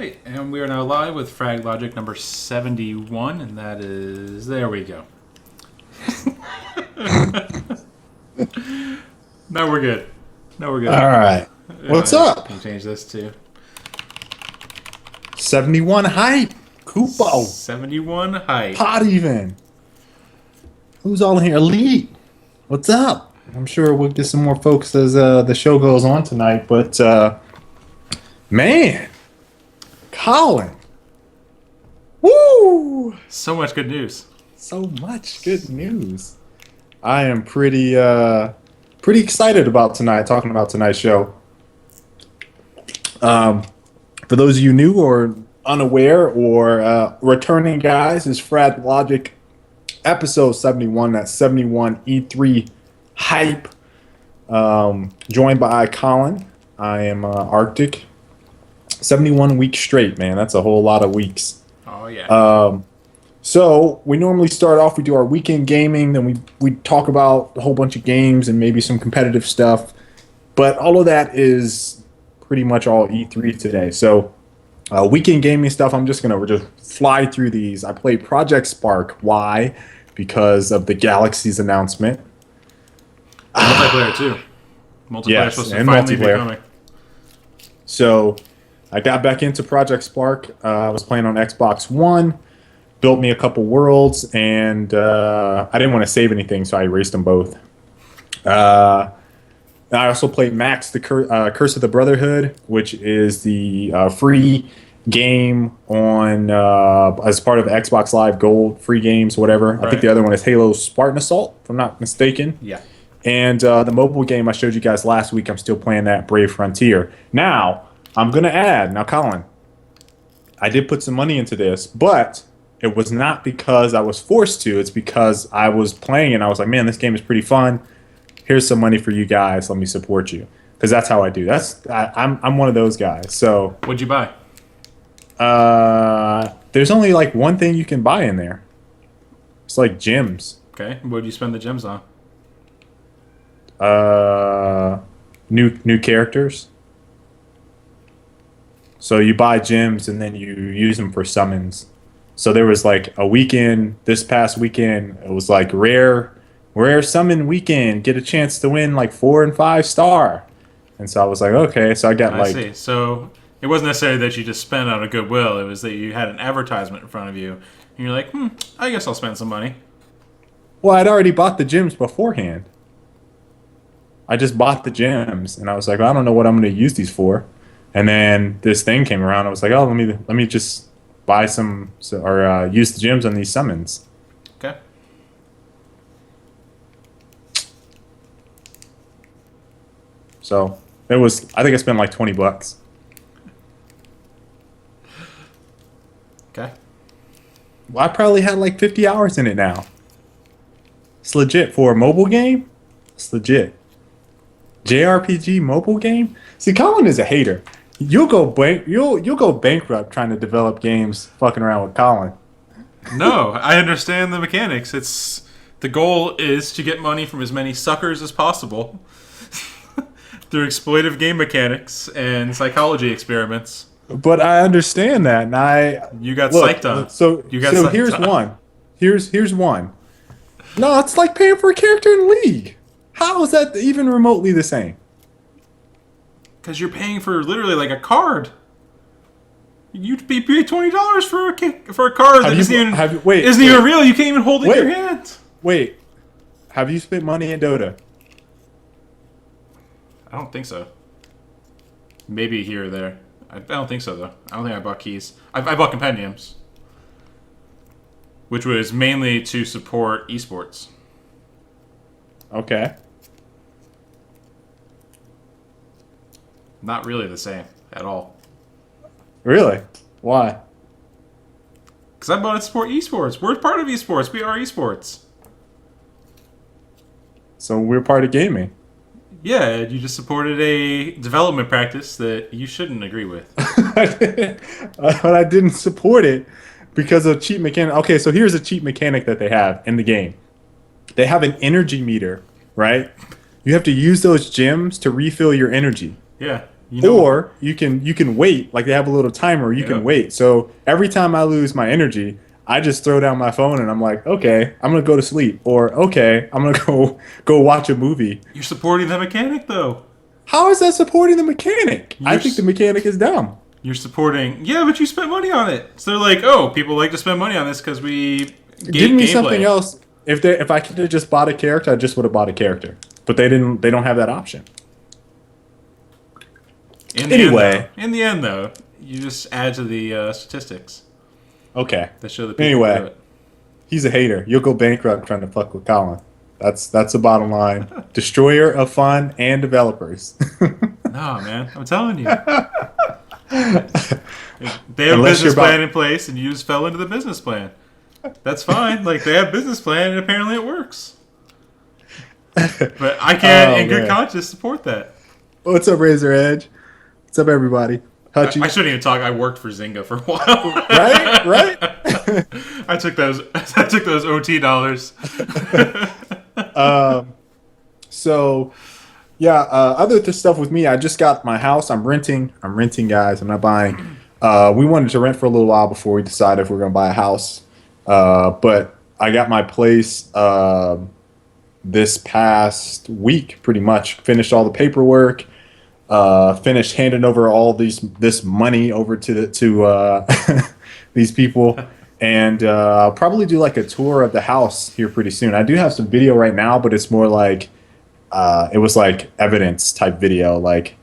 right, and we are now live with Frag Logic number 71, and that is... There we go. Now we're good. Now we're good. All right. What's up? Can you change this to 71 hype. Kupo. 71 hype. Pot even. Who's all in here? Elite. What's up? I'm sure we'll get some more folks as the show goes on tonight. But, man. Colin. Woo! So much good news. So much good news. I am pretty excited about tonight, talking about tonight's show. For those of you new or unaware or returning guys, is Frag Logic episode 71. That's 71 E3 hype. Joined by Colin. I am Arctic. 71 weeks straight, man. That's a whole lot of weeks. Oh, yeah. So we normally start off, we do our weekend gaming, then we talk about a whole bunch of games and maybe some competitive stuff. But all of that is pretty much all E3 today. So weekend gaming stuff, I'm just going to just fly through these. I played Project Spark. Why? Because of the Galaxy's announcement. Multiplayer, too. Multiplayer Yes, supposed to and finally be multiplayer. coming. So I got back into Project Spark. I was playing on Xbox One. Built me a couple worlds, and I didn't want to save anything, so I erased them both. I also played Max, the Curse of the Brotherhood, which is the free game on as part of Xbox Live Gold free games, whatever. Right. I think the other one is Halo Spartan Assault, if I'm not mistaken. Yeah. And the mobile game I showed you guys last week, I'm still playing that, Brave Frontier. Now, I'm going to add, Colin, I did put some money into this, but it was not because I was forced to. It's because I was playing and I was like, man, this game is pretty fun. Here's some money for you guys. Let me support you. Because that's how I do. I'm one of those guys. So What'd you buy? there's only like one thing you can buy in there. It's like gems. Okay. What'd you spend the gems on? New characters. So you buy gems and then you use them for summons. So there was like a weekend, this past weekend, it was like rare summon weekend, get a chance to win like 4 and 5 star. And so I was like, okay, so I got I see. So it wasn't necessarily that you just spent out of goodwill. It was that you had an advertisement in front of you, and you're like, I guess I'll spend some money. well, I'd already bought the gems beforehand. I just bought the gems and I was like, I don't know what I'm going to use these for. And then this thing came around. I was like, oh, let me just buy some or use the gems on these summons. Okay. So it was, I think I spent like $20. Okay. Well, I probably had like 50 hours in it now. It's legit for a mobile game. It's legit. JRPG mobile game. See, Colin is a hater. You'll go bankrupt trying to develop games fucking around with Colin. No, I understand the mechanics. The goal is to get money from as many suckers as possible through exploitive game mechanics and psychology experiments. But I understand that, and You got look, psyched on. So psyched here's on. one. Here's one. No, it's like paying for a character in League. How is that even remotely the same? Because you're paying for literally like a card. You'd pay $20 for a card that isn't even real. You can't even hold it in your hand. Wait, have you spent money in Dota? I don't think so. Maybe here or there. I don't think so, though. I don't think I bought keys. I bought compendiums, which was mainly to support esports. Okay. Not really the same at all. Really? Why? Because I bought it to support esports. We're part of esports. We are esports. So we're part of gaming. Yeah, you just supported a development practice that you shouldn't agree with. But I didn't support it because of cheap mechanic. Okay, so here's a cheap mechanic that they have in the game. They have an energy meter, right? You have to use those gems to refill your energy. Yeah. You know, Or you can wait, like they have a little timer, you yeah. can wait. So every time I lose my energy, I just throw down my phone and I'm like, okay, I'm gonna go to sleep. Or okay, I'm gonna go watch a movie. You're supporting the mechanic though. How is that supporting the mechanic? I You're think the s- mechanic is dumb. you're supporting. Yeah, but you spent money on it. So they're like, oh, people like to spend money on this because we Give gate me something gameplay. else. If I could have just bought a character, I just would have bought a character. But they didn't. They don't have that option. Anyway, In the end, though, you just add to the statistics okay. that show that people do Anyway, it. he's a hater. You'll go bankrupt trying to fuck with Colin. That's the bottom line. Destroyer of fun and developers. No, man, I'm telling you, they have a Unless you're business plan about in place, and you just fell into the business plan. That's fine. Like they have a business plan, and apparently it works. But I can't, Oh in good man. conscience, support that. What's up, Razor Edge? What's up, everybody? I Hutchie. shouldn't even talk. I worked for Zynga for a while. Right? Right? I took those. I took those OT dollars. So yeah, other stuff with me, I just got my house. I'm renting. I'm renting, guys. I'm not buying. We wanted to rent for a little while before we decided if we are going to buy a house. But I got my place this past week, pretty much. Finished all the paperwork. Finished handing over all this money over to these people, and I'll probably do like a tour of the house here pretty soon. I do have some video right now, but it's more like it was like evidence type video, like,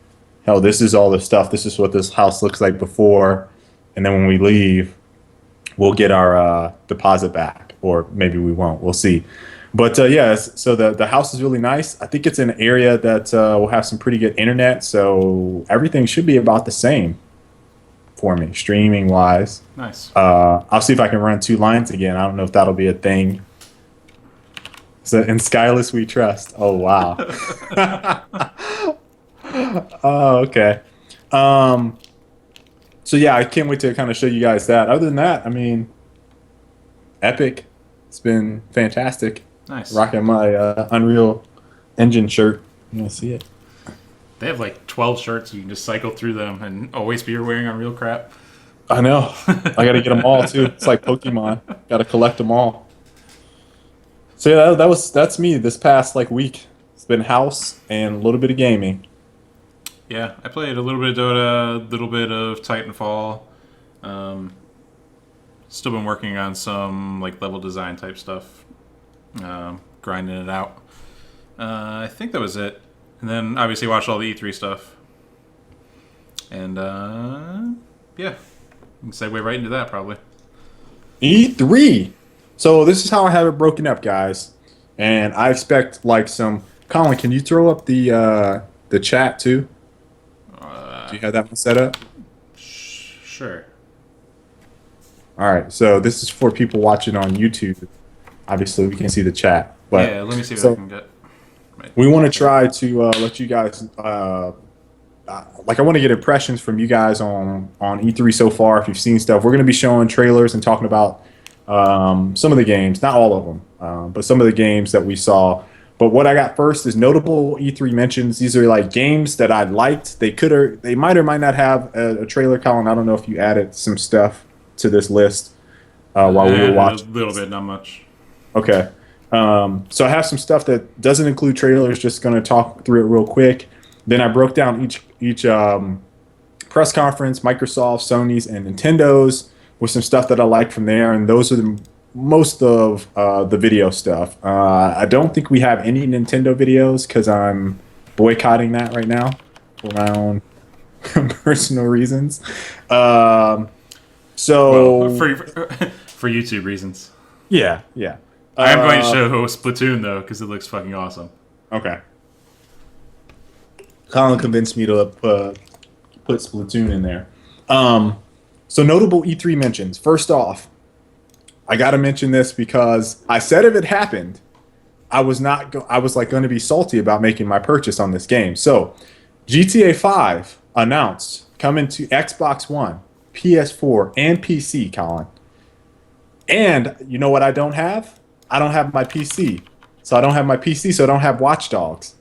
hell, this is all the stuff. This is what this house looks like before, and then when we leave, we'll get our deposit back, or maybe we won't. We'll see. But yeah, so the house is really nice. I think it's an area that will have some pretty good internet, so everything should be about the same for me, streaming wise. Nice. I'll see if I can run 2 lines again. I don't know if that'll be a thing. So in Skyllus we trust. Oh wow. Oh okay. So yeah, I can't wait to kind of show you guys that. Other than that, I mean, Epic. It's been fantastic. Nice. Rocking my Unreal Engine shirt. You want to see it? They have like 12 shirts. You can just cycle through them and always be wearing on real crap. I know. I got to get them all too. It's like Pokemon. Got to collect them all. So yeah, that's me this past like week. It's been house and a little bit of gaming. Yeah, I played a little bit of Dota, a little bit of Titanfall. Still been working on some like level design type stuff, grinding it out. I think that was it. And then obviously watched all the E3 stuff. And yeah, we can segue right into that probably. E3. So this is how I have it broken up, guys. And I expect like some. Colin, can you throw up the chat too? Do you have that one set up? Sure. All right. So this is for people watching on YouTube. Obviously, we can see the chat. But Yeah, let me see what so I can get. we want to try to let you guys. Like I want to get impressions from you guys on E3 so far. If you've seen stuff, we're going to be showing trailers and talking about some of the games, not all of them, but some of the games that we saw. But what I got first is notable E3 mentions. These are like games that I liked. They might or might not have a trailer. Colin, I don't know if you added some stuff to this list while we were watching. A little bit, not much. Okay. So I have some stuff that doesn't include trailers. Just going to talk through it real quick. Then I broke down each press conference, Microsoft, Sony's, and Nintendo's, with some stuff that I like from there. And those are most of the video stuff. I don't think we have any Nintendo videos because I'm boycotting that right now for my own personal reasons. So Well, for YouTube reasons. yeah. I am going to show Splatoon though because it looks fucking awesome. Okay. Colin convinced me to put Splatoon in there. So notable E3 mentions. First off, I got to mention this because I said if it happened, I was like going to be salty about making my purchase on this game. So, GTA 5 announced coming to Xbox One, PS4, and PC, Colin. And you know what I don't have? I don't have my PC. So I don't have my PC, so I don't have Watch Dogs.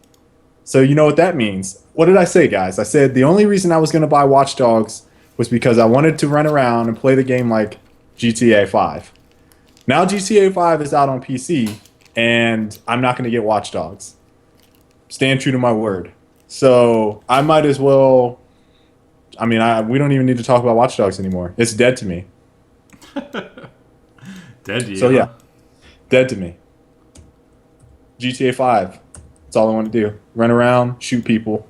So you know what that means? what did I say, guys? I said the only reason I was going to buy Watch Dogs was because I wanted to run around and play the game like GTA 5. Now GTA 5 is out on PC, and I'm not going to get Watch Dogs. Stand true to my word. So I might as well. I mean, we don't even need to talk about Watch Dogs anymore. It's dead to me. Dead to you. So yeah, dead to me. GTA 5. That's all I want to do. Run around, shoot people,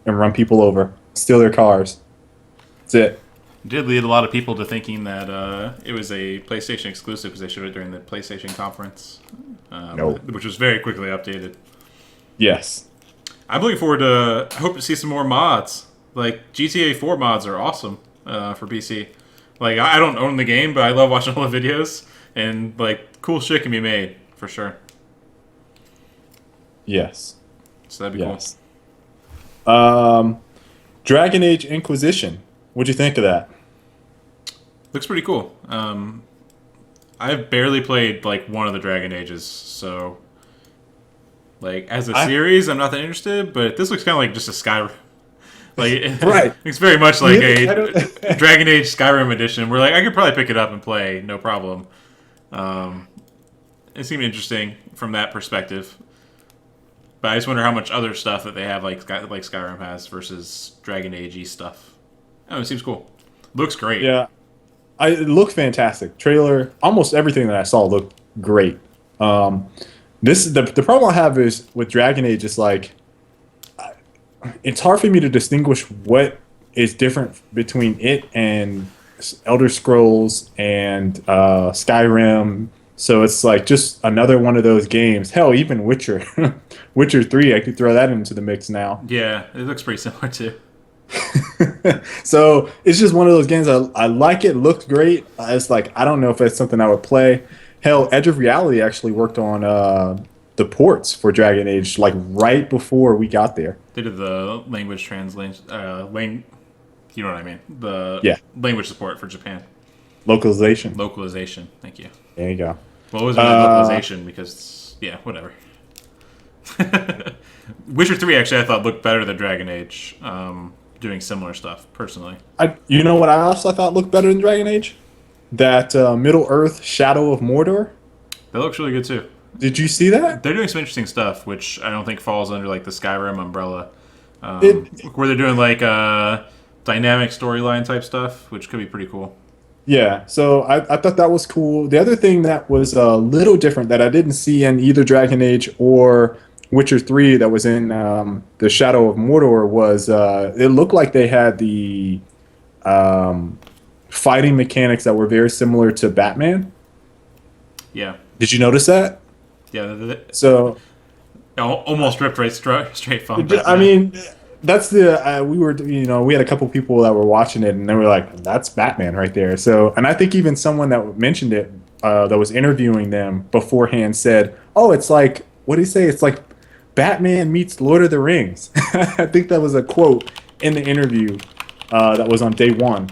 and run people over. Steal their cars. That's it. Did lead a lot of people to thinking that it was a PlayStation exclusive because they showed it during the PlayStation conference, Nope. which was very quickly updated. Yes. I'm looking forward to. I hope to see some more mods. Like GTA 4 mods are awesome for PC. Like I don't own the game, but I love watching all the videos and like cool shit can be made for sure. Yes. So that'd be Yes. Dragon Age Inquisition. What'd you think of that? Looks pretty cool. I've barely played like one of the Dragon Ages, so like as a series, I'm not that interested. But this looks kind of like just a Skyrim. Like Right. It's very much like Really? a Dragon Age Skyrim edition. Where like I could probably pick it up and play, no problem. It seemed interesting from that perspective. But I just wonder how much other stuff that they have like Skyrim has versus Dragon Age-y stuff. Oh, it seems cool. Looks great. Yeah. It looked fantastic. Trailer, almost everything that I saw looked great. The problem I have is with Dragon Age is like it's hard for me to distinguish what is different between it and Elder Scrolls and Skyrim. So it's like just another one of those games. Hell, even Witcher, Witcher 3, I could throw that into the mix now. Yeah, it looks pretty similar too. So it's just one of those games. I like it. Looks great. It's like I don't know if it's something I would play. Hell, Edge of Reality actually worked on the ports for Dragon Age like right before we got there. They did the language translation, you know what I mean? The Yeah. language support for Japan. Localization. Localization. Thank you. There you go. Well, it wasn't really localization because, yeah, whatever. Witcher 3 actually I thought looked better than Dragon Age, doing similar stuff, personally. You know what I also thought looked better than Dragon Age? That Middle Earth Shadow of Mordor. That looks really good too. Did you see that? They're doing some interesting stuff, which I don't think falls under like the Skyrim umbrella, It- where they're doing like dynamic storyline type stuff, which could be pretty cool. Yeah, so I thought that was cool. The other thing that was a little different that I didn't see in either Dragon Age or Witcher 3 that was in the Shadow of Mordor was it looked like they had the fighting mechanics that were very similar to Batman. Yeah, Did you notice that? yeah. So Almost ripped right straight from. I Batman. mean, that's the we had a couple people that were watching it and they were like, "That's Batman right there." So, and I think even someone that mentioned it that was interviewing them beforehand said, "Oh, it's like what did he say? It's like Batman meets Lord of the Rings." I think that was a quote in the interview that was on day one,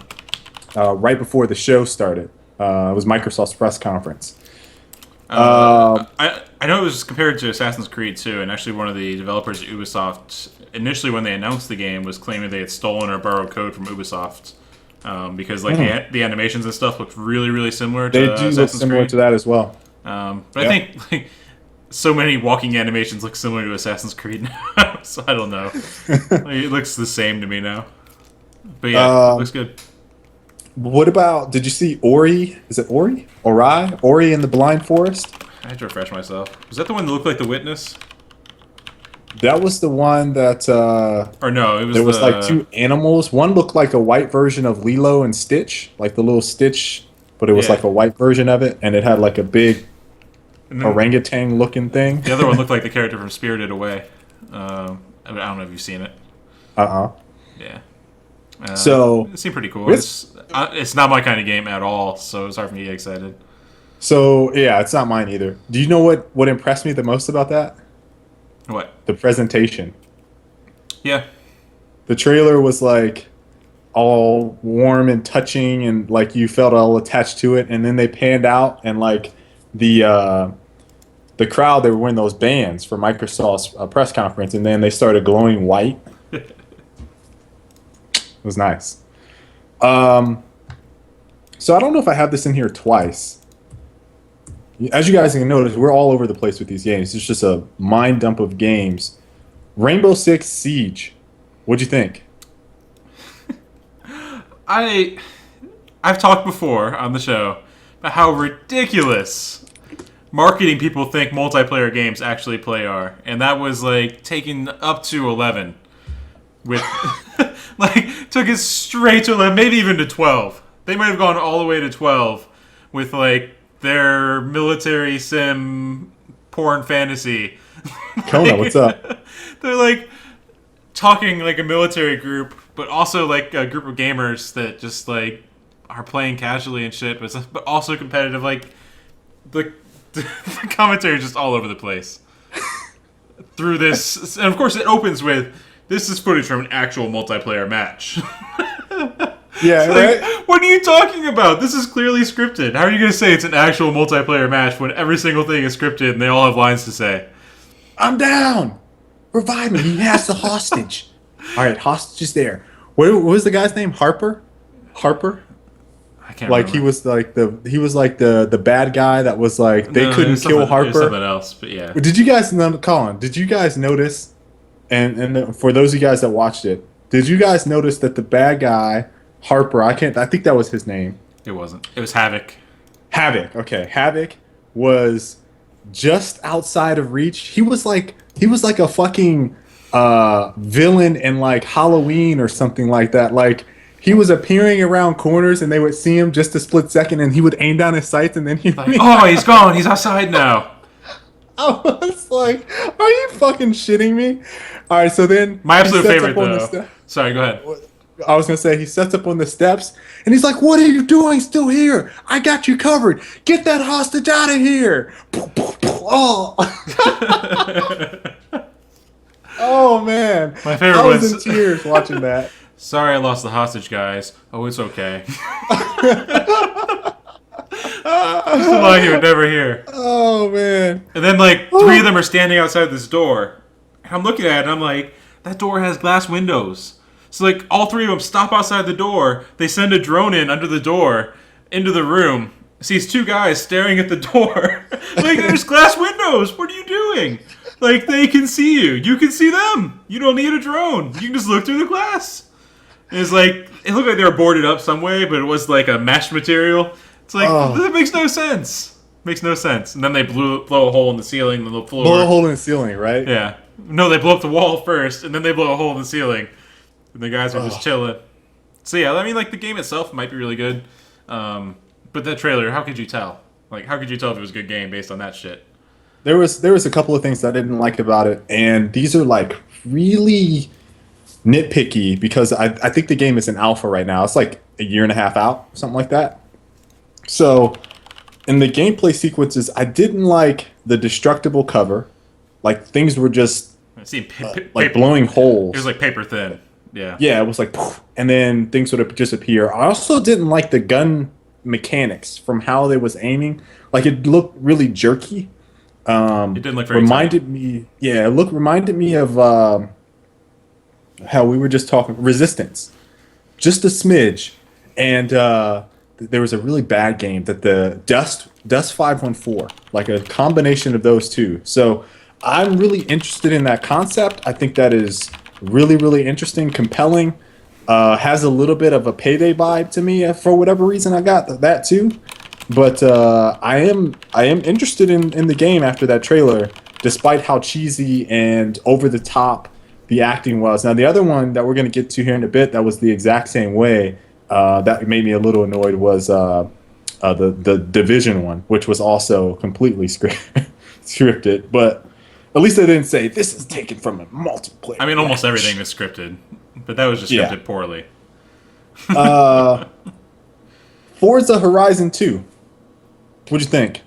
right before the show started. It was Microsoft's press conference. I know it was compared to Assassin's Creed 2, and actually one of the developers at Ubisoft, initially when they announced the game, was claiming they had stolen or borrowed code from Ubisoft. Because like the animations and stuff looked really, really similar to They do Assassin's look similar Creed. to that as well. But Yeah. I think like so many walking animations look similar to Assassin's Creed now, so I don't know. Like, it looks the same to me now. But yeah, looks good. What about? Did you see Ori? Is it Ori? Ori in the Blind Forest. I had to refresh myself. Was that the one that looked like The Witness? That was the one that Or no, it was there was the, like two animals. One looked like a white version of Lilo and Stitch, like the little Stitch, but it was Yeah. like a white version of it, and it had like a big and then orangutan looking thing. the other one looked like the character from Spirited Away. I don't know if you've seen it. Yeah. So It seemed pretty cool. With- It's not my kind of game at all, so it's hard for me to get excited. So yeah, it's not mine either. Do you know what impressed me the most about that? What? The presentation. Yeah. The trailer was like all warm and touching, and like you felt all attached to it. And then they panned out, and like the crowd, they were wearing those bands for Microsoft's press conference, and then they started glowing white. It was nice. Um, so I don't know if I have this in here twice. As you guys can notice, we're all over the place with these games. It's just a mind dump of games. Rainbow Six Siege. What'd you think? I've talked before on the show about how ridiculous marketing people think multiplayer games actually play are, and that was like taken up to 11 with like took it straight to 11, maybe even to 12. They might have gone all the way to 12 with like their military sim porn fantasy. Kona, what's up? They're like talking like a military group, but also like a group of gamers that just like are playing casually and shit, but also competitive. Like the commentary is just all over the place through this, and of course it opens with this is footage from an actual multiplayer match. Yeah, like, right? what are you talking about? This is clearly scripted. How are you going to say it's an actual multiplayer match when every single thing is scripted and they all have lines to say? I'm down. Revive me. He has the hostage. All right, hostage is there. What was the guy's name? Harper? Harper? I can't Like remember. he was like the bad guy that was like they No, couldn't there's kill something- there's Harper. something else, but yeah. Did you guys know, Colin? Did you guys notice? And for those of you guys that watched it, did you guys notice that the bad guy Harper? I think that was his name. It wasn't. It was Havoc. Havoc. Okay, Havoc was just outside of reach. He was like a fucking villain in like Halloween or something like that. Like he was appearing around corners and they would see him just a split second and he would aim down his sights and then he Like, oh, he's gone. He's outside now. I was like, are you fucking shitting me? All right, so then My absolute he sets favorite, up on the though. ste- Sorry, go ahead. I was gonna say he sets up on the steps and he's like, "What are you doing still here? I got you covered. Get that hostage out of here!" Oh, oh man, My favorite I was was- in tears watching that. Sorry, I lost the hostage, guys. Oh, it's okay. Just like you would never hear. Oh man, And then, like, three of them are standing outside this door. And I'm looking at it, and I'm like, that door has glass windows. So, like, all three of them stop outside the door. They send a drone in under the door, into the room. Sees two guys staring at the door. Like, there's glass windows. What are you doing? Like, they can see you. You can see them. You don't need a drone. You can just look through the glass. And it's like, it looked like they were boarded up some way, but it was like a mesh material. It's like, that makes no sense. Makes no sense. And then they blow a hole in the ceiling and the floor. blow a hole in the ceiling, right? Yeah. No, they blow up the wall first, and then they blow a hole in the ceiling. And the guys are just chilling. So yeah, I mean, like, the game itself might be really good. But that trailer, how could you tell? Like, how could you tell if it was a good game based on that shit? There was a couple of things that I didn't like about it, and these are like really nitpicky because I think the game is in alpha right now. It's like a year and a half out, something like that. So in the gameplay sequences, I didn't like the destructible cover. Like things were just I see like blowing holes. It was like paper thin. Yeah. Yeah, it was like, poof, and then things would disappear. I also didn't like the gun mechanics from how they was aiming. Like it looked really jerky. It didn't look very reminded me. Yeah, it reminded me of how we were just talking Resistance, just a smidge. And there was a really bad game that the Dust 514, like a combination of those two. So I'm really interested in that concept. I think that is really, really interesting, compelling. Has a little bit of a Payday vibe to me for whatever reason. I got that too. But I am interested in the game after that trailer, despite how cheesy and over the top the acting was. Now the other one that we're going to get to here in a bit that was the exact same way that made me a little annoyed was the Division one, which was also completely scripted. But at least they didn't say this is taken from a multiplayer. I mean, almost everything was scripted, but that was just scripted poorly. Forza Horizon 2. What'd you think?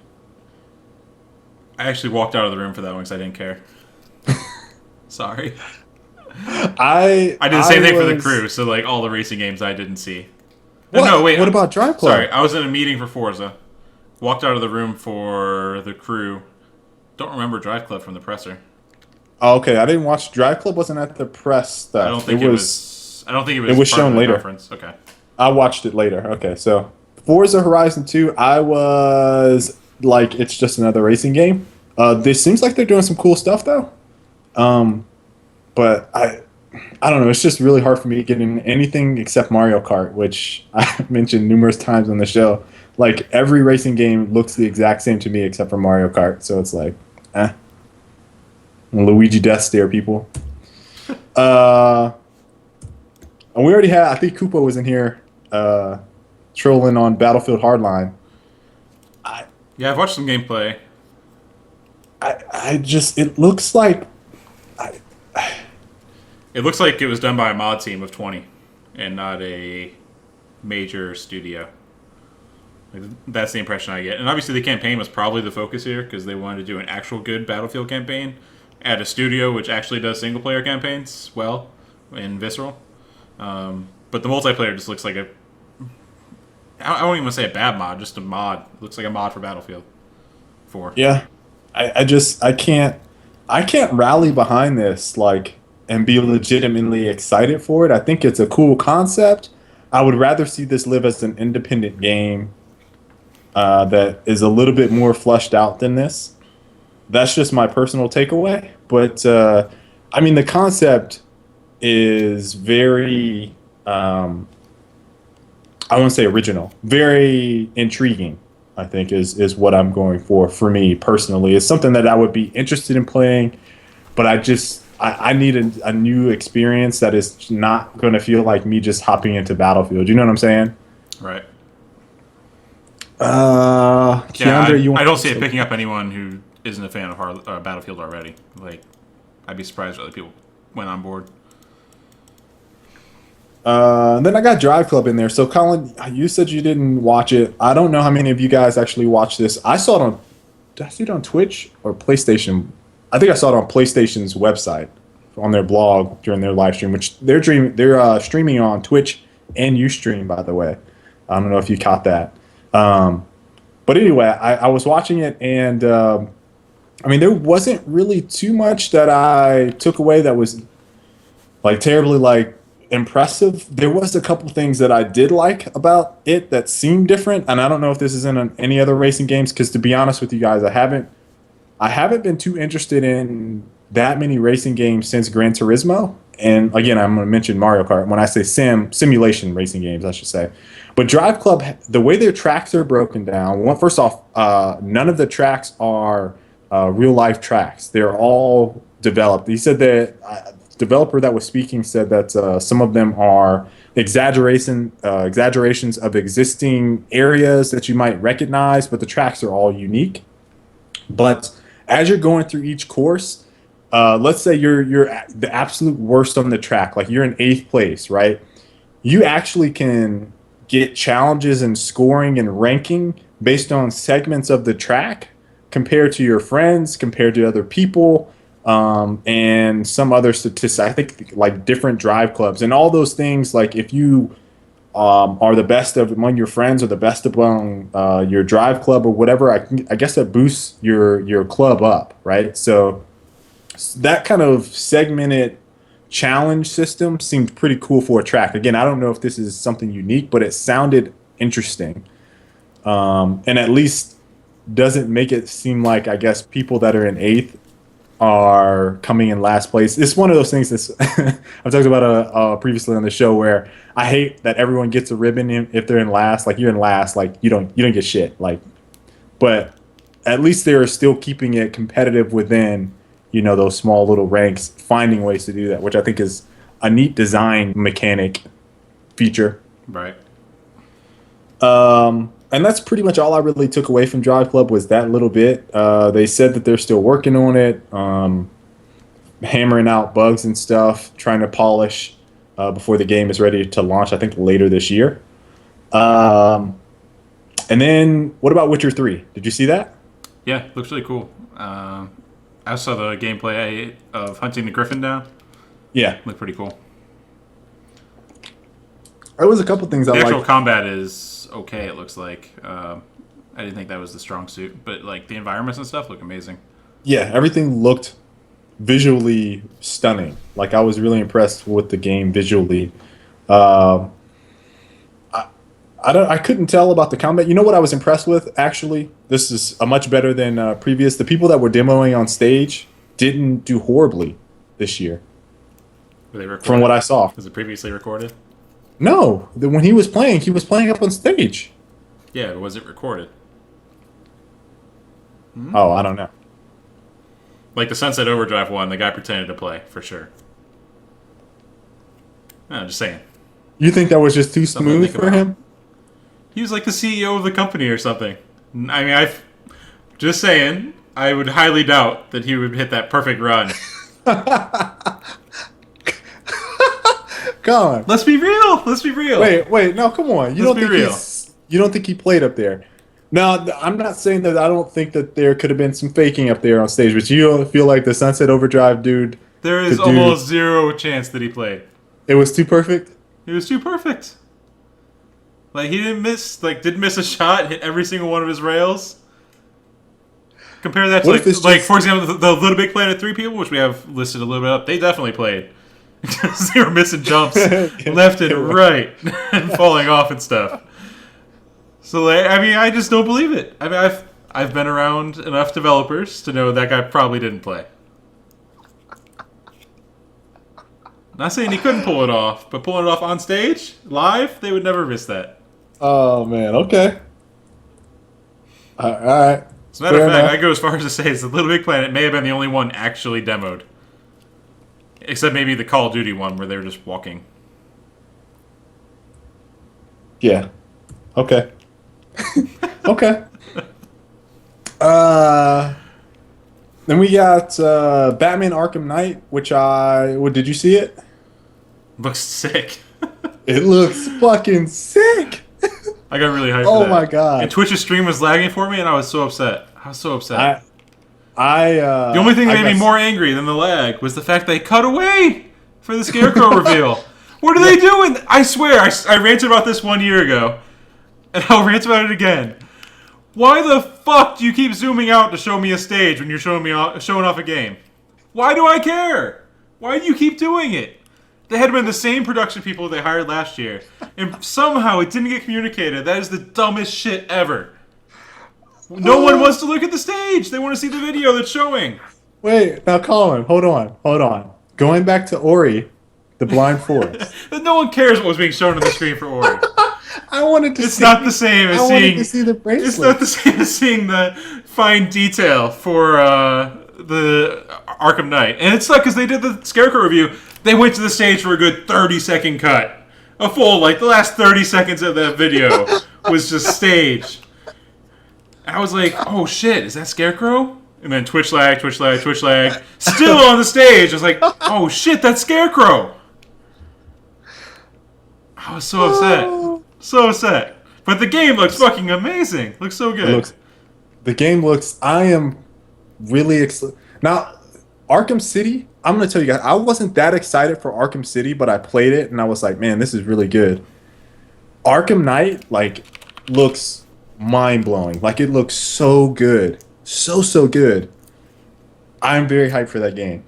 I actually walked out of the room for that one because I didn't care. Sorry. I did the same thing for the crew, so like all the racing games I didn't see. What? No, wait. What about Drive Club? Sorry, I was in a meeting for Forza. Walked out of the room for the crew. Don't remember Drive Club from the presser. Oh, okay, I didn't watch Drive Club. Wasn't at the press stuff. I don't think it was was. I don't think it It was part shown of the later. conference. Okay. I watched it later. Okay, so Forza Horizon 2, I was like, it's just another racing game. This seems like they're doing some cool stuff though. But I don't know. It's just really hard for me to get in anything except Mario Kart, which I mentioned numerous times on the show. Like every racing game looks the exact same to me except for Mario Kart. So it's like, Luigi Death Stare, people. And we already had. I think Koopa was in here trolling on Battlefield Hardline. Yeah, I've watched some gameplay. I just it looks like It looks like it was done by a mod team of 20 and not a major studio. Like, that's the impression I get. And obviously the campaign was probably the focus here because they wanted to do an actual good Battlefield campaign at a studio which actually does single-player campaigns well in Visceral. But the multiplayer just looks like a... I don't even want to say a bad mod, just a mod. It looks like a mod for Battlefield 4. yeah. I can't rally behind this like and be legitimately excited for it. I think it's a cool concept. I would rather see this live as an independent game that is a little bit more fleshed out than this. That's just my personal takeaway. But I mean, the concept is very I won't say original, very intriguing. I think is what I'm going for me personally. It's something that I would be interested in playing, but I need a new experience that is not going to feel like me just hopping into Battlefield. You know what I'm saying? Right. Keandre, I don't see it picking up anyone who isn't a fan of Battlefield already. Like, I'd be surprised if other people went on board. Then I got Drive Club in there. So, Colin, you said you didn't watch it. I don't know how many of you guys actually watched this. I saw it on. Did I see it on Twitch or PlayStation? I think I saw it on PlayStation's website on their blog during their live stream, which they're streaming on Twitch and Ustream, by the way. I don't know if you caught that. But anyway, I was watching it, and I mean, there wasn't really too much that I took away that was like terribly like impressive. There was a couple things that I did like about it that seemed different, and I don't know if this is in any other racing games because, to be honest with you guys, I haven't been too interested in that many racing games since Gran Turismo. And again, I'm going to mention Mario Kart when I say simulation racing games, I should say. But Drive Club, the way their tracks are broken down, first off, none of the tracks are real life tracks. They're all developed. He said that developer that was speaking said that some of them are exaggerations of existing areas that you might recognize, but the tracks are all unique. But as you're going through each course, let's say you're the absolute worst on the track, like you're in 8th place, right? You actually can get challenges and scoring and ranking based on segments of the track compared to your friends, compared to other people, and some other statistics. I think like different drive clubs and all those things. Like if you are the best of among your friends or the best among your drive club or whatever, I guess that boosts your club up, right? So that kind of segmented challenge system seemed pretty cool for a track. Again, I don't know if this is something unique, but it sounded interesting, and at least doesn't make it seem like, I guess, people that are in 8th are coming in last place. It's one of those things that's I've talked about previously on the show where I hate that everyone gets a ribbon if they're in last. Like you're in last, like you don't get shit. Like, but at least they're still keeping it competitive within, you know, those small little ranks, finding ways to do that, which I think is a neat design mechanic feature. Right. And that's pretty much all I really took away from Drive Club was that little bit. They said that they're still working on it, hammering out bugs and stuff, trying to polish before the game is ready to launch, I think, later this year. And then what about Witcher 3? Did you see that? Yeah, looks really cool. I saw the gameplay of hunting the griffin down. Yeah. Looked pretty cool. There was a couple things I liked. The liked. actual combat is okay, it looks like. I didn't think that was the strong suit, but like the environments and stuff look amazing. Yeah, everything looked visually stunning. Like I was really impressed with the game visually. Um, I couldn't tell about the combat. You know what I was impressed with? Actually, this is a much better than previous. The people that were demoing on stage didn't do horribly this year, Were they recorded? from what I saw. Was it previously recorded? No, when he was playing up on stage. Yeah, but was it recorded? Oh, I don't know. Like the Sunset Overdrive one, the guy pretended to play, for sure. No, I'm just saying. You think that was just too Something to smooth think for about. him? He was like the CEO of the company or something. I mean, just saying, I would highly doubt that he would hit that perfect run. Come on. Let's be real. Let's be real. Wait, no, come on. Let's be real. You don't think he played up there? No, I'm not saying that. I don't think that there could have been some faking up there on stage, but you don't feel like the Sunset Overdrive dude. There is almost zero chance that he played. It was too perfect. He was too perfect. Like he didn't miss a shot, hit every single one of his rails. Compare that to for example, the Little Big Planet 3 people, which we have listed a little bit up. They definitely played because they were missing jumps left and right and falling off and stuff. So I mean, I just don't believe it. I mean, I've been around enough developers to know that guy probably didn't play. Not saying he couldn't pull it off, but pulling it off on stage, live, they would never miss that. Oh man, okay. All right. As a matter of fact, I go as far as to say the Little Big Planet may have been the only one actually demoed. Except maybe the Call of Duty one where they were just walking. Yeah. Okay. Okay. Then we got Batman Arkham Knight, did you see it? Looks sick. It looks fucking sick. I got really hyped Oh for that. my god. And Twitch's stream was lagging for me and I was so upset. The only thing that made me more angry than the lag was the fact they cut away for the Scarecrow reveal. What are they doing? I swear, I ranted about this 1 year ago. And I'll rant about it again. Why the fuck do you keep zooming out to show me a stage when you're showing off a game? Why do I care? Why do you keep doing it? They had been the same production people they hired last year. And somehow it didn't get communicated. That is the dumbest shit ever. No one wants to look at the stage. They want to see the video that's showing. Wait, now Colin, hold on. Going back to Ori, the Blind Forest. No one cares what was being shown on the screen for Ori. I wanted to It's not the same as seeing. to see the bracelet. It's not the same as seeing the fine detail for the Arkham Knight. And it's like because they did the Scarecrow review, they went to the stage for a good 30-second cut. A full, like, the last 30 seconds of that video was just stage. And I was like, oh shit, is that Scarecrow? And then Twitch lag. Still on the stage. I was like, oh shit, that's Scarecrow. I was so upset. So upset. But the game looks fucking amazing. Looks so good. I am really excited. Now, Arkham City, I'm going to tell you guys, I wasn't that excited for Arkham City, but I played it and I was like, man, this is really good. Arkham Knight, looks mind-blowing. It looks so good. So good. I'm very hyped for that game.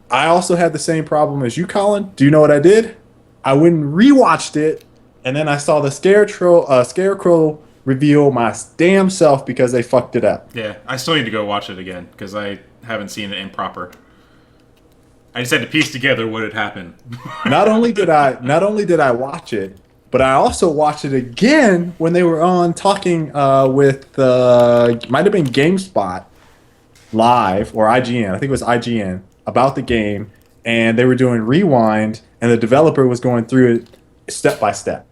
I also had the same problem as you, Colin. Do you know what I did? I went and rewatched it, and then I saw the Scarecrow reveal my damn self because they fucked it up. Yeah, I still need to go watch it again because I haven't seen it improper. I just had to piece together what had happened. Not only did I watch it, but I also watched it again when they were on talking with might have been GameSpot live or IGN. I think it was IGN about the game, and they were doing rewind, and the developer was going through it step by step.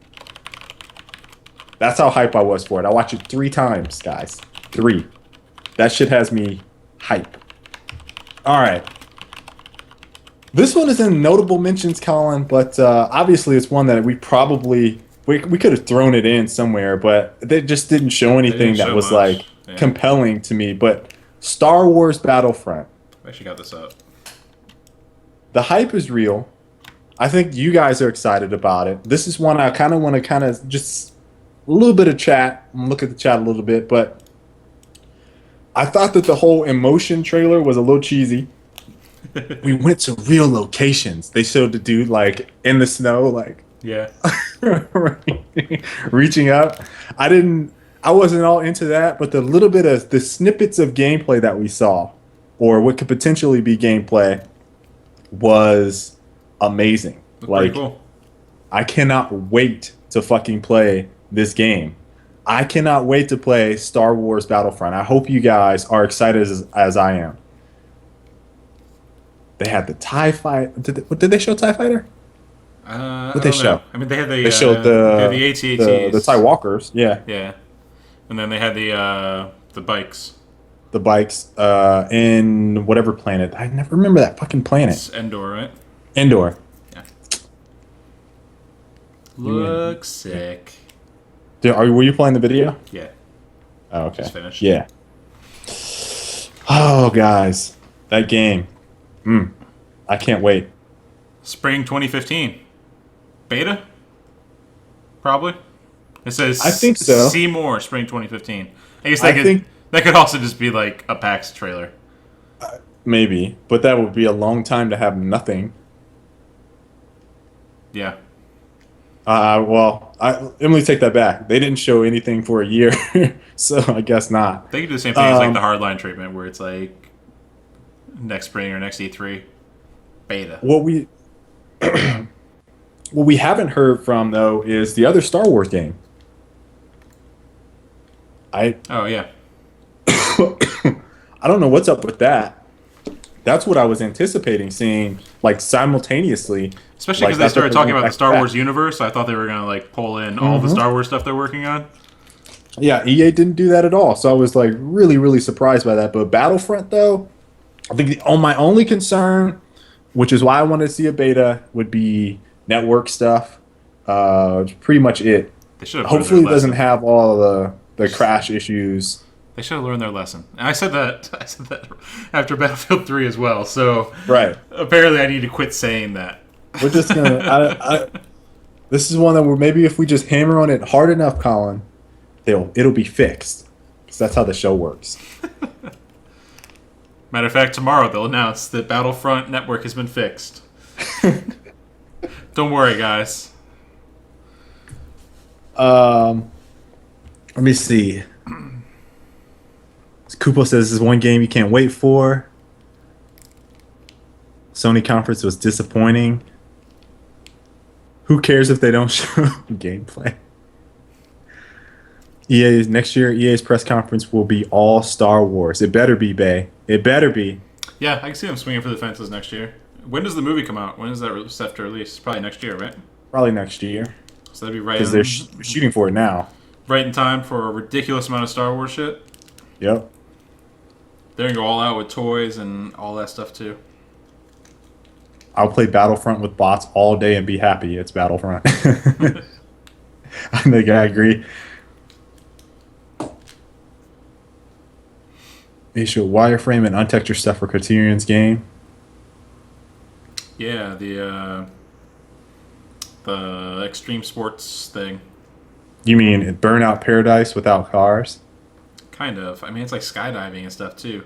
That's how hype I was for it. I watched it 3 times, guys. 3. That shit has me hype. All right. This one is in notable mentions, Colin, but obviously it's one that we could have thrown it in somewhere, but they just didn't show anything that was compelling to me. But Star Wars Battlefront. I actually got this up. The hype is real. I think you guys are excited about it. This is one I kind of want to just a little bit of chat, look at the chat a little bit, but I thought that the whole emotion trailer was a little cheesy. We went to real locations. They showed the dude in the snow, Yeah. Reaching up. I wasn't all into that, but the little bit of the snippets of gameplay that we saw, or what could potentially be gameplay, was amazing. Looked pretty Like, cool. I cannot wait to fucking play this game. I cannot wait to play Star Wars Battlefront. I hope you guys are excited as I am. They had the TIE Fighter. Did they show TIE Fighter? I What they don't know. show? I mean, they had They showed they had the AT-ATs. the TIE Walkers. Yeah, Yeah. And then they had the bikes. the bikes. In whatever planet. I never remember that fucking planet. It's Endor, right? Endor. Yeah. You win. Looks sick. Were you playing the video? Yeah. Oh, okay. Just finished. Yeah. Oh, guys, that game. I can't wait. Spring 2015. Beta? Probably. It says I think so. See more Spring 2015. I guess that could also just be like a PAX trailer. Maybe, but that would be a long time to have nothing. Yeah. Let me take that back. They didn't show anything for a year, so I guess not. They could do the same thing as like the hardline treatment where it's like next spring or next E3 beta. What we haven't heard from though is the other Star Wars game. Oh yeah. I don't know what's up with that. That's what I was anticipating seeing, like, simultaneously. Especially because like, they started talking about the Star back. Wars universe. I thought they were gonna like pull in all the Star Wars stuff they're working on. Yeah, EA didn't do that at all. So I was like really, really surprised by that. But Battlefront, though, I think my only concern, which is why I wanted to see a beta, would be network stuff. Pretty much it. They should have. Hopefully, it doesn't have all the crash issues. They should have learned their lesson. And I said that after Battlefield 3 as well. So Right. apparently, I need to quit saying that. We're just gonna. This is one that maybe if we just hammer on it hard enough, Colin, it'll be fixed. Because that's how the show works. Matter of fact, tomorrow they'll announce that Battlefront Network has been fixed. Don't worry, guys. Let me see. Kupo says this is one game you can't wait for. Sony conference was disappointing. Who cares if they don't show gameplay? EA's press conference will be all Star Wars. It better be, Bay. It better be. Yeah, I can see them swinging for the fences next year. When does the movie come out? When is that set to release? Probably next year, right? Probably next year. So that'd be right because they're shooting for it now. Right in time for a ridiculous amount of Star Wars shit. Yep. They're gonna go all out with toys and all that stuff too. I'll play Battlefront with bots all day and be happy. It's Battlefront. I think I agree. They show wireframe and untextured stuff for Criterion's game. Yeah, the extreme sports thing. You mean Burnout Paradise without cars? Kind of. I mean, it's like skydiving and stuff too.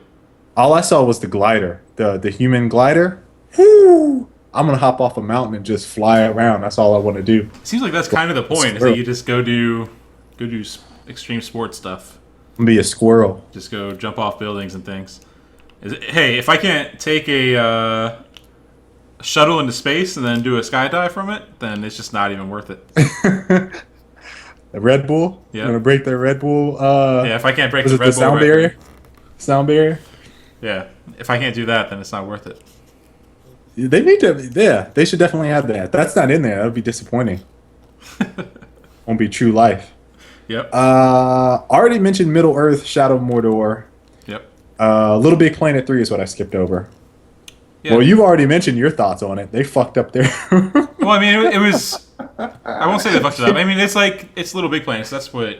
All I saw was the glider, the human glider. Woo! I'm gonna hop off a mountain and just fly around. That's all I want to do. Seems like that's kind of the point. Is that you just go do extreme sports stuff. I'm gonna be a squirrel. Just go jump off buildings and things. Hey, if I can't take a shuttle into space and then do a skydive from it, then it's just not even worth it. The Red Bull. Yeah. I'm gonna break the Red Bull. Yeah, if I can't break Was the it Red the Bull sound record- barrier? Sound barrier. Yeah, if I can't do that, then it's not worth it. They need to. Yeah, they should definitely have that. That's not in there. That would be disappointing. Won't be true life. Yep. Already mentioned Middle Earth: Shadow of Mordor. Yep. Little Big Planet 3 is what I skipped over. Yeah. Well, you've already mentioned your thoughts on it. They fucked up there. Well, I mean, it was. I won't say they fucked it up. I mean, it's Little Big Planet. So that's what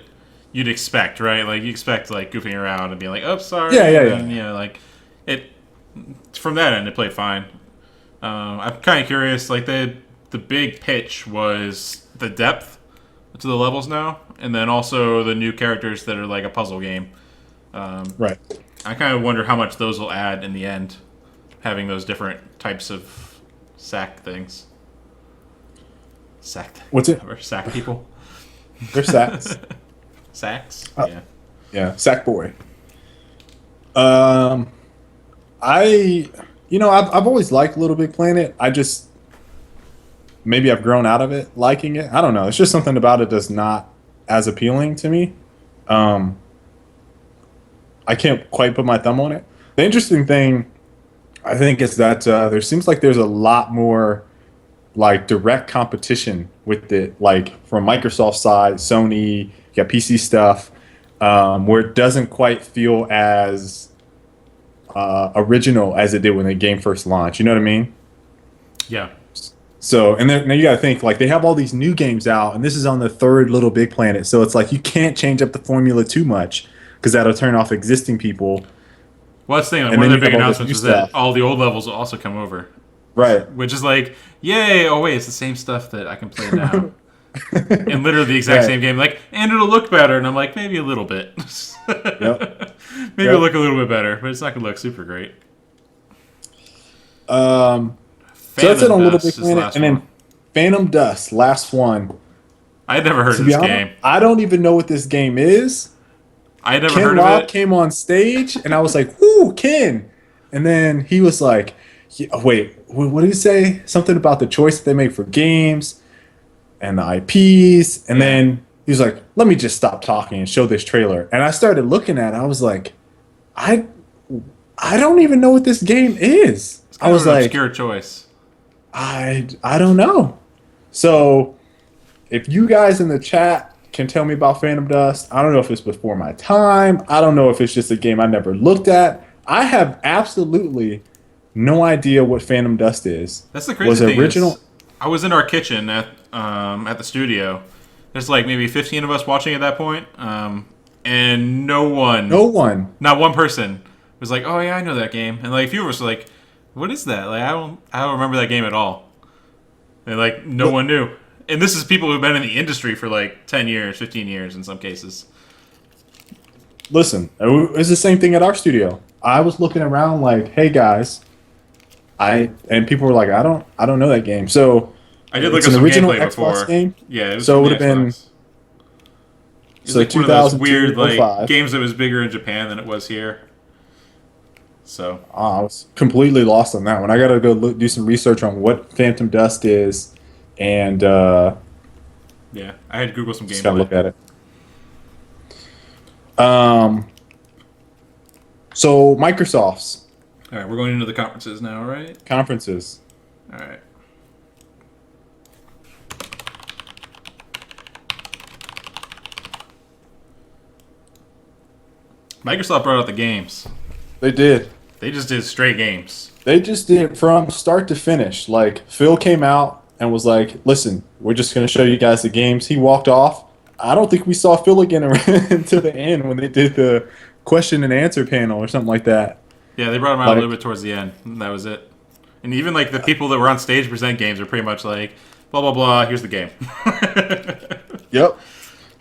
you'd expect, right? Like you expect like goofing around and being like, "Oh, sorry." Yeah. And, you know, like it. From that end, it played fine. I'm kind of curious. Like the big pitch was the depth to the levels now, and then also the new characters that are like a puzzle game. Right. I kind of wonder how much those will add in the end, having those different types of sack things. What's it? Or sack people. They're sacks. Sacks? Yeah. Yeah, sack boy. Um, I've always liked Little Big Planet. I just maybe I've grown out of it liking it. I don't know. It's just something about it that's not as appealing to me. Um, I can't quite put my thumb on it. The interesting thing, I think, is that there seems like there's a lot more like direct competition with it, like from Microsoft's side, Sony, you got PC stuff, where it doesn't quite feel as original as it did when the game first launched. You know what I mean? Yeah. So, and then now you got to think like they have all these new games out, and this is on the third Little Big Planet. So it's like you can't change up the formula too much because that'll turn off existing people. Well, that's the thing. Like, And one then of the you big have all this announcements new was that stuff. all the old levels will also come over. Right. Which is like, yay! Oh wait, it's the same stuff that I can play now, and literally the exact Right. same game. Like, and it'll look better. And I'm like, maybe a little bit. Yep. Maybe it'll look a little bit better, but it's not gonna look super great. So that's it on Little Big Dust is the Planet, last and then one. Phantom Dust, last one. I had never heard To of be this honest, game. I don't even know what this game is. I had never Ken heard Robb of it. came on stage, and I was like, "Whoo, Ken!" And then he was like, "Wait, what did he say? Something about the choice that they make for games and the IPs." And Yeah. then he was like, "Let me just stop talking and show this trailer." And I started looking at it. I was like, "I don't even know what this game is." It's I kind was of an like, obscure choice. I don't know. So if you guys in the chat can tell me about Phantom Dust, I don't know if it's before my time. I don't know if it's just a game I never looked at. I have absolutely no idea what Phantom Dust is. That's the crazy Was thing. it original? I was in our kitchen at the studio. There's like maybe 15 of us watching at that point, and no one, not one person, was like, "Oh yeah, I know that game." And like a few of us were like, "What is that?" Like I don't remember that game at all. And like no one knew. And this is people who've been in the industry for like 10 years, 15 years in some cases. Listen, it's the same thing at our studio. I was looking around like, "Hey guys," and people were like, "I don't know that game." So I did look it's at an some original gameplay Xbox before. game. Yeah, it was So from it the would have been Xbox. It's so like one of those 2002, weird like 05. games that was bigger in Japan than it was here. So I was completely lost on that one. I got to go do some research on what Phantom Dust is, and yeah, I had to Google some just gotta look gameplay. at it. So Microsoft's All right, we're going into the conferences now, right? conferences. All right. Microsoft brought out the games. They did. They just did straight games. They just did from start to finish. Like Phil came out and was like, "Listen, we're just gonna show you guys the games." He walked off. I don't think we saw Phil again until the end when they did the question and answer panel or something like that. Yeah, they brought them out Like- a little bit towards the end. And that was it. And even like the people that were on stage to present games are pretty much like, blah blah blah. Here's the game. Yep.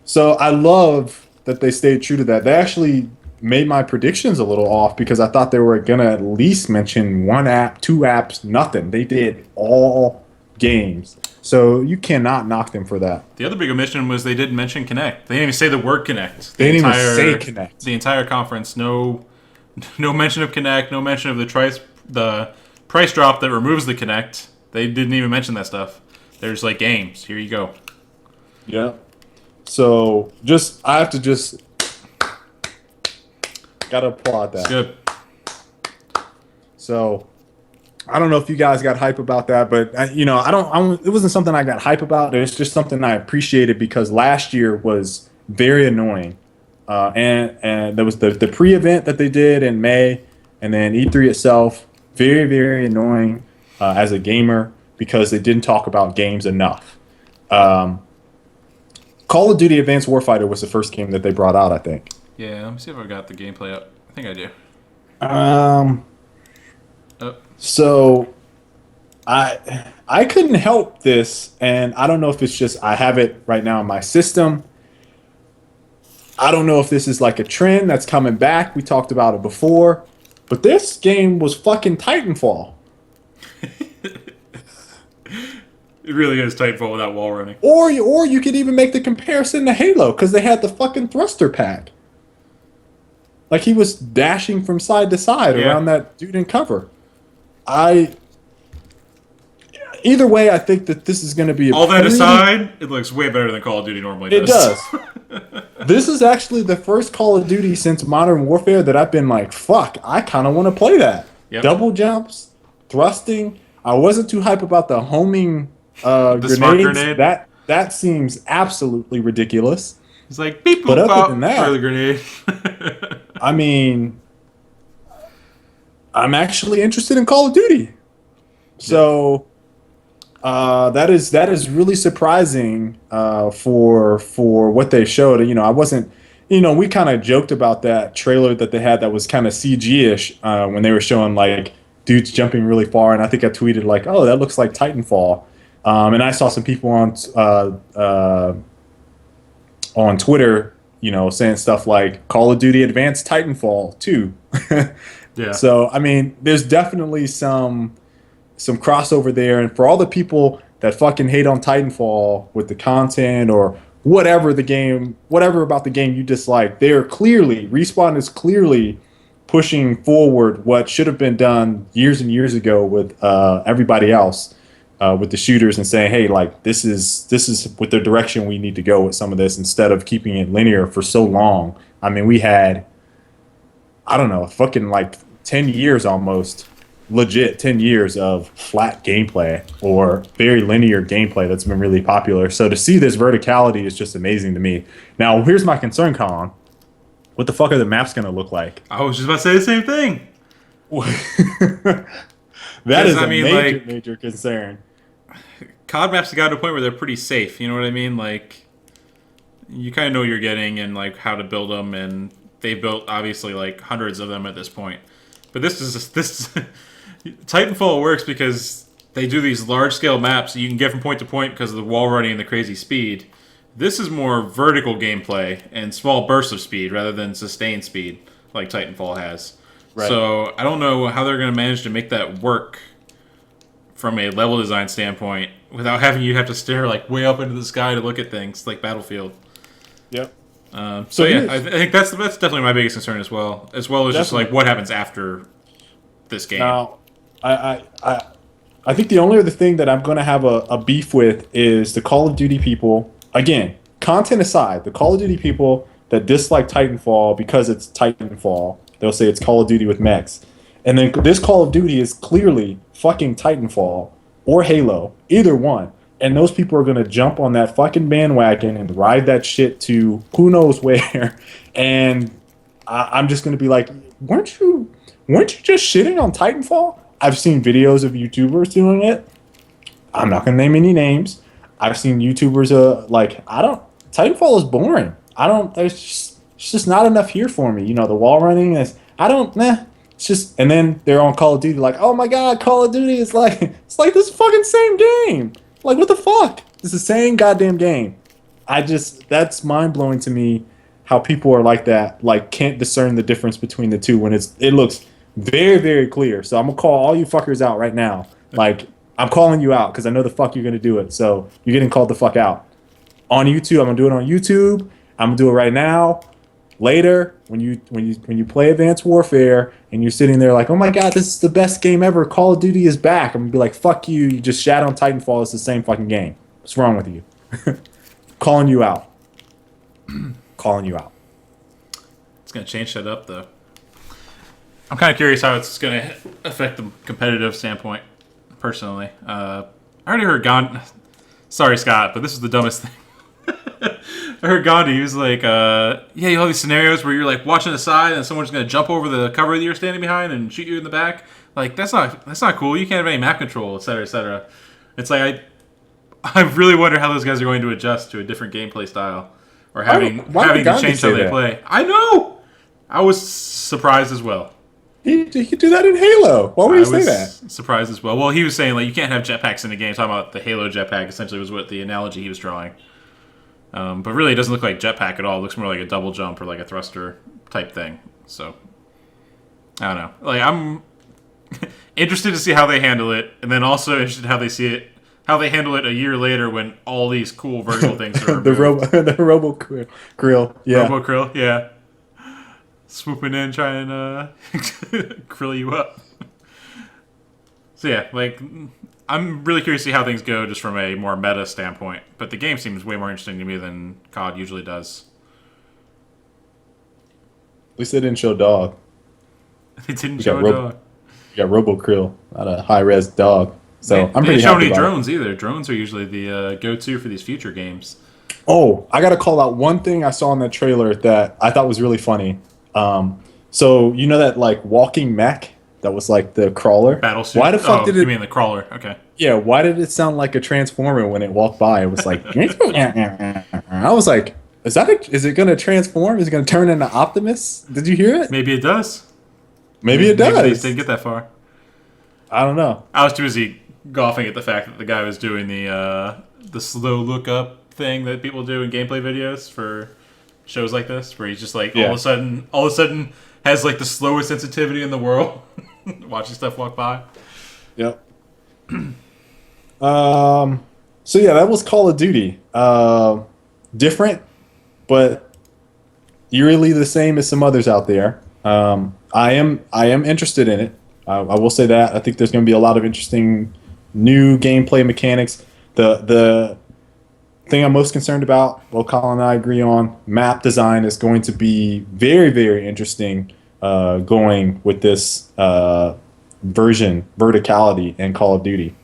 So I love that they stayed true to that. They actually made my predictions a little off because I thought they were gonna at least mention one app, two apps, nothing. They did all games. So you cannot knock them for that. The other big omission was they didn't mention Kinect. They didn't even say the word Kinect. They didn't even say Kinect. The entire conference, no mention of Kinect, no mention of the price drop that removes the Kinect. They didn't even mention that stuff. They're just like games. Here you go. Yeah. So I have to just gotta applaud that. Good. So I don't know if you guys got hype about that, but I don't. It wasn't something I got hype about. It's just something I appreciated because last year was very annoying, and there was the pre-event that they did in May, and then E3 itself, very very annoying as a gamer because they didn't talk about games enough. Call of Duty Advanced Warfighter was the first game that they brought out, I think. Yeah, let me see if I've got the gameplay up. I think I do. Oh, So I couldn't help this, and I don't know if it's just I have it right now in my system. I don't know if this is like a trend that's coming back. We talked about it before, but this game was fucking Titanfall. It really is Titanfall without wall running. Or you could even make the comparison to Halo because they had the fucking thruster pack. Like he was dashing from side to side around that dude in cover. Either way, I think that this is going to be all that aside, it looks way better than Call of Duty normally does. It does. This is actually the first Call of Duty since Modern Warfare that I've been like, fuck, I kind of want to play that. Yep. Double jumps, thrusting. I wasn't too hype about the homing the smart grenade. That seems absolutely ridiculous. It's like beep boop pop for the grenade. I mean, I'm actually interested in Call of Duty. So that is really surprising for what they showed. You know, I wasn't. You know, we kind of joked about that trailer that they had that was kind of CG-ish when they were showing like dudes jumping really far, and I think I tweeted like, "Oh, that looks like Titanfall." And I saw some people on Twitter, you know, saying stuff like Call of Duty Advanced Titanfall 2. Yeah. So I mean, there's definitely some crossover there, and for all the people that fucking hate on Titanfall with the content or whatever about the game you dislike, Respawn is clearly pushing forward what should have been done years and years ago with everybody else, with the shooters, and saying, hey, like this is with the direction we need to go with some of this instead of keeping it linear for so long. I mean, we had, I don't know, fucking like 10 years almost. Legit 10 years of flat gameplay or very linear gameplay that's been really popular. So to see this verticality is just amazing to me. Now, here's my concern, Colin. What the fuck are the maps going to look like? I was just about to say the same thing. That is major concern. COD maps have got to a point where they're pretty safe. You know what I mean? Like, you kind of know what you're getting and like how to build them, and they've built obviously like hundreds of them at this point. But this Titanfall works because they do these large-scale maps that you can get from point to point because of the wall running and the crazy speed. This is more vertical gameplay and small bursts of speed rather than sustained speed like Titanfall has. Right. So I don't know how they're going to manage to make that work from a level design standpoint without having you have to stare like way up into the sky to look at things like Battlefield. Yep. So yeah, I think that's definitely my biggest concern as well as just like what happens after this game. Now, I think the only other thing that I'm going to have a beef with is the Call of Duty people. Again, content aside, the Call of Duty people that dislike Titanfall because it's Titanfall, they'll say it's Call of Duty with mechs. And then this Call of Duty is clearly fucking Titanfall or Halo, either one. And those people are going to jump on that fucking bandwagon and ride that shit to who knows where. And I'm just going to be like, weren't you just shitting on Titanfall? I've seen videos of YouTubers doing it. I'm not going to name any names. I've seen YouTubers Titanfall is boring. It's just not enough here for me. You know, the wall running is, it's just, and then they're on Call of Duty like, oh my God, Call of Duty is like, it's like this fucking same game. Like, what the fuck? It's the same goddamn game. That's mind-blowing to me how people are like that, like can't discern the difference between the two when it looks very, very clear. So I'm going to call all you fuckers out right now. Like, I'm calling you out because I know the fuck you're going to do it. So you're getting called the fuck out. On YouTube, I'm going to do it on YouTube. I'm going to do it right now. Later, when you play Advanced Warfare and you're sitting there like, oh my God, this is the best game ever. Call of Duty is back. I'm going to be like, fuck you. You just shat on Titanfall. It's the same fucking game. What's wrong with you? Calling you out. Calling you out. It's going to change that up, though. I'm kind of curious how it's going to affect the competitive standpoint, personally. I already heard Gandhi. Sorry, Scott, but this is the dumbest thing. I heard Gandhi. He was like, yeah, you have these scenarios where you're like watching the side and someone's going to jump over the cover that you're standing behind and shoot you in the back. Like, that's not cool. You can't have any map control, et cetera, et cetera. It's like, I really wonder how those guys are going to adjust to a different gameplay style or having to change how they play. I know! I was surprised as well. He could do that in Halo. Why would he say that? Surprised as well. Well, he was saying like you can't have jetpacks in the game. Talking about the Halo jetpack essentially was what the analogy he was drawing. But really, it doesn't look like jetpack at all. It looks more like a double jump or like a thruster type thing. So I don't know. Like I'm interested to see how they handle it, and then also interested in how how they handle it a year later when all these cool vertical things are the removed. robo grill. Yeah. Robo krill, yeah. Swooping in, trying to krill you up. So yeah, like, I'm really curious to see how things go just from a more meta standpoint. But the game seems way more interesting to me than COD usually does. At least they didn't show dog. They didn't We show got a dog. You got robo krill, not a high res dog. So They I'm pretty didn't show happy any about it. drones either. Drones are usually the go-to for these future games. Oh, I gotta call out one thing I saw in that trailer that I thought was really funny. So you know that like walking mech that was like the crawler. Battlesuit. Why the fuck did it? You mean the crawler? Okay. Yeah, why did it sound like a transformer when it walked by? It was like I was like, is it gonna transform? Is it gonna turn into Optimus? Did you hear it? Maybe it does. Maybe it does. Maybe they didn't get that far. I don't know. I was too busy golfing at the fact that the guy was doing the slow look up thing that people do in gameplay videos for shows like this, where he's just like all of a sudden has like the slowest sensitivity in the world, watching stuff walk by. Yep. So yeah, that was Call of Duty. Different, but eerily the same as some others out there. I am interested in it. I will say that. I think there's going to be a lot of interesting new gameplay mechanics. The thing I'm most concerned about, well, Colin and I agree on, map design is going to be very, very interesting going with this verticality in Call of Duty.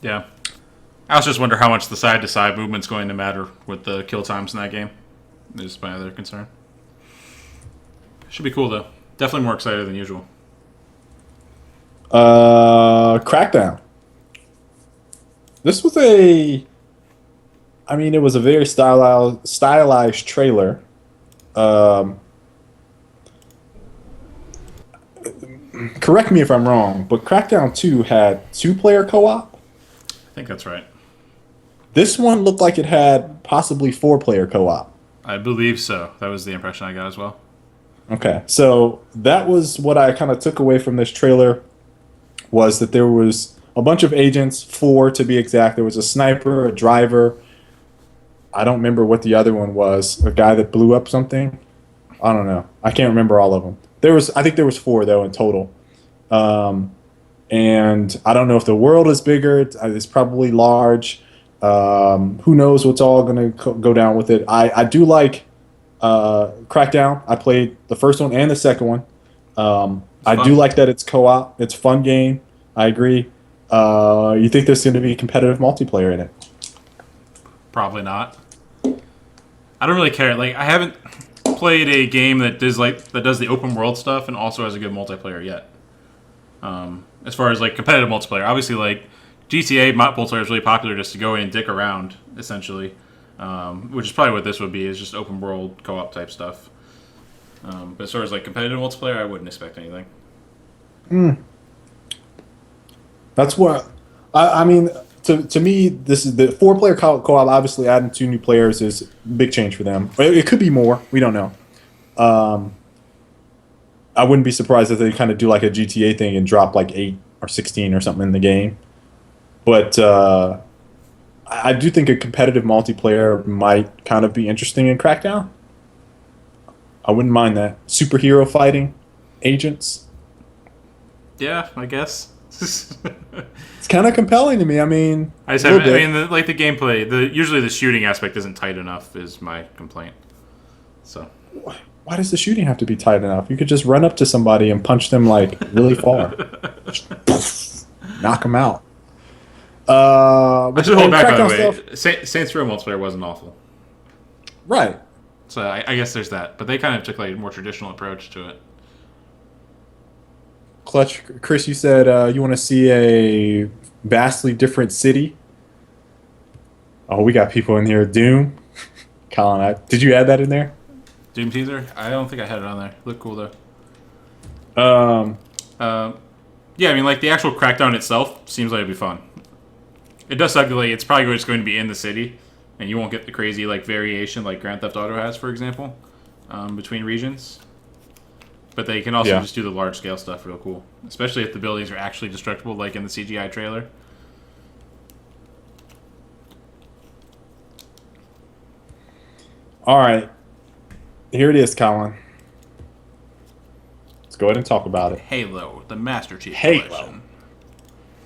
Yeah. I was just wondering how much the side-to-side movement's going to matter with the kill times in that game. Is my other concern. Should be cool, though. Definitely more excited than usual. Crackdown. This was it was a very stylized trailer. Correct me if I'm wrong, but Crackdown 2 had 2-player co-op. I think that's right. This one looked like it had possibly 4-player co-op. I believe so. That was the impression I got as well. Okay, so that was what I kind of took away from this trailer, was that there was a bunch of agents, 4 to be exact. There was a sniper, a driver. I don't remember what the other one was. A guy that blew up something. I don't know. I can't remember all of them. I think there was 4 though in total. And I don't know if the world is bigger. It's probably large. Who knows what's all going to go down with it. I do like Crackdown. I played the first one and the second one. I do like that it's co-op. It's a fun game. I agree. You think there's going to be competitive multiplayer in it? Probably not. I don't really care. Like, I haven't played a game that does the open world stuff and also has a good multiplayer yet. As far as like competitive multiplayer, obviously like GTA multiplayer is really popular just to go in and dick around essentially, which is probably what this would be, is just open world co-op type stuff. But as far as like competitive multiplayer, I wouldn't expect anything. That's what I mean. To me, this is the 4-player co-op. Obviously, adding 2 new players is a big change for them. It could be more. We don't know. I wouldn't be surprised if they kind of do like a GTA thing and drop like 8 or 16 or something in the game. But I do think a competitive multiplayer might kind of be interesting in Crackdown. I wouldn't mind that. Superhero fighting, agents. Yeah, I guess. It's kind of compelling to me. I mean, the gameplay, usually the shooting aspect isn't tight enough is my complaint. So why does the shooting have to be tight enough? You could just run up to somebody and punch them like really far, knock them out. I should hold back, by the way. Saints Row multiplayer wasn't awful. Right. So I guess there's that. But they kind of took like a more traditional approach to it. Clutch, Chris, you said you want to see a vastly different city. Oh, we got people in here. Doom. Colin, did you add that in there? Doom teaser? I don't think I had it on there. Look cool though. Yeah, I mean, like the actual Crackdown itself seems like it'd be fun. It does suck that like, it's probably just going to be in the city, and you won't get the crazy like variation like Grand Theft Auto has, for example, between regions. But they can also just do the large scale stuff real cool, especially if the buildings are actually destructible, like in the CGI trailer. All right, here it is, Colin. Let's go ahead and talk about it. Halo, the Master Chief Halo. Collection.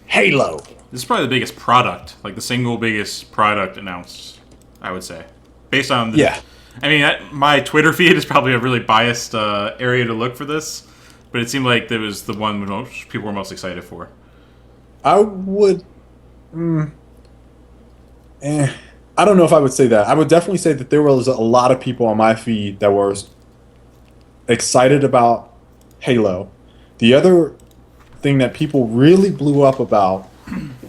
Halo. This is probably the biggest product, like the single biggest product announced, I would say. Based on the, Yeah. I mean, my Twitter feed is probably a really biased area to look for this, but it seemed like that was the one most people were most excited for. I would. I don't know if I would say that. I would definitely say that there was a lot of people on my feed that were excited about Halo. The other thing that people really blew up about,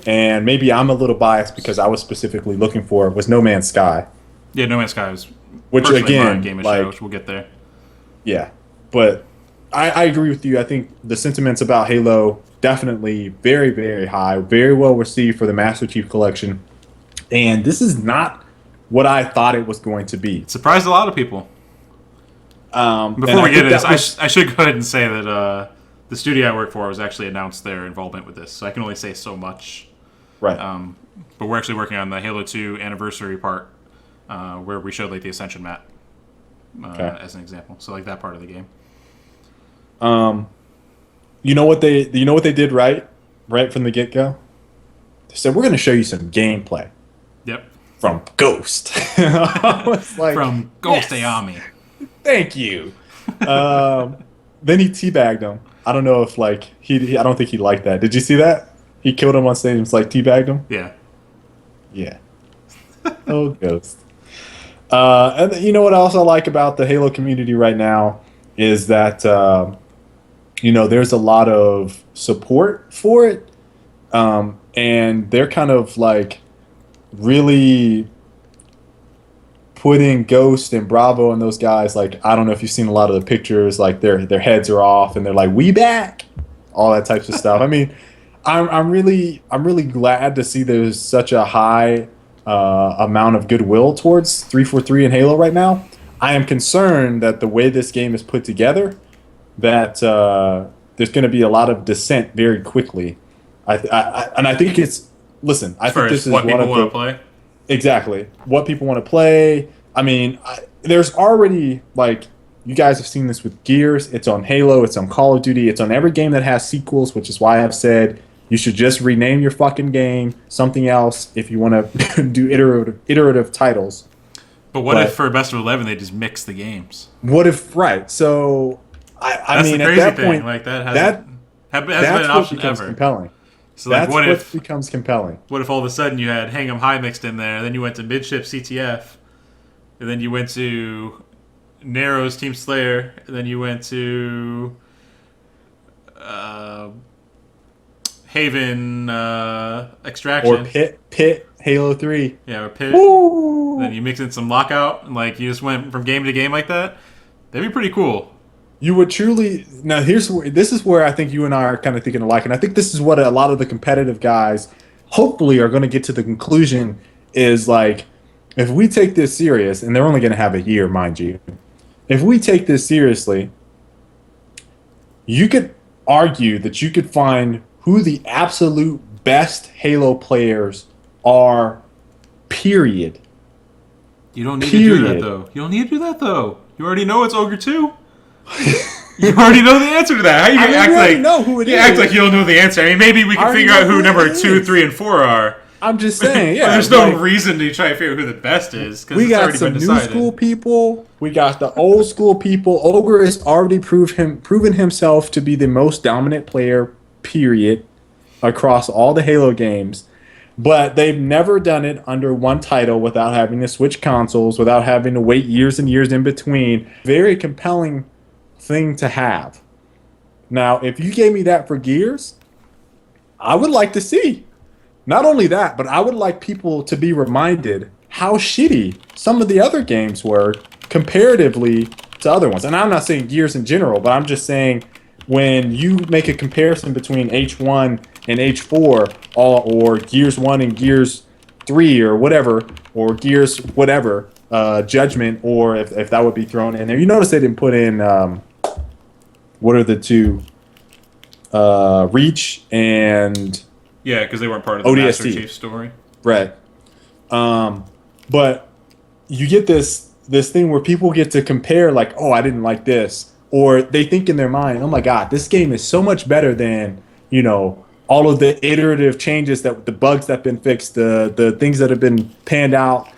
and maybe I'm a little biased because I was specifically looking for it, was No Man's Sky. Yeah, No Man's Sky was Which again, my game of like, show, which we'll get there. Yeah, but I agree with you. I think the sentiments about Halo definitely very, very high, very well received for the Master Chief Collection. And this is not what I thought it was going to be. It surprised a lot of people. Before we get into this, I should go ahead and say that the studio I work for has actually announced their involvement with this, so I can only say so much. Right. But we're actually working on the Halo 2 anniversary part, where we showed like the Ascension map as an example. So like that part of the game. You know what they did right from the get-go? They said, we're going to show you some gameplay. Yep. From Ghost. I was like, from Ghost yes, Ayami. Thank you. Then he teabagged him. I don't know if like I don't think he liked that. Did you see that? He killed him on stage and was like teabagged him. Yeah. Yeah. Oh, Ghost. And you know what I also like about the Halo community right now is that there's a lot of support for it, and they're kind of like really putting Ghost and Bravo and those guys, like, I don't know if you've seen a lot of the pictures, like their heads are off and they're like, we back, all that types of stuff. I mean, I'm really glad to see there's such a high amount of goodwill towards 343 and Halo right now. I am concerned that the way this game is put together, that there's going to be a lot of dissent very quickly. I think it's, listen, I think this is what one people of want to play. Exactly. What people want to play. I mean, there's already, like, you guys have seen this with Gears. It's on Halo. It's on Call of Duty. It's on every game that has sequels, which is why I've said you should just rename your fucking game something else if you want to do iterative titles. But what if for Best of 11 they just mix the games? What if, right. So, I mean, at that point, like hasn't been an option ever. Compelling. So like, that's what becomes compelling. What if all of a sudden you had Hang 'em High mixed in there, and then you went to Midship CTF, and then you went to Narrows Team Slayer, and then you went to Haven Extraction, or Pit Halo 3. Yeah, or Pit. Woo! Then you mix in some Lockout, and like you just went from game to game like that. That'd be pretty cool. You would truly. Now, this is where I think you and I are kind of thinking alike, and I think this is what a lot of the competitive guys hopefully are going to get to the conclusion is, like, if we take this serious, and they're only going to have a year, mind you, if we take this seriously, you could argue that you could find who the absolute best Halo players are, period. You don't need to do that, though. You don't need to do that, though. You already know it's Ogre 2. You already know the answer to that. How you gonna act like know who it is? Act like you don't know the answer? I mean, maybe we can figure out who number 2, 3, and 4 are. I'm just saying, yeah. There's no reason to try to figure out who the best is because we it's got already some been new decided. school people. We got the old school people. Ogre has already proven himself to be the most dominant player, period, across all the Halo games. But they've never done it under one title without having to switch consoles, without having to wait years and years in between. Very compelling thing to have. Now, if you gave me that for Gears, I would like to see. Not only that, but I would like people to be reminded how shitty some of the other games were comparatively to other ones. And I'm not saying Gears in general, but I'm just saying when you make a comparison between H1 and H4, or Gears 1 and Gears 3 or whatever, or Gears whatever, Judgment, or if that would be thrown in there. You notice they didn't put in, what are the two? Reach and... Yeah, because they weren't part of the ODST. Master Chief story. Right. But you get this this thing where people get to compare, like, oh, I didn't like this, or they think in their mind, oh my god, this game is so much better than all of the iterative changes, that the bugs that have been fixed, the things that have been panned out,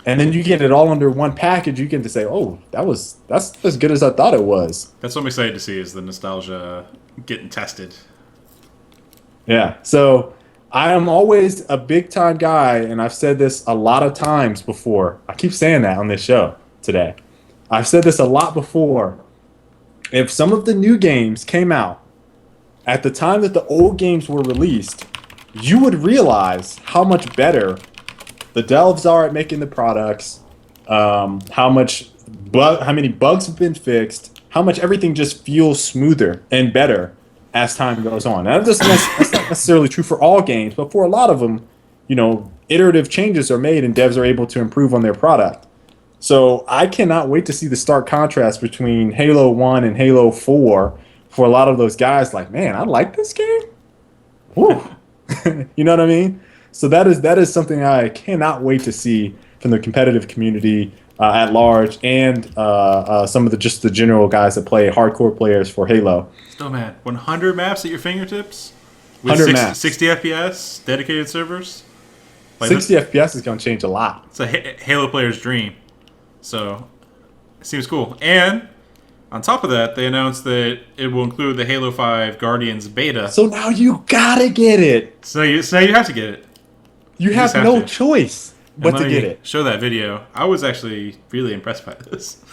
and then you get it all under one package. You get to say, oh, that's as good as I thought it was. That's what I'm excited to see, is the nostalgia getting tested. Yeah. So I am always a big time guy, and I've said this a lot of times before. I keep saying that on this show today. I've said this a lot before. If some of the new games came out at the time that the old games were released, you would realize how much better the devs are at making the products, how many bugs have been fixed, how much everything just feels smoother and better as time goes on. Now, that's not necessarily true for all games, but for a lot of them, iterative changes are made and devs are able to improve on their product. So I cannot wait to see the stark contrast between Halo 1 and Halo 4 for a lot of those guys. Like, man, I like this game. Woo. You know what I mean? So that is something I cannot wait to see from the competitive community at large, and some of the general guys that play, hardcore players for Halo. Still, man, 100 maps at your fingertips with 100 maps. 60 FPS, dedicated servers. 60 FPS is going to change a lot. It's a Halo player's dream. So it seems cool. And on top of that, they announced that it will include the Halo 5 Guardians beta. So now you gotta get it. So you have to get it. You have no choice but to get it. Show that video. I was actually really impressed by this.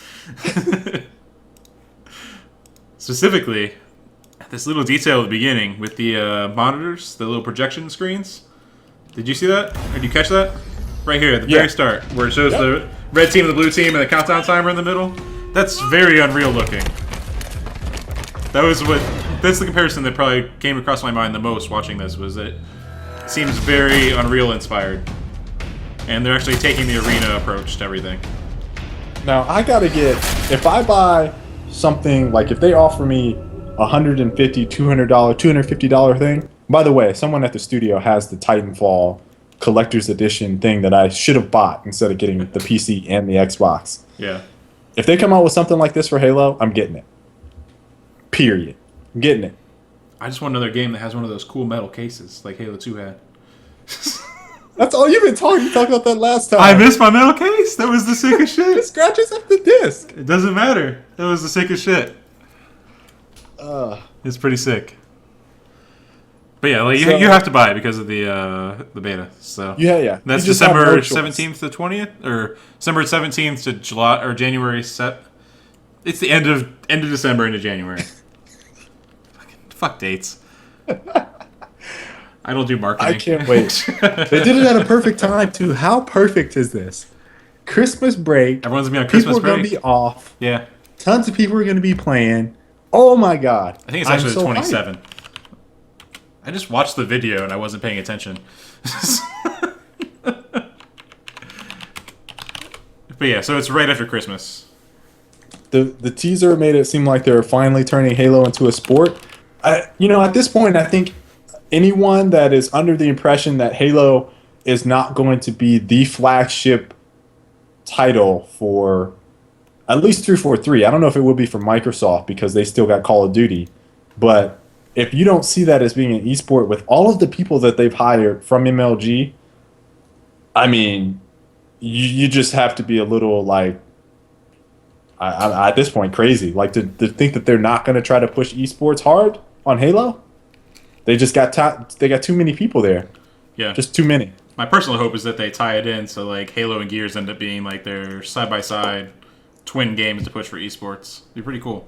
Specifically, this little detail at the beginning with the monitors, the little projection screens. Did you see that? Or did you catch that? Right here at the very start, where it shows the red team and the blue team and the countdown timer in the middle. That's very Unreal looking. That's the comparison that probably came across my mind the most watching this, was that it seems very Unreal inspired. And they're actually taking the arena approach to everything. Now, I gotta get, if I buy something, like if they offer me $150, $200, $250 thing. By the way, someone at the studio has the Titanfall collector's edition thing that I should have bought instead of getting the PC and the Xbox. Yeah. If they come out with something like this for Halo, I'm getting it. Period. I'm getting it. I just want another game that has one of those cool metal cases like Halo 2 had. That's all you've been talking. You talked about that last time. I missed my metal case. That was the sickest shit. It scratches up the disc. It doesn't matter. That was the sickest shit. It's pretty sick. But yeah, like, you have to buy it because of the beta. So yeah. That's December 17th to 20th, or December 17th to July or January set. It's the end of December into January. Fuck dates. I don't do marketing. I can't wait. They did it at a perfect time too. How perfect is this? Christmas break. Everyone's gonna be on Christmas break. People are gonna be off. Yeah. Tons of people are gonna be playing. Oh my god. I think it's actually the 27th. I just watched the video and I wasn't paying attention. But yeah, so it's right after Christmas. The teaser made it seem like they're finally turning Halo into a sport. At this point, I think anyone that is under the impression that Halo is not going to be the flagship title for at least 343. I don't know if it will be for Microsoft because they still got Call of Duty, but if you don't see that as being an esport with all of the people that they've hired from MLG, I mean, you just have to be a little like, at this point, crazy. Like to think that they're not going to try to push esports hard on Halo. They just got too many people there. Yeah, just too many. My personal hope is that they tie it in so like Halo and Gears end up being like their side-by-side twin games to push for esports. It'd be pretty cool.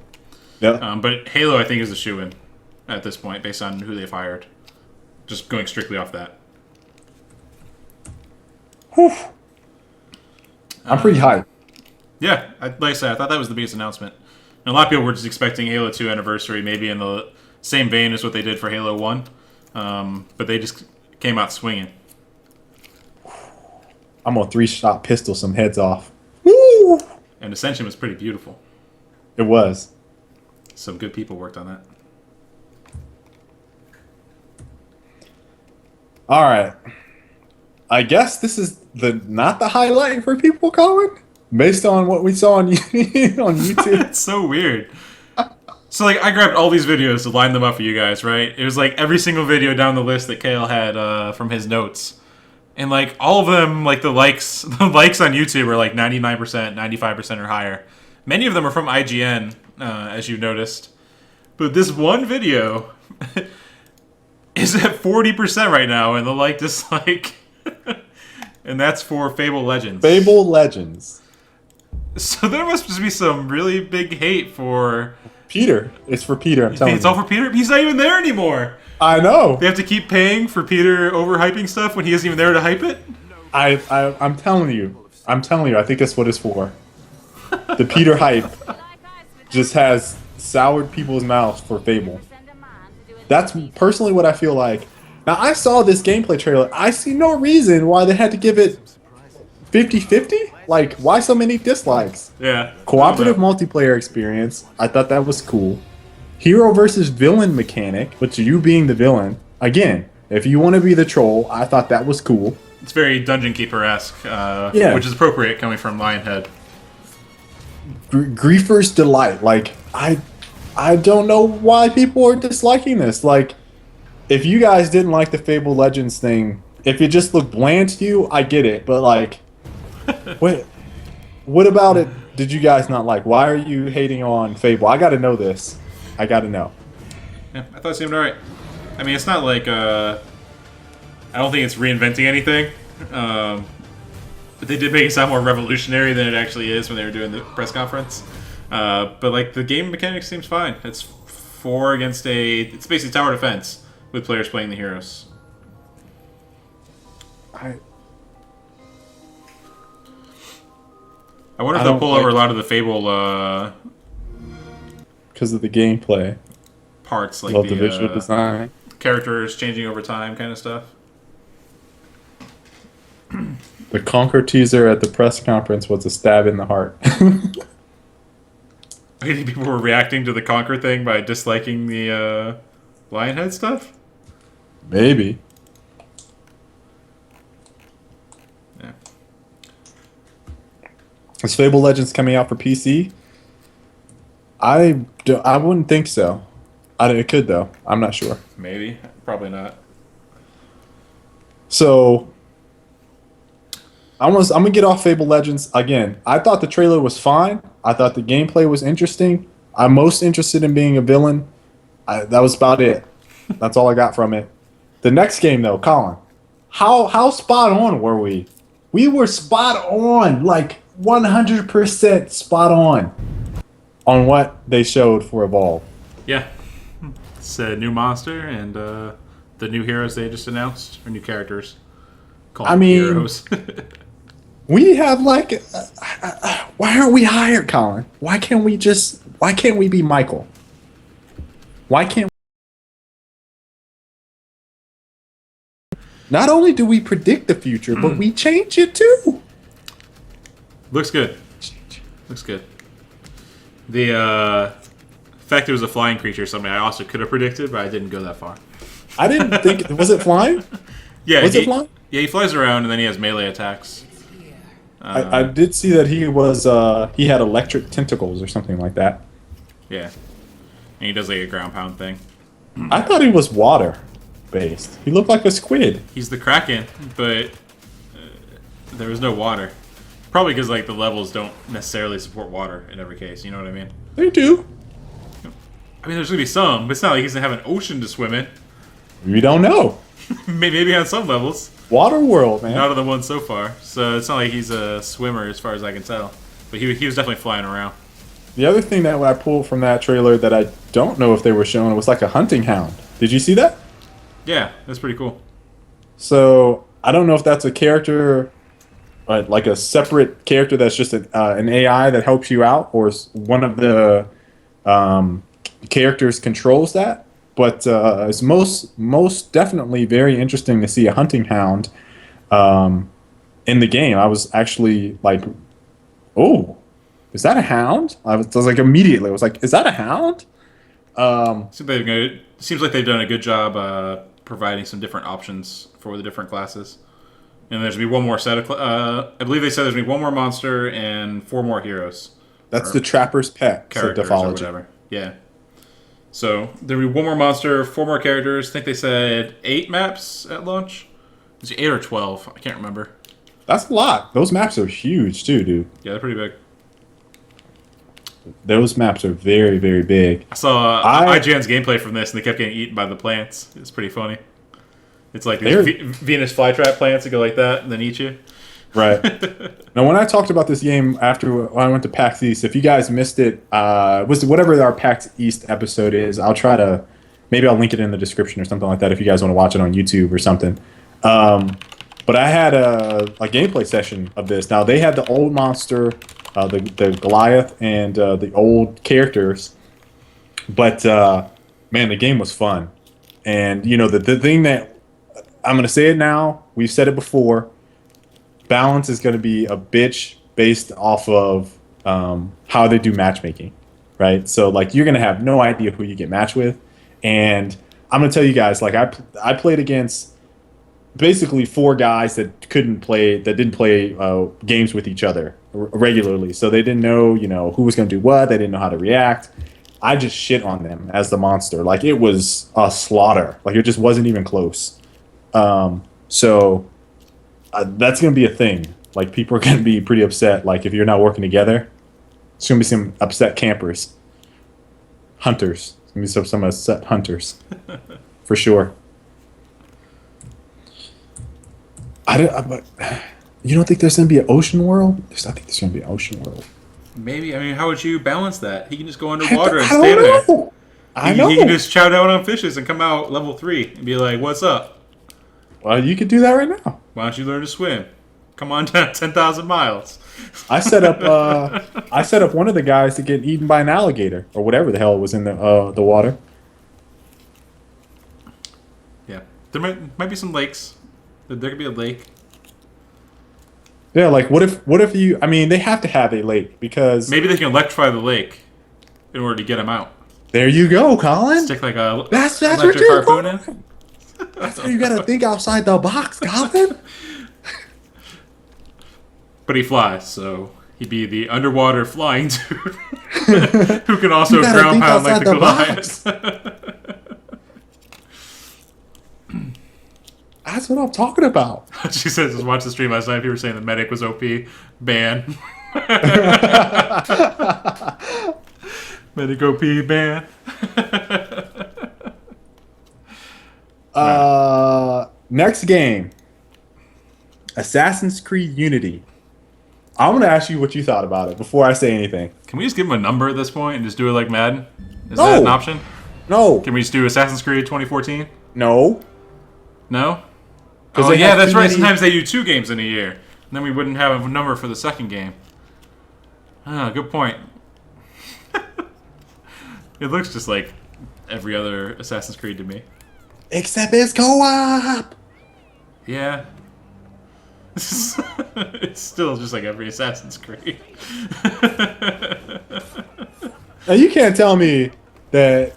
Yeah. But Halo, I think, is a shoo-in at this point based on who they've hired. Just going strictly off that. Whew. I'm pretty hyped. Yeah, like I said, I thought that was the biggest announcement. And a lot of people were just expecting Halo 2 Anniversary maybe in the same vein as what they did for Halo 1. But they just came out swinging. I'm going to 3-shot pistol some heads off. Woo! And Ascension was pretty beautiful. It was. Some good people worked on that. All right. I guess this is not the highlight for people, Colin. Based on what we saw on YouTube. It's so weird. So like I grabbed all these videos to line them up for you guys, right? It was like every single video down the list that Kale had from his notes. And like all of them, like the likes the likes on YouTube are like 99%, 95% or higher. Many of them are from IGN, as you noticed. But this one video is at 40% right now, and the like dislike. And that's for Fable Legends. Fable Legends. So there must just be some really big hate for Peter. It's for Peter, I'm telling you. It's all for Peter? He's not even there anymore. I know. They have to keep paying for Peter overhyping stuff when he isn't even there to hype it? I'm telling you. I'm telling you, I think that's what it's for. The Peter hype just has soured people's mouths for Fable. That's personally what I feel like. Now, I saw this gameplay trailer. I see no reason why they had to give it 50-50. Like, why so many dislikes? Yeah. Cooperative multiplayer experience. I thought that was cool. Hero versus villain mechanic, which you being the villain. Again, if you want to be the troll, I thought that was cool. It's very Dungeon Keeper-esque, Yeah. which is appropriate coming from Lionhead. Griefer's Delight. Like, I don't know why people are disliking this. Like, if you guys didn't like the Fable Legends thing, if it just looked bland to you, I get it. But like, what about it did you guys not like? Why are you hating on Fable? I gotta know this. I gotta know. Yeah, I thought it seemed alright. I mean, it's not like, I don't think it's reinventing anything. But they did make it sound more revolutionary than it actually is when they were doing the press conference. But like, the game mechanics seems fine. It's 4 against it's basically tower defense with players playing the heroes. I wonder if they'll pull over a lot of the Fable because of the gameplay parts, like the visual design, characters changing over time, kind of stuff. The Conquer teaser at the press conference was a stab in the heart. I think people were reacting to the Conquer thing by disliking the Lionhead stuff. Maybe. Yeah. Is Fable Legends coming out for PC? I wouldn't think so. It could though. I'm not sure. Maybe. Probably not. So I'm gonna get off Fable Legends again. I thought the trailer was fine. I thought the gameplay was interesting. I'm most interested in being a villain. That was about it. That's all I got from it. The next game though, Colin, how spot on were we? We were spot on, like 100% spot on what they showed for Evolve. Yeah. It's a new monster and the new heroes they just announced, or new characters. Called heroes. We have like, why aren't we hired, Colin? Why can't we be Michael? Why can't Not only do we predict the future, but we change it too. Looks good. Looks good. The fact it was a flying creature is something I also could have predicted, but I didn't go that far. I didn't think, was it flying? Yeah, was it flying? Yeah, he flies around and then he has melee attacks. I did see that he had electric tentacles or something like that. Yeah. And he does like a ground pound thing. I thought he was water based. He looked like a squid. He's the Kraken, but there was no water. Probably because like the levels don't necessarily support water in every case. You know what I mean? They do. I mean, there's gonna be some, but it's not like he's gonna have an ocean to swim in. We don't know. Maybe on some levels. Water world, man. Not on the one so far. So it's not like he's a swimmer as far as I can tell. But he was definitely flying around. The other thing that I pulled from that trailer that I don't know if they were showing was like a hunting hound. Did you see that? Yeah, that's pretty cool. So I don't know if that's a character, like a separate character that's just an AI that helps you out, or one of the characters controls that. But it's most definitely very interesting to see a hunting hound in the game. I was actually like, oh, is that a hound? I was like immediately, I was like, is that a hound? Seems like they've done a good job providing some different options for the different classes. And there's gonna be one more set of. I believe they said there's gonna be one more monster and 4 more heroes. That's the Trapper's Pet, said Characters or Defology. whatever. Yeah. So there'll be one more monster, 4 more characters. I think they said 8 maps at launch. Is it 8 or 12? I can't remember. That's a lot. Those maps are huge too, dude. Yeah, they're pretty big. Those maps are very, very big. I saw IGN's gameplay from this, and they kept getting eaten by the plants. It's pretty funny. It's like these Venus flytrap plants that go like that and then eat you. Right. Now, when I talked about this game after I went to PAX East, if you guys missed it, was whatever our PAX East episode is, I'll try to, maybe I'll link it in the description or something like that if you guys want to watch it on YouTube or something. But I had a gameplay session of this. Now, they had the old monster, the Goliath, and the old characters. But, man, the game was fun. And, you know, the thing that, I'm going to say it now, we've said it before, balance is going to be a bitch based off of how they do matchmaking, right? So, like, you're going to have no idea who you get matched with. And I'm going to tell you guys, like, I played against basically 4 guys that didn't play games with each other regularly. So they didn't know, you know, who was going to do what. They didn't know how to react. I just shit on them as the monster. Like, it was a slaughter. Like, it just wasn't even close. So that's going to be a thing. Like, people are going to be pretty upset. Like, if you're not working together, it's going to be some upset campers. Hunters. It's going to be some upset hunters. For sure. You don't think there's going to be an ocean world? I think there's going to be an ocean world. Maybe. I mean, how would you balance that? He can just go underwater and stand there. I know. He can just chow down on fishes and come out level 3 and be like, "What's up?" Well, you could do that right now. Why don't you learn to swim? Come on down 10,000 miles. I set up one of the guys to get eaten by an alligator or whatever the hell was in the water. Yeah, there might be some lakes. There could be a lake. Yeah, like what if you? I mean, they have to have a lake because maybe they can electrify the lake in order to get him out. There you go, Colin. Stick like a that's electric what you're harpoon in. That's why you gotta think outside the box, Colin. But he flies, so he'd be the underwater flying dude who can also ground pound like the Goliath. That's what I'm talking about. She says, just watch the stream last night. People were saying the medic was OP. Ban. Medic OP ban. Next game. Assassin's Creed Unity. I'm going to ask you what you thought about it before I say anything. Can we just give him a number at this point and just do it like Madden? Is that an option? No. Can we just do Assassin's Creed 2014? No. No? Oh, yeah, that's right. Sometimes they do 2 games in a year. And then we wouldn't have a number for the second game. Ah, good point. It looks just like every other Assassin's Creed to me. Except it's co-op! Yeah. It's still just like every Assassin's Creed. Now, you can't tell me that...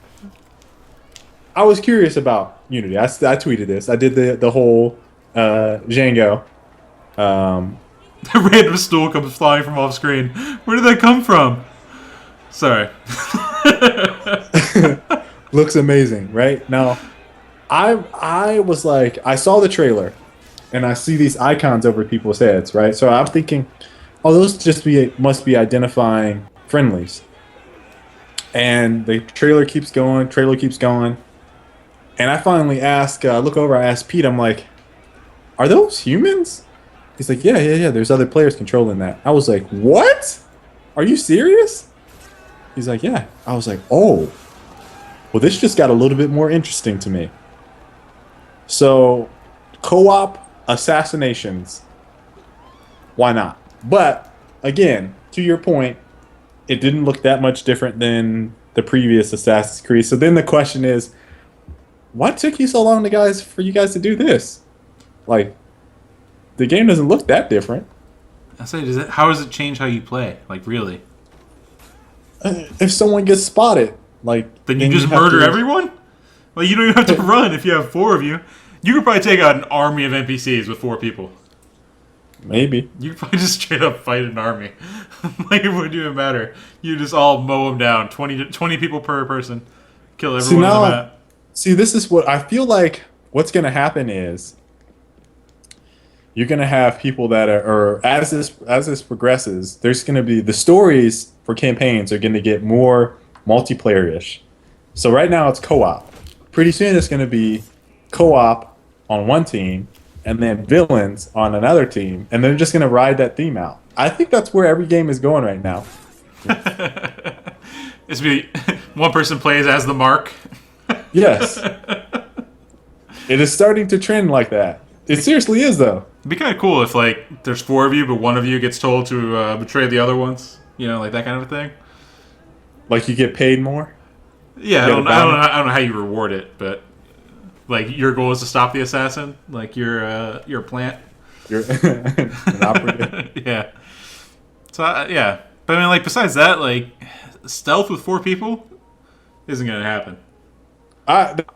I was curious about Unity. I tweeted this. I did the whole Django. The random stool comes flying from off screen. Where did that come from? Sorry. Looks amazing, right? Now, I was like, I saw the trailer, and I see these icons over people's heads, right? So I'm thinking, oh, those must be identifying friendlies. And the trailer keeps going, and I finally look over, I ask Pete, I'm like, are those humans? He's like, yeah, there's other players controlling that. I was like, what? Are you serious? He's like, yeah. I was like, oh. Well, this just got a little bit more interesting to me. So, co-op assassinations. Why not? But, again, to your point, it didn't look that much different than the previous Assassin's Creed. So then the question is, what took you so long for you guys to do this? Like, the game doesn't look that different. I say, how does it change how you play? Like, really? If someone gets spotted, like... Then you just murder everyone? Like, you don't even have to run if you have 4 of you. You could probably take out an army of NPCs with 4 people. Maybe. You could probably just straight up fight an army. Like, it wouldn't even matter. You just all mow them down. 20 people per person. Kill everyone on the map. See, this is what I feel like what's going to happen is you're going to have people that are, or as this progresses, there's going to be the stories for campaigns are going to get more multiplayer-ish. So right now it's co-op. Pretty soon it's going to be co-op on one team and then villains on another team, and they're just going to ride that theme out. I think that's where every game is going right now. It's be one person plays as the Mark. Yes. It is starting to trend like that. It seriously is, though. It'd be kind of cool if, like, there's 4 of you, but one of you gets told to betray the other ones. You know, like that kind of a thing. Like you get paid more? Yeah, I don't know how you reward it, but like your goal is to stop the assassin. Like you're a plant. You're an operative. Yeah. So yeah, but I mean, like besides that, like stealth with 4 people isn't gonna happen.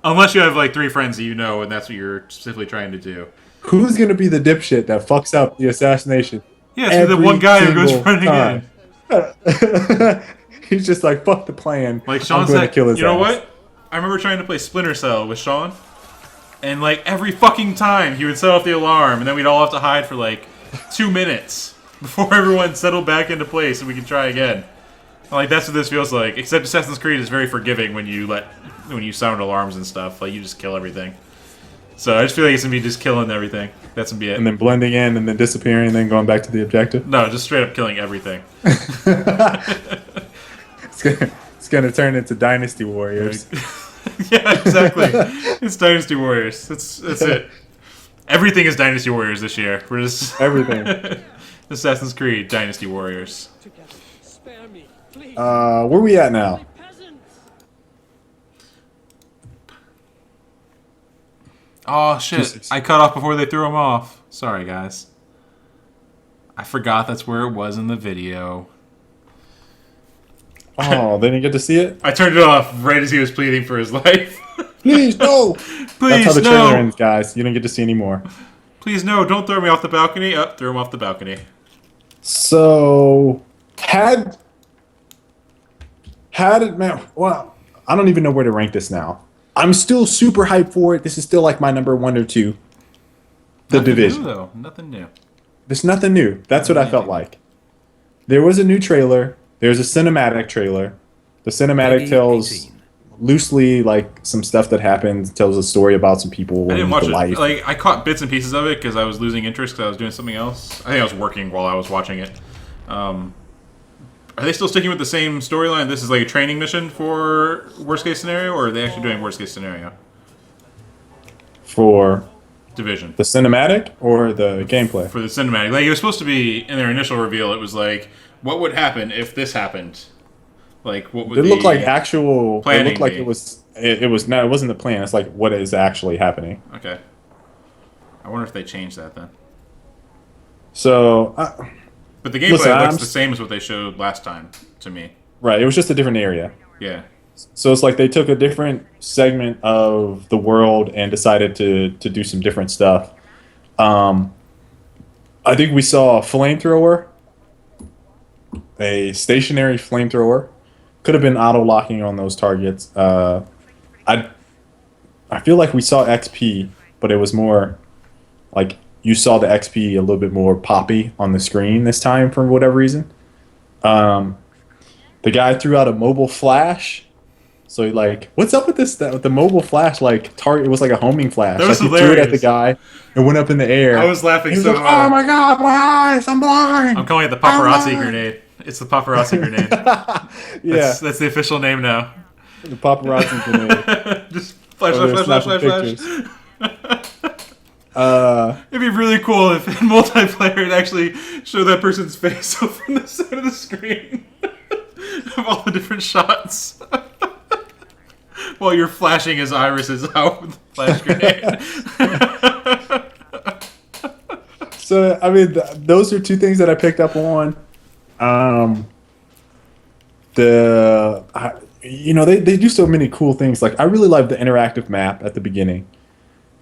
Unless you have like 3 friends that you know, and that's what you're specifically trying to do. Who's gonna be the dipshit that fucks up the assassination? Yeah, it's the one guy who goes running in. He's just like, fuck the plan. Like Sean said, you know what? I remember trying to play Splinter Cell with Sean, and like every fucking time he would set off the alarm, and then we'd all have to hide for like 2 minutes before everyone settled back into place and we could try again. Like that's what this feels like. Except Assassin's Creed is very forgiving when you sound alarms and stuff. Like you just kill everything. So I just feel like it's gonna be just killing everything. That's gonna be it. And then blending in, and then disappearing, and then going back to the objective. No, just straight up killing everything. It's gonna turn into Dynasty Warriors. Yeah, exactly. It's Dynasty Warriors. That's it. Everything is Dynasty Warriors this year. We're just everything. Assassin's Creed Dynasty Warriors. Where we at now? Oh shit! I cut off before they threw him off. Sorry, guys. I forgot that's where it was in the video. Oh, they didn't get to see it? I turned it off right as he was pleading for his life. Please, no! Please, that's how the no! trailer ends, guys. You don't get to see any more. Please, no, don't throw me off the balcony. Oh, threw him off the balcony. So, had it, man, well, I don't even know where to rank this now. I'm still super hyped for it. This is still like my number 1 or 2. The Division. Nothing new, though. Nothing new. There's nothing new. That's what I felt like. There was a new trailer. There's a cinematic trailer. The cinematic tells loosely like some stuff that happens, tells a story about some people. I didn't watch it. Life. Like I caught bits and pieces of it because I was losing interest because I was doing something else. I think I was working while I was watching it. Are they still sticking with the same storyline? This is like a training mission for worst case scenario, or are they actually doing worst case scenario? For Division. The cinematic or the gameplay? For the cinematic. Like it was supposed to be in their initial reveal, it was like, what would happen if this happened? Like what would it looked like actual planning it looked like it was no, it wasn't the plan. It's like what is actually happening. Okay. I wonder if they changed that then. So but the gameplay looks the same as what they showed last time to me. Right, it was just a different area. Yeah. So it's like they took a different segment of the world and decided to do some different stuff. I think we saw a flamethrower, a stationary flamethrower. Could have been auto-locking on those targets. I feel like we saw XP, but it was more like you saw the XP a little bit more poppy on the screen this time for whatever reason. The guy threw out a mobile flash. So like, what's up with this? With the mobile flash, like target, it was like a homing flash. That was like hilarious. He threw it at the guy and went up in the air. I was laughing so like, hard. oh my god, my eyes! I'm blind. I'm calling it the paparazzi grenade. It's the paparazzi grenade. Yeah, that's the official name now. The paparazzi grenade. Just flash. It'd be really cool if in multiplayer it actually showed that person's face over on the side of the screen of all the different shots. While you're flashing his irises out with the flash grenade. So, I mean, those are two things that I picked up on. They do so many cool things. Like, I really love the interactive map at the beginning.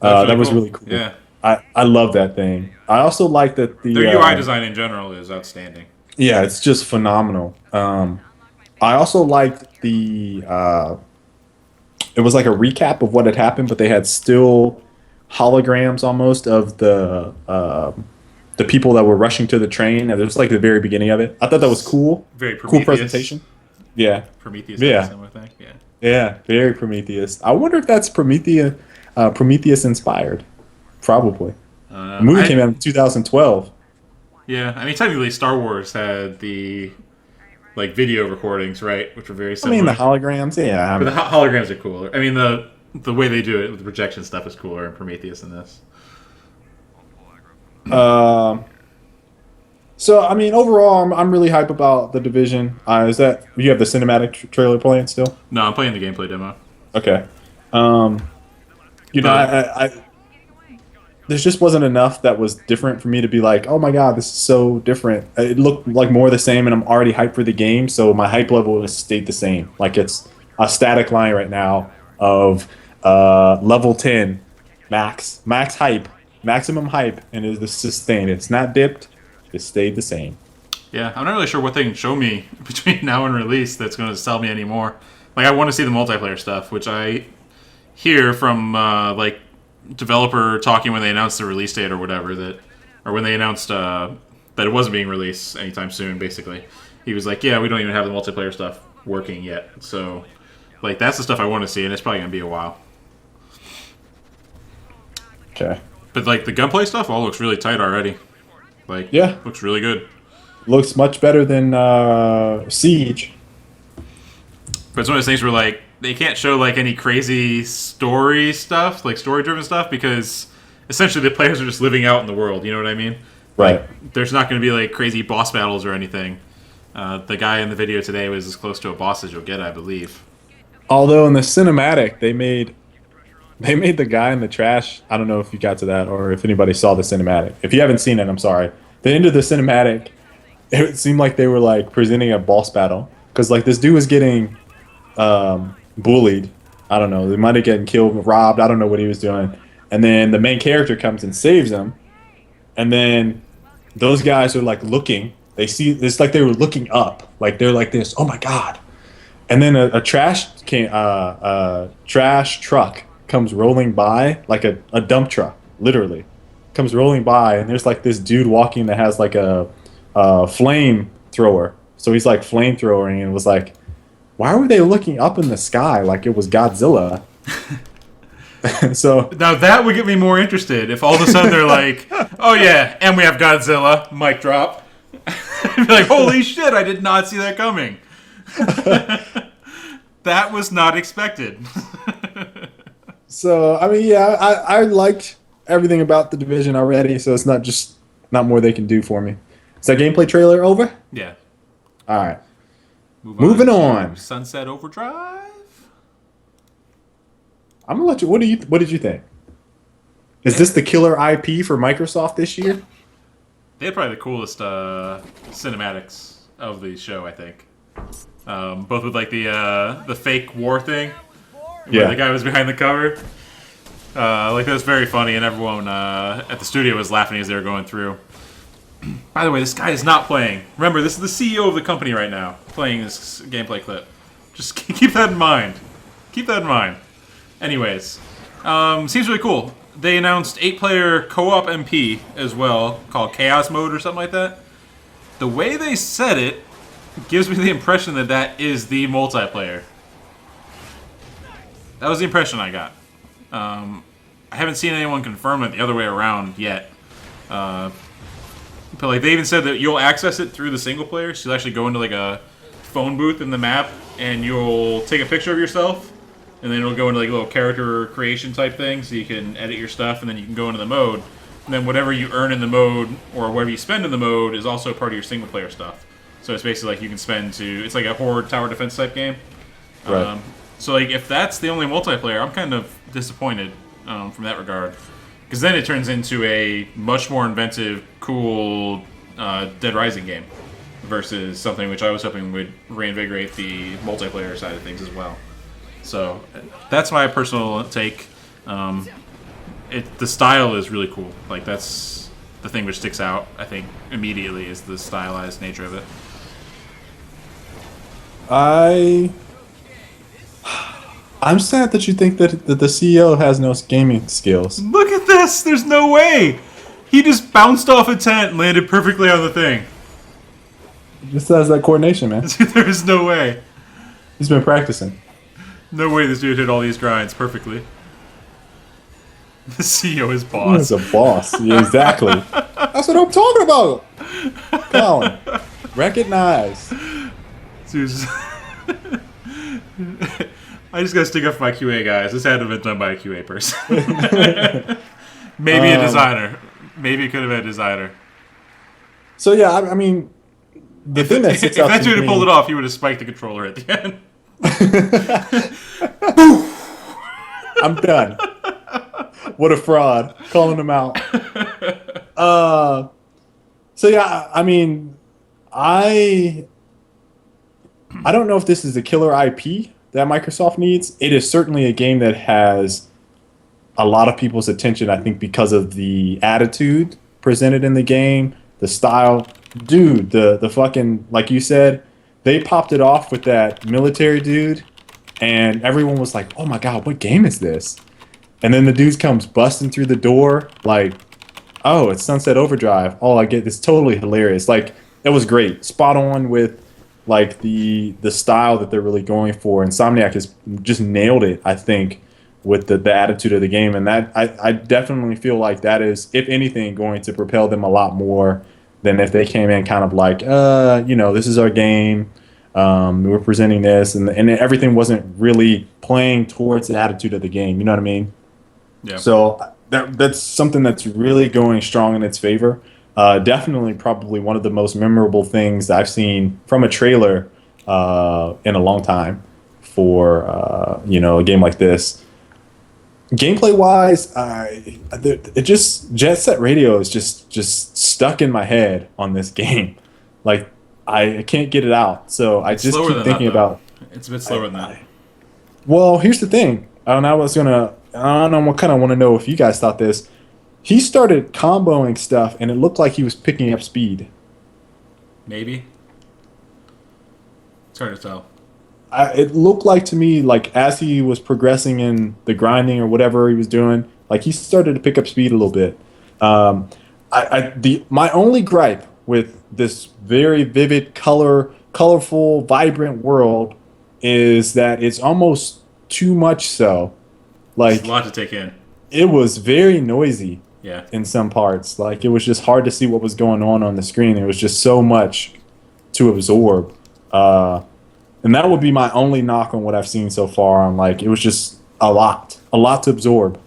That was really cool. Yeah. I love that thing. I also like that Their the UI design in general is outstanding. yeah, it's just phenomenal. I also liked the it was like a recap of what had happened, but they had still holograms almost of the people that were rushing to the train. And it was like the very beginning of it. I thought that was cool. Very Cool Prometheus. presentation. Yeah, Prometheus had a yeah, similar thing. Yeah. yeah. Very Prometheus. I wonder if that's Prometheus inspired. Probably. The movie came I out in 2012. Yeah. I mean, technically, Star Wars had the like video recordings, right, which were very I mean, the similar. holograms. Yeah. But the holograms are cooler. I mean, the way they do it with the projection stuff is cooler in Prometheus than this. Um. So I mean, overall, I'm really hype about the division. Is that you have the cinematic trailer playing still? No, I'm playing the gameplay demo. Okay. Um, But I there just wasn't enough that was different for me to be like, oh my god, this is so different. It looked like more the same, and I'm already hyped for the game, so my hype level has stayed the same. Like it's a static line right now of level 10, max hype, maximum hype, and is the sustained. It's not dipped. It stayed the same. yeah, I'm not really sure what they can show me between now and release that's going to sell me anymore. Like, I want to see the multiplayer stuff, which I hear from like developer talking when they announced the release date or whatever that, or when they announced that it wasn't being released anytime soon. Basically, he was like, "Yeah, we don't even have the multiplayer stuff working yet." So, like, that's the stuff I want to see, and it's probably gonna be a while. Okay. But like the gunplay stuff, all looks really tight already. Like, Yeah, looks really good. looks much better than Siege. But it's one of those things where like they can't show like any crazy story stuff, like story driven stuff, because essentially the players are just living out in the world. You know what I mean? Right. Like, there's not going to be like crazy boss battles or anything. The guy in the video today was as close to a boss as you'll get, I believe. Although in the cinematic they made the guy in the trash. I don't know if you got to that or if anybody saw the cinematic. If you haven't seen it, I'm sorry. The end of the cinematic, it seemed like they were like presenting a boss battle because like this dude was getting bullied. I don't know. They might have getting killed, robbed. I don't know what he was doing. And then the main character comes and saves him. And then those guys are like looking. They see it's like they were looking up. Like they're like this. Oh my god! And then a trash truck comes rolling by, like a dump truck, literally, comes rolling by, and there's like this dude walking that has like a flame thrower. So he's like flamethrowing, and was like, why were they looking up in the sky like it was Godzilla? So Now that would get me more interested. If all of a sudden they're like, "Oh yeah, and we have Godzilla," mic drop. I'd be like, "Holy shit! I did not see that coming." That was not expected. so I mean, yeah, I liked everything about the division already. So it's not more they can do for me. Is that gameplay trailer over? Yeah. All right. Moving Moving on. on. To Sunset Overdrive. I'm gonna let you. What did you think? Is this the killer IP for Microsoft this year? They had probably the coolest cinematics of the show, I think. Both with like the fake war thing, where Yeah. the guy was behind the cover. Like that was very funny, and everyone at the studio was laughing as they were going through. By the way, this guy is not playing. Remember, this is the CEO of the company right now playing this gameplay clip. Just keep that in mind. Keep that in mind. Anyways, seems really cool. They announced 8-player co-op MP as well, called Chaos Mode or something like that. The way they said it gives me the impression that that is the multiplayer. That was the impression I got. I haven't seen anyone confirm it the other way around yet. But like they even said that you'll access it through the single player, so you'll actually go into like a phone booth in the map and you'll take a picture of yourself, and then it'll go into like a little character creation type thing, so you can edit your stuff, and then you can go into the mode. And then whatever you earn in the mode or whatever you spend in the mode is also part of your single player stuff. So it's basically like you can spend to it's like a horde tower defense type game. Right. So like if that's the only multiplayer, I'm kind of disappointed from that regard. Because then it turns into a much more inventive, cool Dead Rising game versus something which I was hoping would reinvigorate the multiplayer side of things as well. So that's my personal take. The style is really cool. Like that's the thing which sticks out, I think, immediately is the stylized nature of it. I'm sad that you think that the CEO has no gaming skills. Look at this! There's no way! He just bounced off a tent and landed perfectly on the thing. Just has that coordination, man. There is no way. He's been practicing. No way this dude hit all these grinds perfectly. The CEO is boss. He's a boss. Yeah, exactly. That's what I'm talking about. Colin, recognize. Dude, I just gotta stick up for my QA guys. This had to have been done by a QA person. Maybe a designer. Maybe it could have been a designer. So yeah, I mean, the thing that sticks out to me... If that dude had pulled it off, he would have spiked the controller at the end. I'm done. What a fraud. Calling him out. So yeah, I mean, I don't know if this is a killer IP that Microsoft needs. It is certainly a game that has a lot of people's attention, I think, because of the attitude presented in the game, the style. Dude, the fucking, like you said, they popped it off with that military dude, and everyone was like, oh my god, what game is this? And then the dude comes busting through the door, like, oh, it's Sunset Overdrive. Oh, I get this. Totally hilarious. Like, it was great. Spot on with, like, the style that they're really going for. Insomniac has just nailed it, I think, with the attitude of the game. And that I definitely feel like that is, if anything, going to propel them a lot more than if they came in kind of like, this is our game. We're presenting this. And everything wasn't really playing towards the attitude of the game. You know what I mean? Yeah. So that's something that's really going strong in its favor. Definitely probably one of the most memorable things that I've seen from a trailer in a long time for a game like this. Gameplay wise, it just Jet Set Radio is just stuck in my head on this game. Like I can't get it out. So I just keep thinking about. It's a bit slower than that. Well, here's the thing. I kind of want to know if you guys thought this. He started comboing stuff, and it looked like he was picking up speed. Maybe. It's hard to tell. It looked like to me, like as he was progressing in the grinding or whatever he was doing, like he started to pick up speed a little bit. My only gripe with this very vivid, colorful, vibrant world is that it's almost too much so. Like, it's a lot to take in. It was very noisy. Yeah. In some parts, like it was just hard to see what was going on the screen. It was just so much to absorb, and that would be my only knock on what I've seen so far. On like it was just a lot to absorb.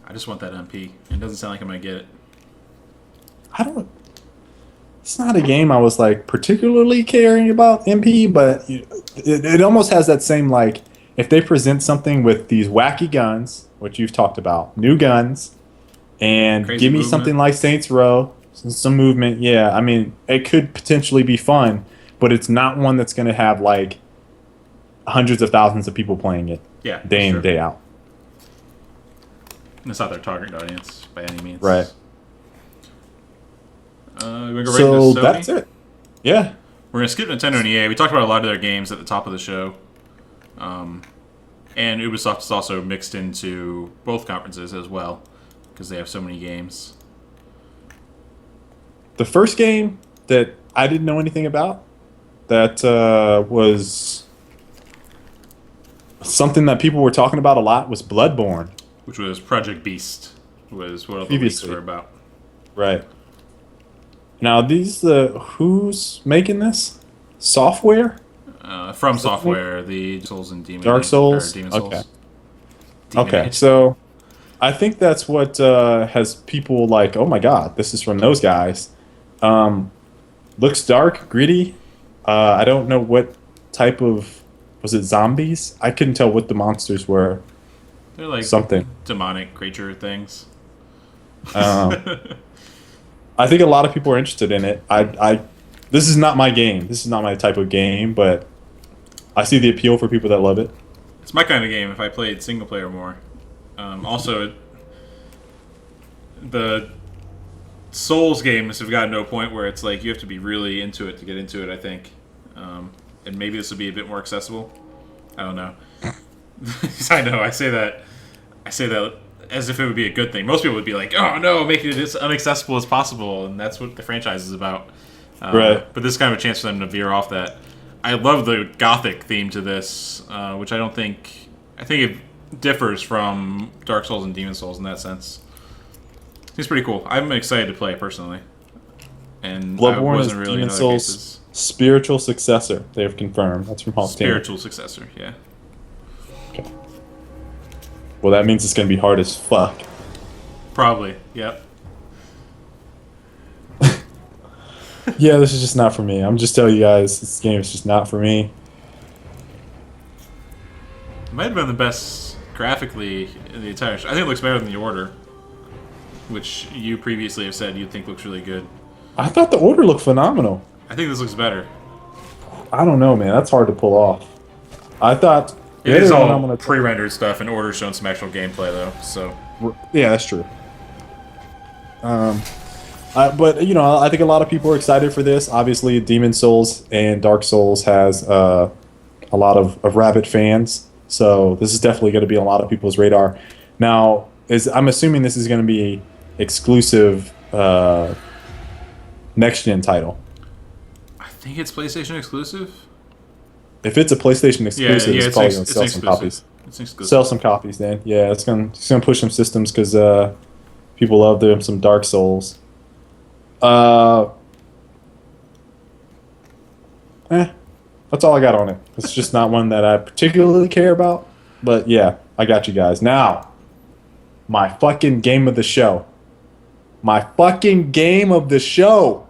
I just want that MP. It doesn't sound like I'm gonna get it. It's not a game I was like particularly caring about MP, but it almost has that same like if they present something with these wacky guns, which you've talked about, new guns, and Crazy give me movement. something like Saints Row, some movement. Yeah, I mean, it could potentially be fun, but it's not one that's going to have like hundreds of thousands of people playing it day in, day out. It's not their target audience by any means. Right. We're going to So rate this Sony. that's it. Yeah. We're going to skip Nintendo and EA. We talked about a lot of their games at the top of the show. And Ubisoft is also mixed into both conferences as well because they have so many games. The first game that I didn't know anything about that was something that people were talking about a lot was Bloodborne. Which was Project Beast, was what all the leaks Previously. were about. Right. Now, who's making this? Software? From Software, the Souls and Demon Dark Souls? Demon Souls. Okay. Demon Okay, Age. so I think that's what has people like, oh my god, this is from those guys. Looks dark, gritty. I don't know what type of... Was it zombies? I couldn't tell what the monsters were. They're like Something. demonic creature things. I think a lot of people are interested in it. This is not my game. This is not my type of game, but I see the appeal for people that love it. It's my kind of game if I played single player more. Also, the Souls games have gotten to a point where it's like you have to be really into it to get into it, I think. And maybe this will be a bit more accessible. I don't know. I know, I say that as if it would be a good thing. Most people would be like, oh no, make it as unaccessible as possible, and that's what the franchise is about. Right. But this is kind of a chance for them to veer off that. I love the gothic theme to this, which I think it differs from Dark Souls and Demon Souls in that sense. It's pretty cool. I'm excited to play it personally. And Bloodborne I is wasn't really Demon in other Souls' cases. spiritual successor. They have confirmed. That's from Hall of Fame. Spiritual successor, yeah. Okay. Well, that means it's going to be hard as fuck. Probably, yep. Yeah, this is just not for me. I'm just telling you guys, this game is just not for me. It might have been the best graphically in the entire show. I think it looks better than The Order, which you previously have said you think looks really good. I thought the Order looked phenomenal. I think this looks better. I don't know, man. That's hard to pull off. I thought... It is all pre-rendered stuff, and Order's shown some actual gameplay, though, so... Yeah, that's true. But, you know, I think a lot of people are excited for this. Obviously, Demon Souls and Dark Souls has a lot of rabid fans. So this is definitely going to be on a lot of people's radar. Now, I'm assuming this is going to be exclusive next-gen title. I think it's PlayStation exclusive. If it's a PlayStation exclusive, it's probably going to sell some copies. It's exclusive. Sell some copies, then. Yeah, it's gonna push some systems because people love them some Dark Souls. That's all I got on it. It's just not one that I particularly care about. But yeah, I got you guys. Now, my fucking game of the show. My fucking game of the show.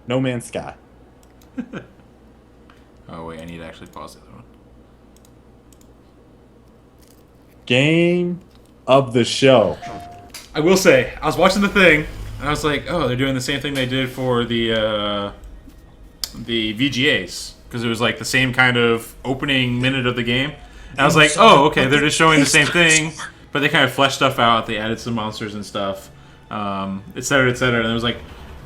No Man's Sky. Oh wait, I need to actually pause the other one. Game of the show. I will say, I was watching the thing, and I was like, oh, they're doing the same thing they did for the VGAs. Because it was like the same kind of opening minute of the game. And I was like, oh, okay, they're just showing the same thing, but they kind of fleshed stuff out. They added some monsters and stuff, et cetera, et cetera. And it was like,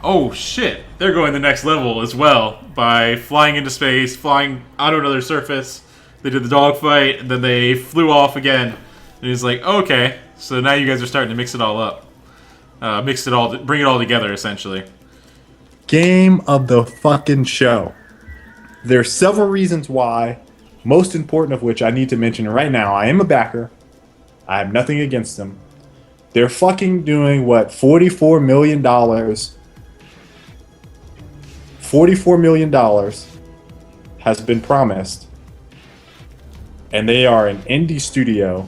oh shit, they're going the next level as well by flying into space, flying onto another surface. They did the dogfight, and then they flew off again. And he's like, okay, so now you guys are starting to mix it all up. Bring it all together, essentially. Game of the fucking show. There's several reasons why, most important of which I need to mention right now. I am a backer. I have nothing against them. They're fucking doing what, $44 million. $44 million has been promised. And they are an indie studio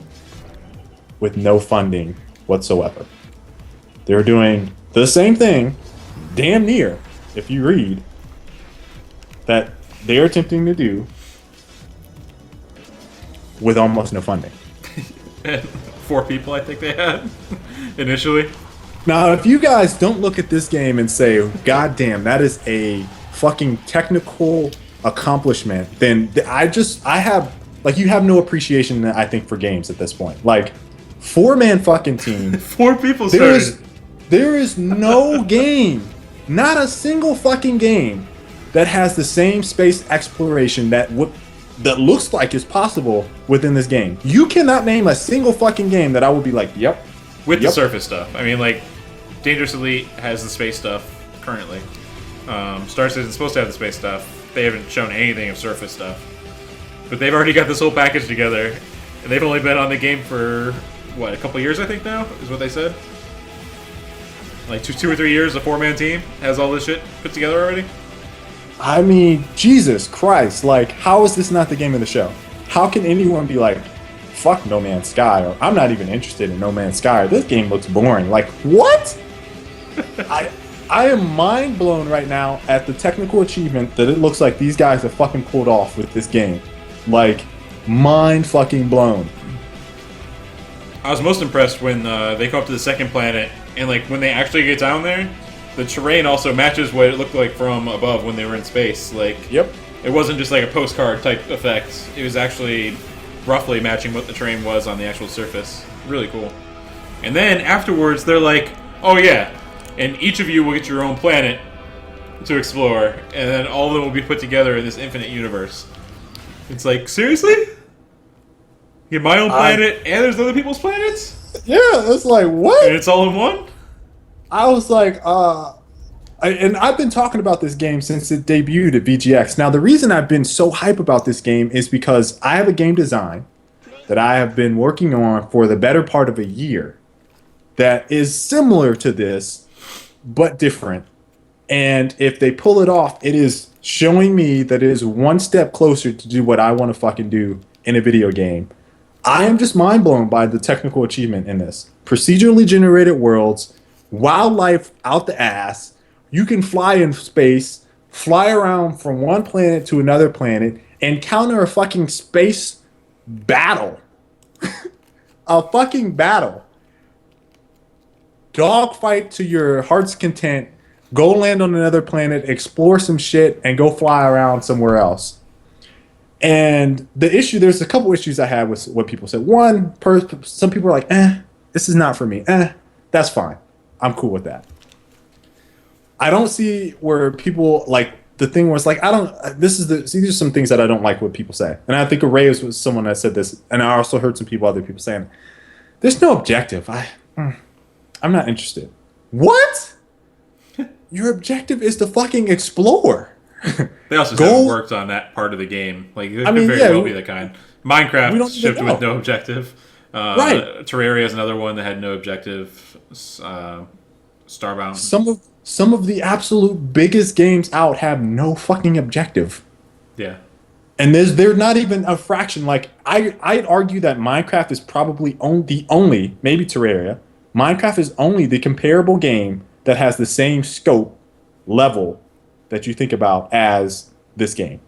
with no funding whatsoever. They're doing the same thing, damn near, if you read, that they're attempting to do with almost no funding. And 4 people, I think they had initially. Now, if you guys don't look at this game and say, God damn, that is a fucking technical accomplishment, then I have, like, you have no appreciation, I think, for games at this point. Like, 4-man fucking team. 4 people started. There is no game, not a single fucking game, that has the same space exploration that looks like is possible within this game. You cannot name a single fucking game that I would be like, yep. With the surface stuff. I mean, like, Dangerous Elite has the space stuff currently. Star Citizen's supposed to have the space stuff. They haven't shown anything of surface stuff. But they've already got this whole package together. And they've only been on the game for, what, a couple years, I think, now? Is what they said? Like, 2 or 3 years, a 4-man team has all this shit put together already? I mean, Jesus Christ. Like, how is this not the game of the show? How can anyone be like, fuck No Man's Sky, or I'm not even interested in No Man's Sky, or this game looks boring? Like, what? I am mind blown right now at the technical achievement that it looks like these guys have fucking pulled off with this game. Like, mind fucking blown. I was most impressed when they come up to the second planet, and like when they actually get down there, the terrain also matches what it looked like from above when they were in space. Like, yep, it wasn't just like a postcard type effect. It was actually roughly matching what the terrain was on the actual surface. Really cool. And then afterwards, they're like, "Oh yeah, and each of you will get your own planet to explore, and then all of them will be put together in this infinite universe." It's like, seriously? You get my own planet, and there's other people's planets, Yeah, it's like, what? and it's all in one. I was like, and I've been talking about this game since it debuted at VGX. Now, the reason I've been so hype about this game is because I have a game design that I have been working on for the better part of a year that is similar to this, but different. And if they pull it off, it is showing me that it is one step closer to do what I want to fucking do in a video game. I am just mind blown by the technical achievement in this. Procedurally generated worlds, wildlife out the ass. You can fly in space, fly around from one planet to another planet, and counter a fucking space battle. A fucking battle. Dogfight to your heart's content. Go land on another planet, explore some shit, and go fly around somewhere else. And there's a couple issues I had with what people said. One, some people are like, this is not for me. That's fine. I'm cool with that. I don't see where people, like, the thing was like, these are some things that I don't like what people say. And I think Ray was someone that said this, and I also heard other people saying, there's no objective. I'm not interested. What? Your objective is to fucking explore. They also haven't worked on that part of the game. Like, it could very well be the kind. Minecraft shipped with no objective. Right. Terraria is another one that had no objective. Starbound. Some of the absolute biggest games out have no fucking objective. Yeah. And they're not even a fraction. Like, I'd argue that Minecraft is probably the only, maybe Terraria, Minecraft is only the comparable game that has the same scope level that you think about as this game.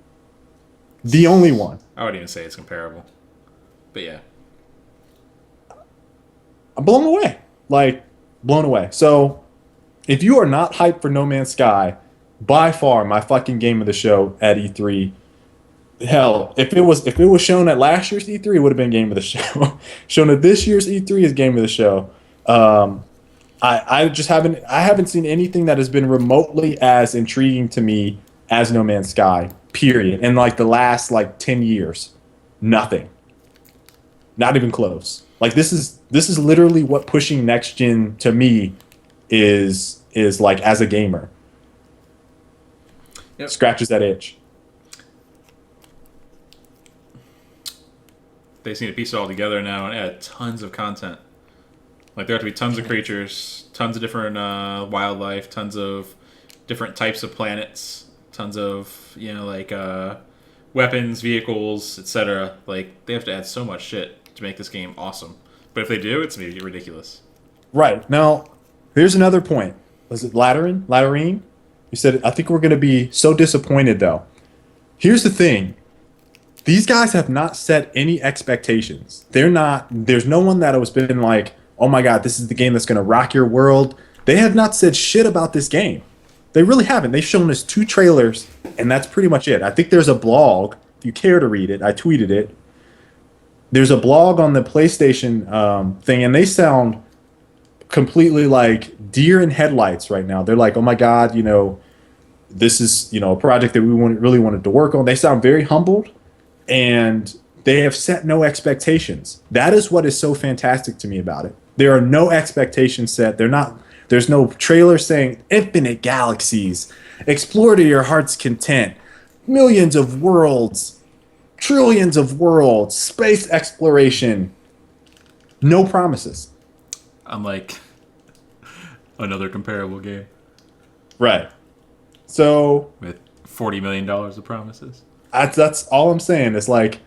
The only one. I wouldn't even say it's comparable. But yeah. I'm blown away. Like, blown away. So, if you are not hyped for No Man's Sky, by far my fucking game of the show at E3. Hell, if it was shown at last year's E3, it would have been game of the show. Shown at this year's E3 is game of the show. I haven't seen anything that has been remotely as intriguing to me as No Man's Sky. Period. In like the last 10 years, nothing. Not even close. Like this is literally what pushing next gen to me is like as a gamer. Yep. Scratches that itch. They seem to piece it all together now and add tons of content. Like, there have to be tons of creatures, tons of different wildlife, tons of different types of planets, tons of, weapons, vehicles, etc. Like, they have to add so much shit to make this game awesome. But if they do, it's going to be ridiculous. Right. Now, here's another point. Was it Latterine? You said, I think we're going to be so disappointed, though. Here's the thing. These guys have not set any expectations. There's no one that has been like, oh my god, this is the game that's going to rock your world. They have not said shit about this game. They really haven't. They've shown us 2 trailers, and that's pretty much it. I think there's a blog, if you care to read it. I tweeted it. There's a blog on the PlayStation thing, and they sound completely like deer in headlights right now. They're like, oh my god, this is a project that we really wanted to work on. They sound very humbled, and they have set no expectations. That is what is so fantastic to me about it. There are no expectations set. There's no trailer saying infinite galaxies, explore to your heart's content, millions of worlds, trillions of worlds, space exploration. No promises. Unlike another comparable game. Right. So with $40 million of promises. That's all I'm saying. It's like,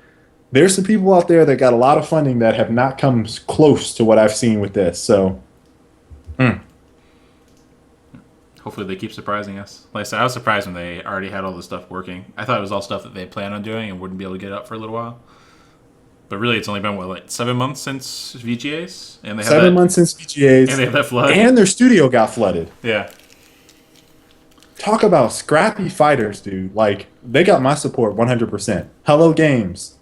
there's some people out there that got a lot of funding that have not come close to what I've seen with this. So, hopefully they keep surprising us. Like I said, I was surprised when they already had all this stuff working. I thought it was all stuff that they planned on doing and wouldn't be able to get up for a little while. But really, it's only been, 7 months since VGAs? And they have 7 months since VGAs. And they have that flood. And their studio got flooded. Yeah. Talk about scrappy fighters, dude. Like, they got my support 100%. Hello Games.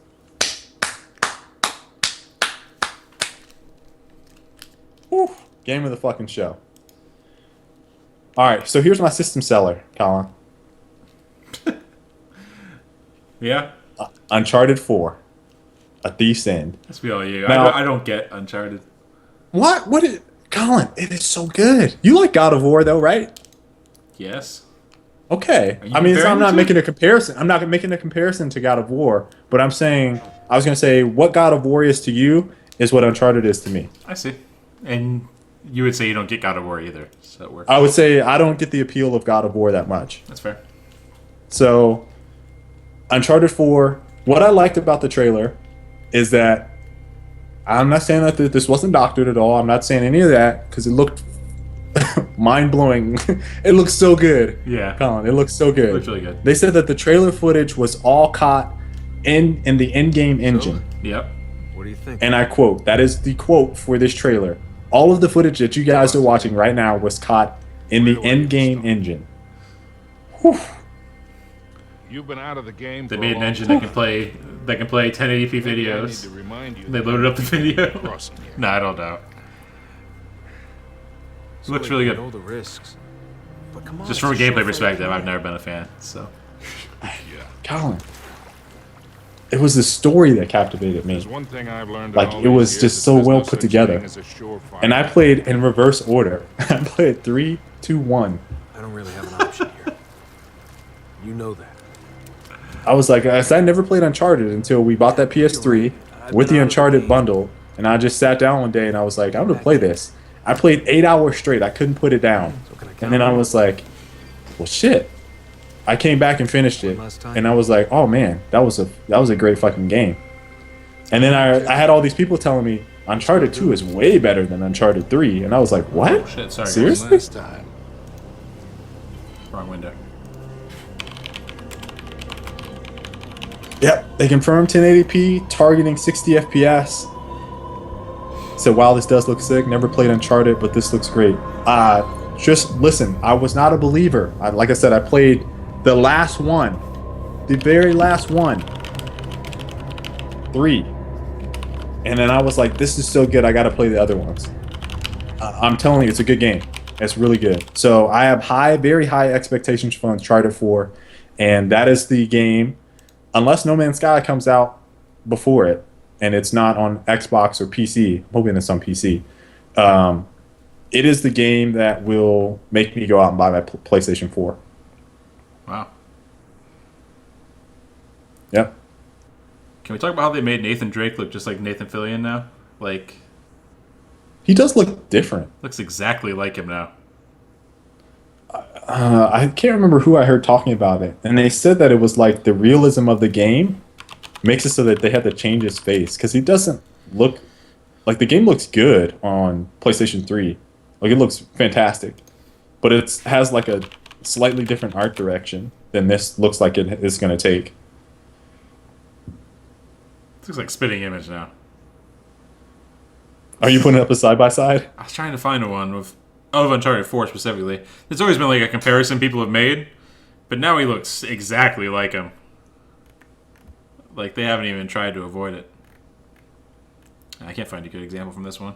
Game of the fucking show. All right, so here's my system seller, Colin. Yeah. Uncharted 4, A Thief's End. Let's be all you. Now, I don't get Uncharted. what? What is Colin? It is so good. You like God of War though, right? Yes. Okay. Are you I mean, comparing I'm the not two? making a comparison. I'm not making a comparison to God of War, but I'm saying I was gonna say what God of War is to you is what Uncharted is to me. I see. And you would say you don't get God of War either, so it works. I would say I don't get the appeal of God of War that much. That's fair. So, Uncharted 4, what I liked about the trailer is that I'm not saying that this wasn't doctored at all. I'm not saying any of that because it looked mind blowing. It looks so good. Yeah. Colin, it looks so good. It looks really good. They said that the trailer footage was all caught in the in-game engine. Yep. What do you think? And I quote, that is the quote for this trailer. All of the footage that you guys are watching right now was caught in the in-game engine. Whew. You've been out of the game. They for made a an long engine time. that can play 1080p Maybe I need videos. to remind you They that loaded up the video. crossing here. No, I don't know. It looks So really you good. know the risks. But come on, Just from a it's gameplay surefire perspective, plan. I've never been a fan. So Colin, it was the story that captivated me. There's one thing I've learned. Like, in all it these was years, just is so there's well no put such together. thing as a surefire And I plan. played in reverse order. I played 3, 2, 1. I don't really have an option here. You know that. I was like, I never played Uncharted until we bought that PS3 with the Uncharted bundle. And I just sat down one day and I was like, I'm going to play this. I played 8 hours straight. I couldn't put it down. And then I was like, well, shit. I came back and finished it. And I was like, oh, man, that was a great fucking game. And then I had all these people telling me Uncharted 2 is way better than Uncharted 3. And I was like, what? oh shit, sorry. guys. Seriously? Last time. Wrong window. Yep, they confirmed 1080p, targeting 60 FPS. So while this does look sick, never played Uncharted, but this looks great. Just listen, I was not a believer. Like I said, I played the last one, the very last one, 3, and then I was like, this is so good, I got to play the other ones. I'm telling you, it's a good game. It's really good. So I have very high expectations for Uncharted 4, and that is the game. Unless No Man's Sky comes out before it, and it's not on Xbox or PC, I'm hoping it's on PC, it is the game that will make me go out and buy my PlayStation 4. Wow. Yep. Can we talk about how they made Nathan Drake look just like Nathan Fillion now? Like, He does look different. looks exactly like him now. I can't remember who I heard talking about it, and they said that it was like the realism of the game makes it so that they had to change his face because he doesn't look like the game looks good on PlayStation 3. Like, it looks fantastic, but it has like a slightly different art direction than this looks like it is going to take. It looks like spitting image now. Are you putting up a side by side? I was trying to find one of Uncharted 4 specifically. There's always been like a comparison people have made, but now he looks exactly like him. Like, they haven't even tried to avoid it. I can't find a good example from this one.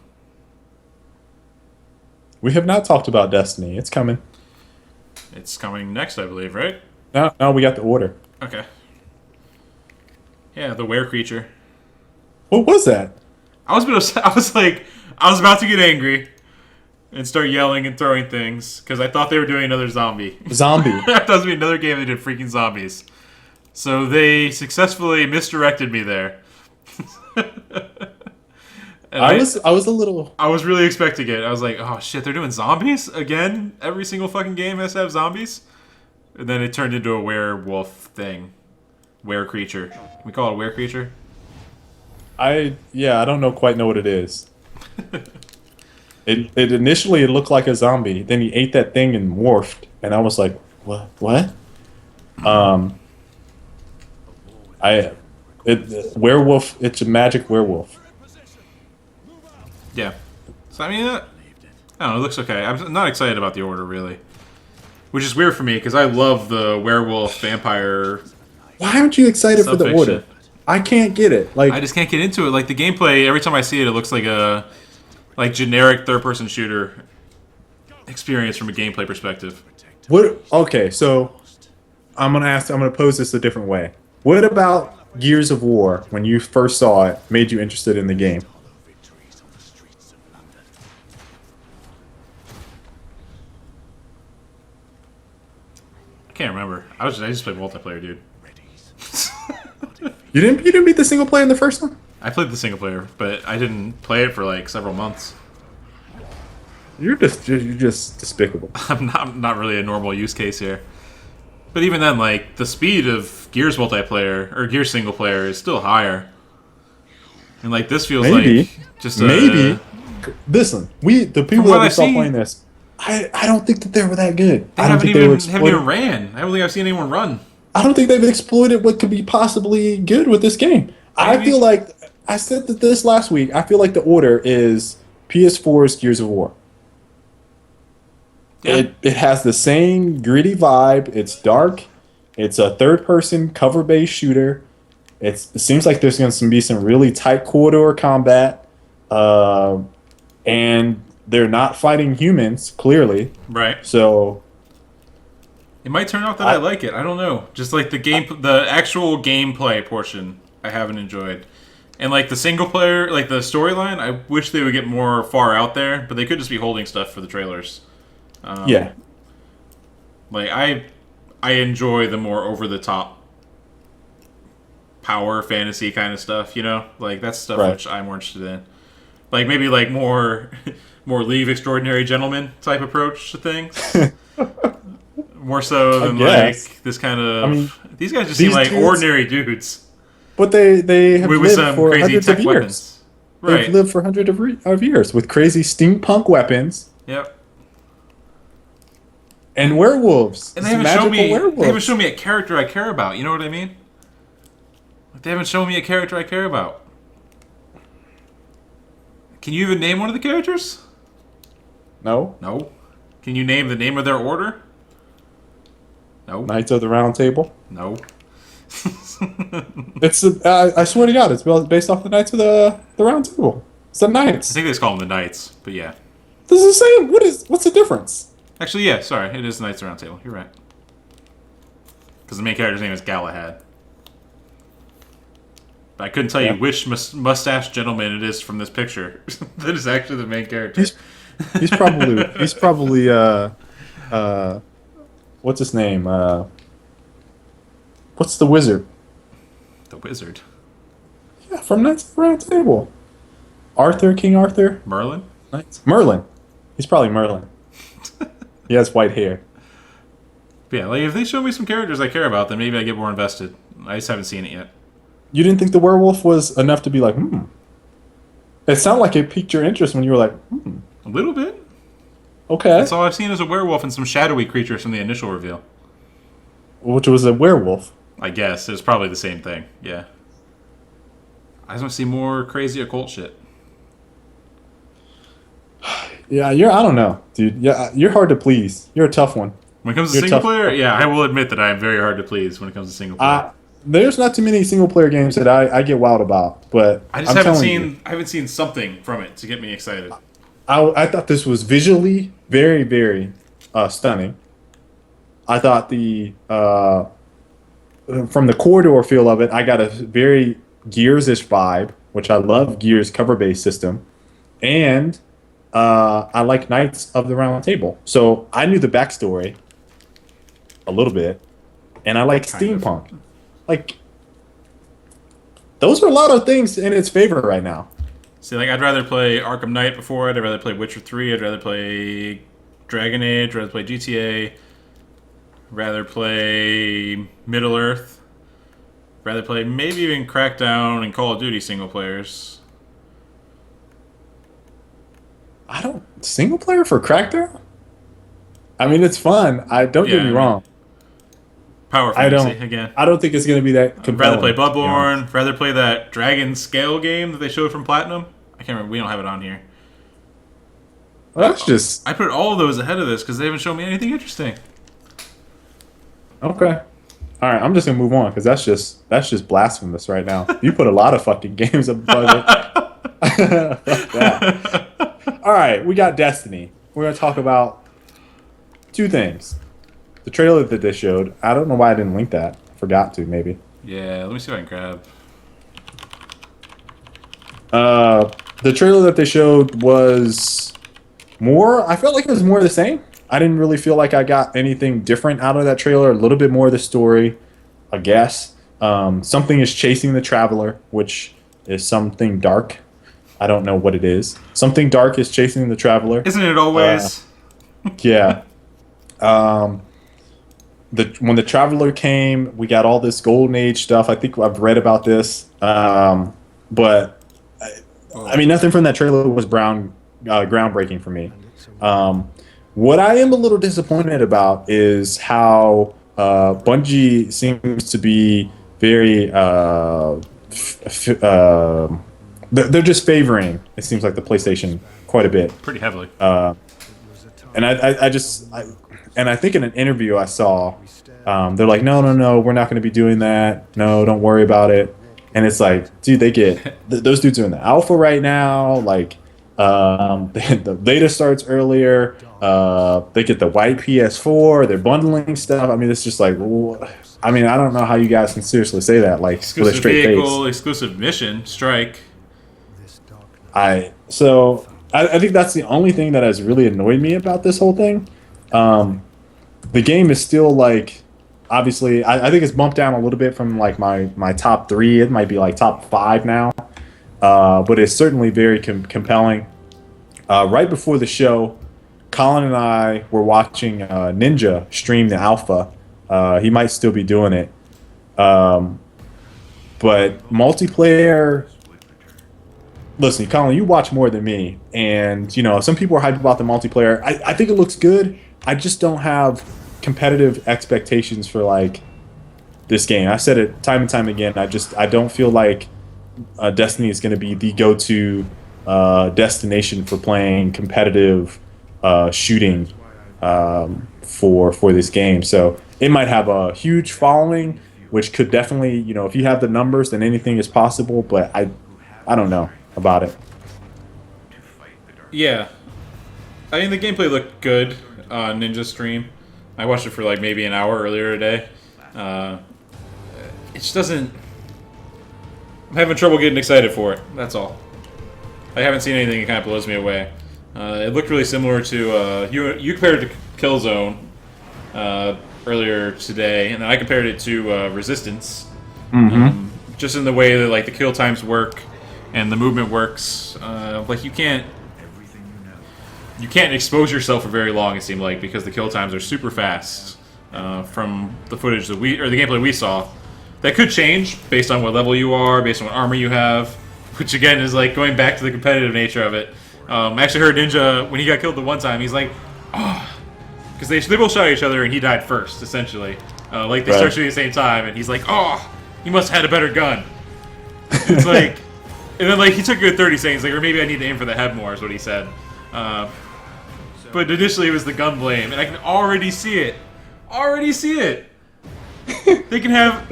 We have not talked about Destiny. It's coming. It's coming next, I believe, right? No, we got the order. Okay. Yeah, the were creature. What was that? I was about to get angry and start yelling and throwing things because I thought they were doing another zombie. Zombie. I thought it was gonna be another game that did freaking zombies. So they successfully misdirected me there. And I was a little. I was really expecting it. I was like, oh shit, they're doing zombies again? Every single fucking game has to have zombies? And then it turned into a werewolf thing. Were creature. We call it a were creature? I don't quite know what it is. It initially it looked like a zombie. Then he ate that thing and morphed, and I was like, what? Werewolf. It's a magic werewolf. Yeah. So I mean, I don't know. It looks okay. I'm not excited about the order really, which is weird for me because I love the werewolf vampire. Why aren't you excited for the Subfiction. order? I can't get it. Like, I just can't get into it. Like the gameplay, every time I see it, it looks like a like generic third-person shooter experience from a gameplay perspective. What? Okay, so I'm gonna pose this a different way. What about Gears of War, when you first saw it, made you interested in the game? I can't remember. I just played multiplayer, dude. You didn't beat the single player in the first one? I played the single player, but I didn't play it for like several months. You're just despicable. I'm not really a normal use case here. But even then, like, the speed of Gears multiplayer or Gears single player is still higher. And like this feels Maybe. like just Maybe. Listen, the people what that we I've saw seen- playing this, I don't think that they were that good. They I don't haven't think they were even exploiting. ran. I don't think I've seen anyone run. I don't think they've exploited what could be possibly good with this game. I Maybe. feel like I said that this last week. I feel like the order is PS4's Gears of War. Yeah. It has the same gritty vibe. It's dark. It's a third-person cover-based shooter. It seems like there's going to be some really tight corridor combat, and they're not fighting humans clearly. Right. So It might turn out that I like it. I don't know. Just like the actual gameplay portion, I haven't enjoyed. And like the single player, like the storyline, I wish they would get more far out there, but they could just be holding stuff for the trailers. yeah, Like I enjoy the more over the top power fantasy kind of stuff, you know? Like that's stuff Right. which I'm more interested in. Like maybe like more Leave Extraordinary Gentlemen type approach to things. More so than guess. like this kind of. I mean, these guys just seem these like dudes- ordinary dudes but they have with lived some for crazy hundreds tech of years. weapons. They've Right. lived for hundreds of years with crazy steampunk weapons Yep. and werewolves. And they Some haven't shown magical me. werewolves. They haven't shown me a character I care about. You know what I mean? Like, they haven't shown me a character I care about. Can you even name one of the characters? No, No. Can you name the name of their order? No. Knights of the Round Table. No. It's I swear to God, it's based off the Knights of the Round Table. It's the I Knights. think they just call them the Knights, but yeah. This is the same. What's the difference? Actually, yeah, sorry. It is the Knights Round Table. You're right. Because the main character's name is Galahad. But I couldn't tell Yeah. you which mustache gentleman it is from this picture that is actually the main character. He's probably what's his name? What's the wizard? The wizard. Yeah, from Knights of the Round Table. King Arthur. Merlin? Merlin. He's probably Merlin. He has white hair. But yeah, like if they show me some characters I care about, then maybe I get more invested. I just haven't seen it yet. You didn't think the werewolf was enough to be like, It sounded like it piqued your interest when you were like, A little bit. okay. That's all I've seen is a werewolf and some shadowy creatures from the initial reveal. Which was a werewolf. I guess. It's probably the same thing. Yeah. I just want to see more crazy occult shit. Yeah, I don't know, dude. Yeah, you're hard to please. You're a tough one. When it comes to You're single tough. player, yeah, I will admit that I am very hard to please when it comes to single player. There's not too many single player games that I get wild about, but I just haven't seen something from it to get me excited. I thought this was visually very, very stunning. I thought from the corridor feel of it, I got a very Gears-ish vibe, which I love Gears cover-based system, and I like Knights of the Round Table. So I knew the backstory a little bit, and I like Kind of. steampunk. Like, those are a lot of things in its favor right now. See, like I'd rather play Arkham Knight before it. I'd rather play Witcher 3. I'd rather play Dragon Age. I'd rather play GTA. Rather play Middle Earth. Rather play maybe even Crackdown and Call of Duty single players. I don't single player for Crackdown. I mean, it's fun. Don't Yeah, get me I mean, wrong. Power I fantasy don't. again. I don't think it's gonna be that I'd compelling. rather play to be honest. Bloodborne. Rather play that Dragon Scale game that they showed from Platinum. I can't remember. We don't have it on here. Well, that's just I put all of those ahead of this because they haven't shown me anything interesting. okay. All right, I'm just gonna move on because that's just blasphemous right now. You put a lot of fucking games above it. Fuck that. All right, we got Destiny. We're gonna talk about two things. The trailer that they showed. I don't know why I didn't link that. I forgot to, maybe. Yeah, let me see if I can grab. The trailer that they showed was more. I felt like it was more of the same. I didn't really feel like I got anything different out of that trailer. A little bit more of the story, I guess. Something is chasing the traveler, which is something dark. I don't know what it is. Something dark is chasing the traveler. Isn't it always? Yeah. When the traveler came, we got all this golden age stuff. I think I've read about this, but I mean, nothing from that trailer was groundbreaking for me. What I am a little disappointed about is how Bungie seems to be very. They're just favoring. It seems like the PlayStation quite a bit. Pretty heavily. And I think in an interview I saw, they're like, no, we're not going to be doing that. No, don't worry about it. And it's like, dude, they get those dudes are in the alpha right now. Like, the beta starts earlier. They get the white PS4. They're bundling stuff. I mean, it's just like, I mean, I don't know how you guys can seriously say that. Like, with a Exclusive straight vehicle, face. exclusive mission, strike. I think that's the only thing that has really annoyed me about this whole thing. The game is still like, obviously, I think it's bumped down a little bit from like my top 3. It might be like top 5 now, but it's certainly very compelling. Right before the show, Colin and I were watching Ninja stream the alpha. He might still be doing it, but multiplayer. Listen, Colin, you watch more than me, and you know some people are hyped about the multiplayer. I think it looks good. I just don't have competitive expectations for like this game. I said it time and time again. I don't feel like Destiny is going to be the go-to destination for playing competitive shooting for this game. So it might have a huge following, which could definitely, you know, if you have the numbers, then anything is possible. But I don't know about it. Yeah. I mean, the gameplay looked good on Ninja Stream. I watched it for like maybe an hour earlier today. It just doesn't... I'm having trouble getting excited for it. That's all. I haven't seen anything that kind of blows me away. It looked really similar to... you compared it to Killzone earlier today, and then I compared it to Resistance. Just in the way that like the kill times work and the movement works. Like you can't expose yourself for very long, it seemed like, because the kill times are super fast from the footage that the gameplay we saw. That could change based on what level you are, based on what armor you have, which again is like going back to the competitive nature of it. I actually heard Ninja, when he got killed the one time, he's like, because they both shot at each other and he died first, essentially. Like they start shooting at the same time, and he's like, he must have had a better gun. It's like, and then like he took a good 30 seconds, like, or maybe I need to aim for the head more, is what he said. But initially it was the gun blame, and I can already see it. They can have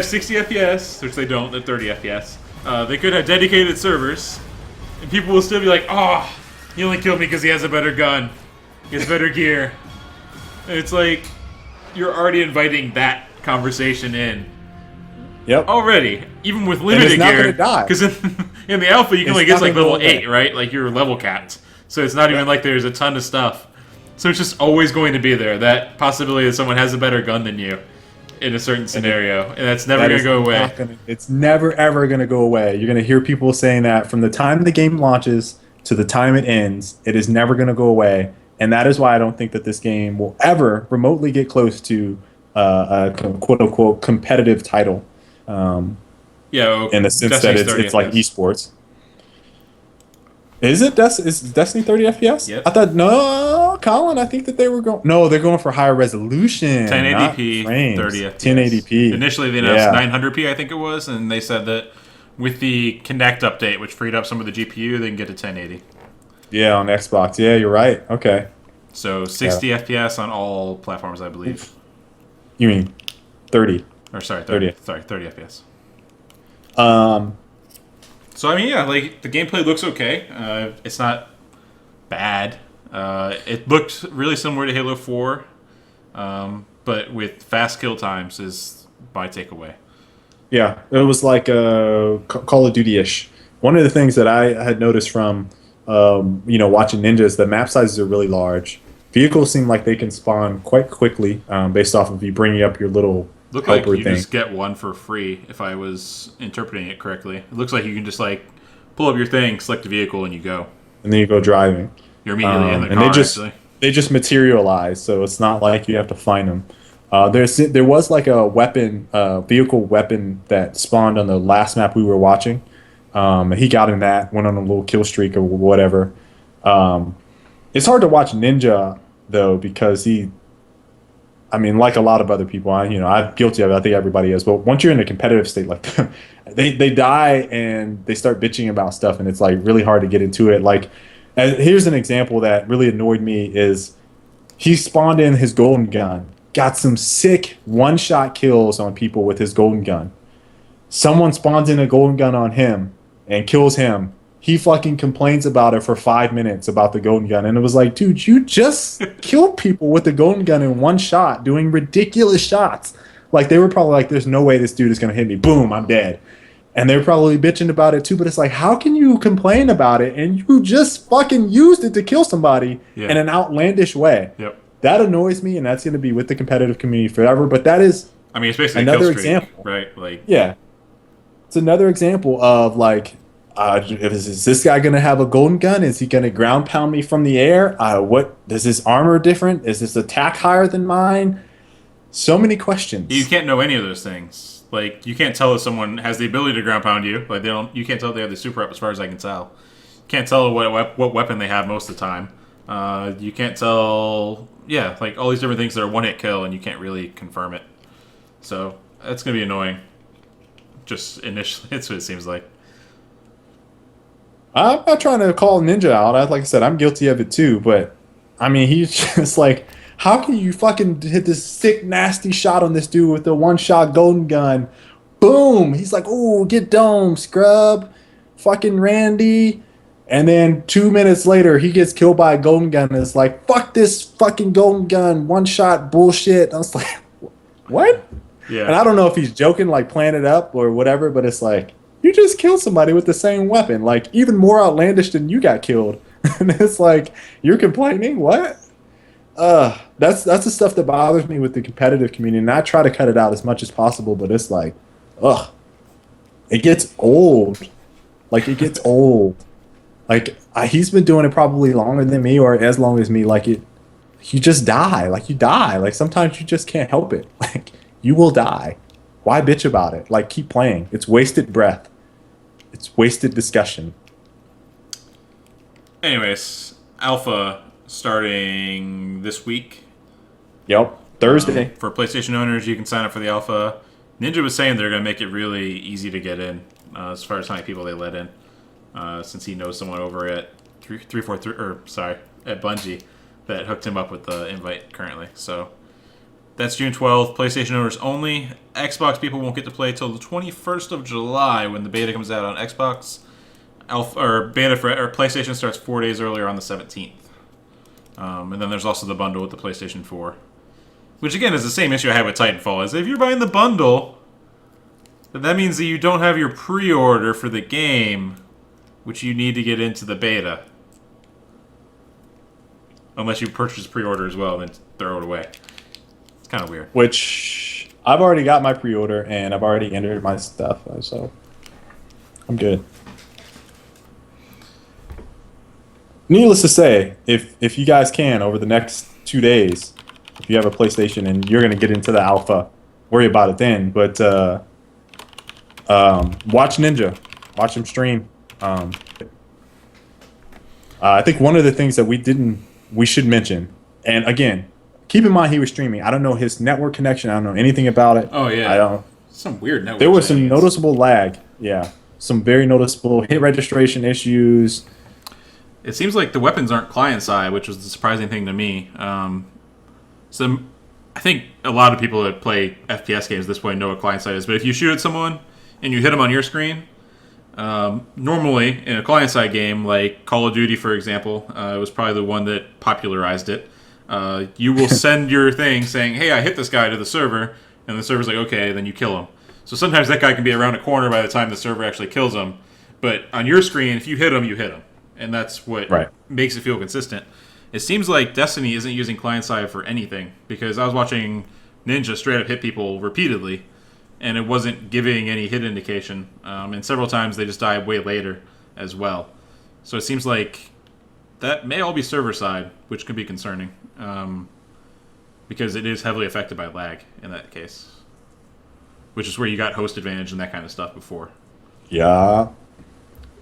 60 FPS, which they don't. They're 30 FPS. They could have dedicated servers, and people will still be like, he only killed me because he has a better gun, he has better gear. And it's like you're already inviting that conversation in. Yep. Already, even with limited gear, because in the alpha you can only get like level 8, right? Like you're level capped, so it's not even like there's a ton of stuff. So it's just always going to be there, that possibility that someone has a better gun than you in a certain scenario, and that's never going to go away. It's never ever going to go away. You're going to hear people saying that from the time the game launches to the time it ends. It is never going to go away, and that is why I don't think that this game will ever remotely get close to a quote unquote competitive title. In the sense that it's like esports. Is it? Is Destiny 30 FPS? Yep. I thought, no, Colin, I think that they were going... No, they're going for higher resolution. 1080p, 30 FPS. 1080p. Initially they announced 900p, I think it was, and they said that with the Kinect update, which freed up some of the GPU, they can get to 1080. Yeah, on Xbox. Yeah, you're right. Okay. So 60 FPS on all platforms, I believe. You mean 30. Or sorry, 30. Sorry, 30 FPS. So I mean, yeah, like the gameplay looks okay. It's not It looked really similar to Halo 4, but with fast kill times is my takeaway. Yeah, it was like Call of Duty-ish. One of the things that I had noticed from watching Ninja is the map sizes are really large. Vehicles seem like they can spawn quite quickly based off of you bringing up your little Looked like helper you thing. just get one for free, if I was interpreting it correctly. It looks like you can just like pull up your thing, select the vehicle, and you go. And then you go driving. You're immediately in the And car, they actually. just materialize, so it's not like you have to find them. There was like a weapon, vehicle weapon that spawned on the last map we were watching. He got in that, went on a little kill streak or whatever. It's hard to watch Ninja though because like a lot of other people, I'm guilty of it. I think everybody is. But once you're in a competitive state, like they die and they start bitching about stuff, and it's like really hard to get into it. Like, here's an example that really annoyed me: is he spawned in his golden gun, got some sick one-shot kills on people with his golden gun. Someone spawns in a golden gun on him and kills him. He fucking complains about it for 5 minutes about the golden gun. And it was like, dude, you just killed people with the golden gun in one shot, doing ridiculous shots. Like, they were probably like, there's no way this dude is going to hit me. Boom, I'm dead. And they're probably bitching about it too. But it's like, how can you complain about it and you just fucking used it to kill somebody in an outlandish way? Yep. That annoys me, and that's going to be with the competitive community forever. But that is It's basically another a kill streak, example. right? Like, Yeah. It's another example of like, is this guy going to have a golden gun? Is he going to ground pound me from the air? What is his armor different? Is this attack higher than mine? So many questions. you can't know any of those things. Like, you can't tell if someone has the ability to ground pound you. Like, you can't tell if they have the super up, as far as I can tell. You can't tell what weapon they have most of the time. You can't tell, like all these different things that are one hit kill, and you can't really confirm it. So that's gonna be annoying. Just initially, that's what it seems like. I'm not trying to call Ninja out. Like I said, I'm guilty of it too. But I mean, he's just like, how can you fucking hit this sick, nasty shot on this dude with the one-shot golden gun? Boom! He's like, oh, get dome, scrub, fucking Randy. And then 2 minutes later, he gets killed by a golden gun. And it's like, fuck this fucking golden gun, one-shot bullshit. And I was like, what? Yeah. And I don't know if he's joking, like playing it up or whatever, but it's like, you just killed somebody with the same weapon, like even more outlandish than you got killed. And it's like, you're complaining? What? That's the stuff that bothers me with the competitive community. And I try to cut it out as much as possible, but it's like, it gets old. Like, it gets old. Like, he's been doing it probably longer than me or as long as me. Like, you just die. Like, you die. Like, sometimes you just can't help it. Like, you will die. Why bitch about it? Like, keep playing. It's wasted breath. It's wasted discussion. Anyways, Alpha starting this week. Yep. Thursday. For PlayStation owners, you can sign up for the Alpha. Ninja was saying they're going to make it really easy to get in, as far as how many people they let in, since he knows someone over at at Bungie that hooked him up with the invite currently. So that's June 12th. PlayStation owners only. Xbox people won't get to play till the 21st of July when the beta comes out on Xbox. Beta for PlayStation starts 4 days earlier on the 17th. And then there's also the bundle with the PlayStation 4. Which, again, is the same issue I had with Titanfall. Is if you're buying the bundle, then that means that you don't have your pre-order for the game, which you need to get into the beta. Unless you purchase pre-order as well, then throw it away. It's kind of weird. Which, I've already got my pre-order, and I've already entered my stuff, so I'm good. Needless to say, if you guys can, over the next 2 days, if you have a PlayStation and you're going to get into the alpha, worry about it then. But watch Ninja. Watch him stream. I think one of the things that we should mention, and again, keep in mind he was streaming. I don't know his network connection. I don't know anything about it. Oh, yeah. I don't. Some weird network. There was some noticeable lag. Yeah. Some very noticeable hit registration issues. It seems like the weapons aren't client-side, which was the surprising thing to me. So I think a lot of people that play FPS games at this point know what client-side is. But if you shoot at someone and you hit them on your screen, Normally, in a client-side game like Call of Duty, for example, it was probably the one that popularized it. You will send your thing saying, "Hey, I hit this guy" to the server, and the server's like, "Okay," then you kill him. So sometimes that guy can be around a corner by the time the server actually kills him. But on your screen, if you hit him, you hit him, and that's what Right. makes it feel consistent. It seems like Destiny isn't using client-side for anything, because I was watching Ninja straight up hit people repeatedly, and it wasn't giving any hit indication. And several times they just died way later as well. So it seems like that may all be server side, which could be concerning, because it is heavily affected by lag in that case, which is where you got host advantage and that kind of stuff before. Yeah.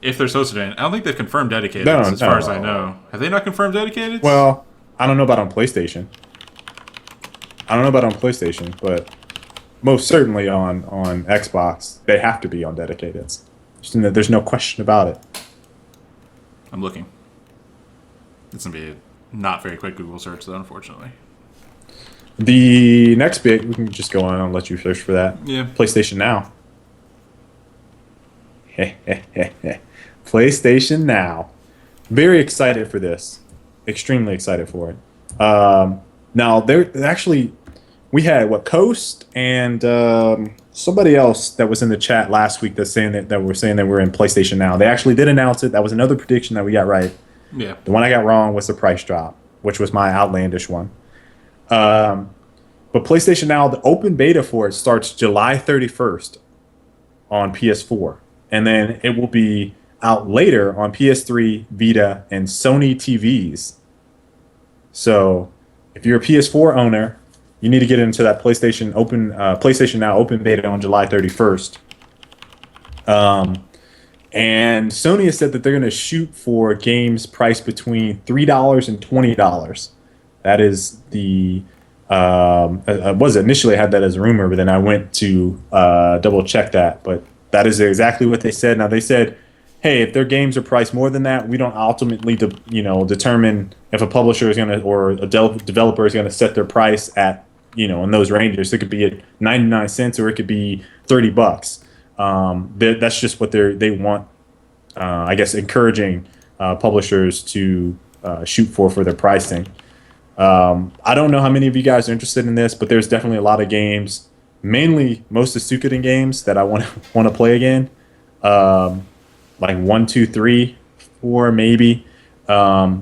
If there's host advantage, I don't think they've confirmed dedicated No, as far as no. I know. Have they not confirmed dedicated? Well, I don't know about on PlayStation. But most certainly on Xbox, they have to be on dedicated. There's no question about it. I'm looking. It's going to be a not very quick Google search, though, unfortunately. The next bit, we can just go on and let you search for that. Yeah. PlayStation Now. PlayStation Now. Very excited for this. Extremely excited for it. Now, there actually, we had Coast and somebody else that was in the chat last week that's saying that were saying that we're in PlayStation Now. They actually did announce it. That was another prediction that we got right. Yeah. The one I got wrong was the price drop, which was my outlandish one. But PlayStation Now, the open beta for it starts July 31st on PS4. And then it will be out later on PS3, Vita, and Sony TVs. So if you're a PS4 owner, you need to get into that PlayStation Now open beta on July 31st. And Sony has said that they're going to shoot for games priced between $3 and $20. That is the I was initially had that as a rumor, but then I went to double check that. But that is exactly what they said. Now they said, hey, if their games are priced more than that, we don't ultimately determine if a publisher is going to or a developer is going to set their price at in those ranges. It could be at 99 cents or it could be $30. That's just what they want. I guess encouraging publishers to shoot for their pricing. I don't know how many of you guys are interested in this, but there's definitely a lot of games, mainly most of Suikoden games that I want to play again. Like 1, 2, 3, 4 maybe. But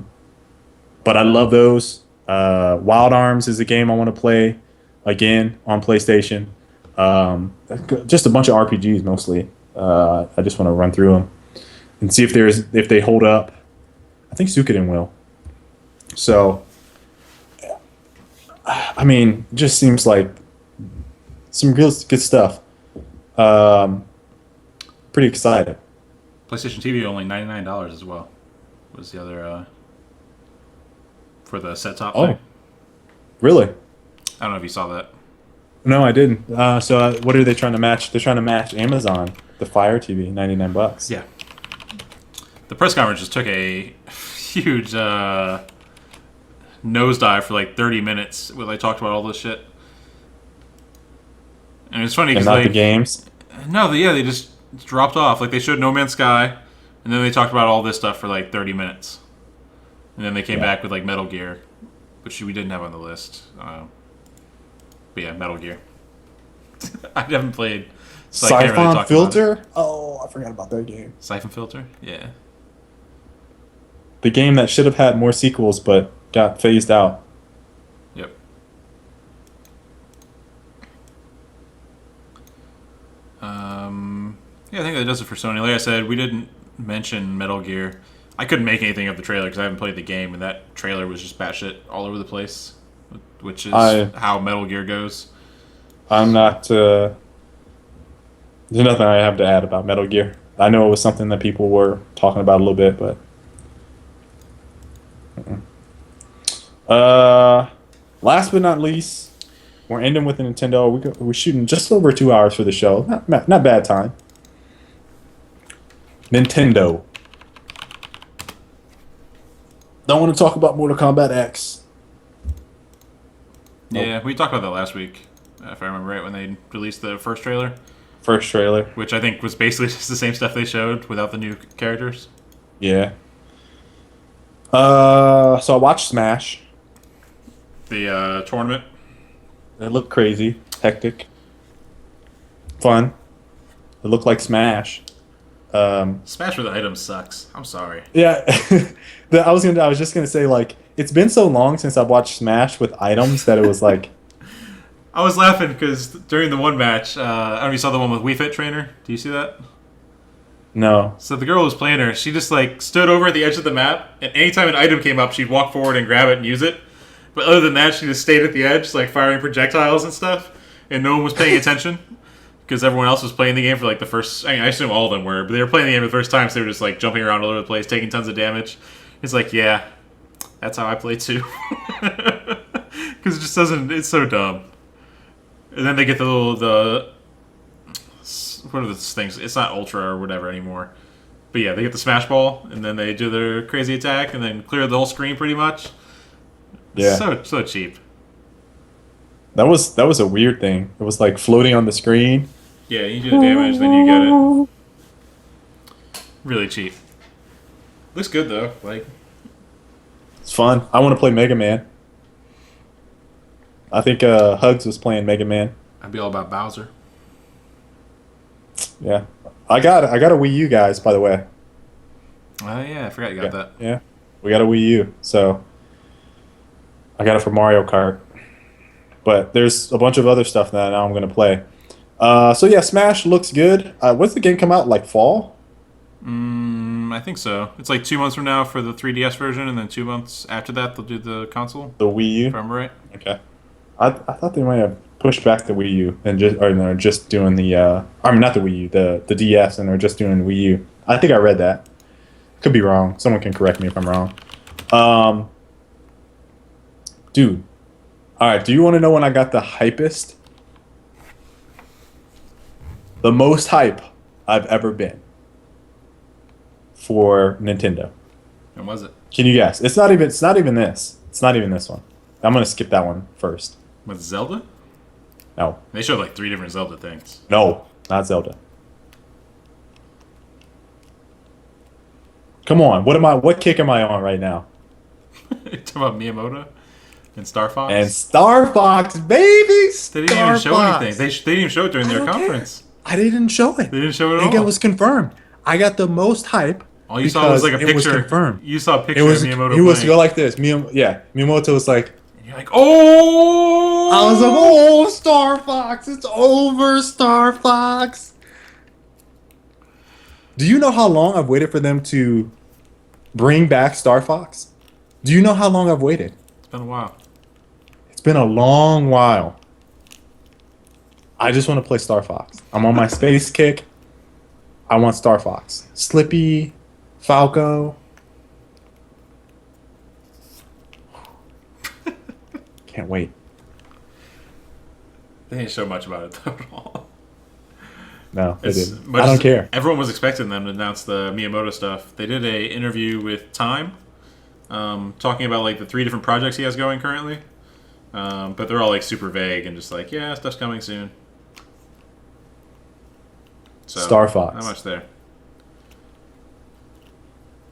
I love those. Wild Arms is a game I want to play again on PlayStation. Just a bunch of RPGs mostly. I just want to run through them and see if they hold up. I think Suikoden will. So, I mean, it just seems like some real good stuff. Pretty excited. PlayStation TV only $99 as well. Was the other for the set-top thing. Really? I don't know if you saw that. No, I didn't. So what are they trying to match? They're trying to match Amazon, the Fire TV, $99. Yeah. The press conference just took a huge nosedive for like 30 minutes where they talked about all this shit. And it's funny And because not the games. No, they just dropped off. Like they showed No Man's Sky, and then they talked about all this stuff for like 30 minutes, and then they came back with like Metal Gear, which we didn't have on the list. But yeah, Metal Gear. I haven't played. So I can't really Siphon talk Filter? about it. Oh, I forgot about that game. Siphon Filter? Yeah. The game that should have had more sequels but got phased out. Yep. Yeah, I think that does it for Sony. Like I said, we didn't mention Metal Gear. I couldn't make anything of the trailer because I haven't played the game, and that trailer was just batshit all over the place, which is how Metal Gear goes. I'm not... there's nothing I have to add about Metal Gear. I know it was something that people were talking about a little bit, but... Last but not least, we're ending with the Nintendo. We're shooting just over 2 hours for the show. Not bad time. Nintendo. Don't want to talk about Mortal Kombat X. Yeah, we talked about that last week, if I remember right, when they released the first trailer. First trailer. which I think was basically just the same stuff they showed without the new characters. Yeah. So I watched Smash. The tournament. It looked crazy, hectic, fun. It looked like Smash. Smash with items sucks. I'm sorry. Yeah, I was just gonna say, like, it's been so long since I've watched Smash with items that it was like, I was laughing because during the one match, I don't know if you saw the one with Wii Fit Trainer. Do you see that? no. So the girl who was playing her, she just like stood over at the edge of the map, and anytime an item came up, she'd walk forward and grab it and use it. But other than that, she just stayed at the edge, like firing projectiles and stuff, and no one was paying attention because everyone else was playing the game for like the first. I assume all of them were, but they were playing the game for the first time, so they were just like jumping around all over the place, taking tons of damage. It's like, yeah, that's how I play too, because it just doesn't. It's so dumb. And then they get the what are those things? It's not Ultra or whatever anymore. But yeah, they get the Smash Ball, and then they do their crazy attack, and then clear the whole screen pretty much. Yeah. So cheap. That was a weird thing. It was like floating on the screen. Yeah, you do the damage, then you get it. Really cheap. Looks good though. Like, It's fun. I want to play Mega Man. I think Hugs was playing Mega Man. I'd be all about Bowser. Yeah, I got a Wii U, guys. By the way, Oh yeah, I forgot you got that. yeah, we got a Wii U. So I got it for Mario Kart. But there's a bunch of other stuff that now I'm gonna play. So yeah, Smash looks good. When's the game come out? Like fall? I think so. It's like 2 months from now for the 3DS version, and then 2 months after that they'll do the console. The Wii U. If I'm right. Okay. I thought they might have pushed back the Wii U and they're just doing the I mean not the Wii U, the DS, and they're just doing Wii U. I think I read that. Could be wrong. Someone can correct me if I'm wrong. Dude. Alright, do you want to know when I got the hypest? The most hype I've ever been for Nintendo. When was it? Can you guess? It's not even this. It's not even this one. I'm gonna skip that one first. With Zelda? No. They showed like 3 different Zelda things. No, not Zelda. Come on, what kick am I on right now? You talking about Miyamoto and Star Fox? And Star Fox, baby! They didn't even show anything. They didn't even show it during their conference. I didn't show it. They didn't show it I at think all. it was confirmed. I got the most hype. All you saw was like a because it was picture. confirmed. You saw a picture It was. of Miyamoto He was to playing. go like this. Miyamoto was like. And you're like, oh! I was like, oh, Star Fox, it's over, Star Fox. Do you know how long I've waited for them to bring back Star Fox? Do you know how long I've waited? It's been a while. It's been a long while. I just want to play Star Fox. I'm on my space kick. I want Star Fox. Slippy, Falco. Can't wait. They didn't show much about it though at all. No, they As didn't. much I don't as care. Everyone was expecting them to announce the Miyamoto stuff. They did a interview with Time, talking about like the 3 different projects he has going currently. But they're all like super vague and just like, yeah, stuff's coming soon. So, Star Fox. Not much there.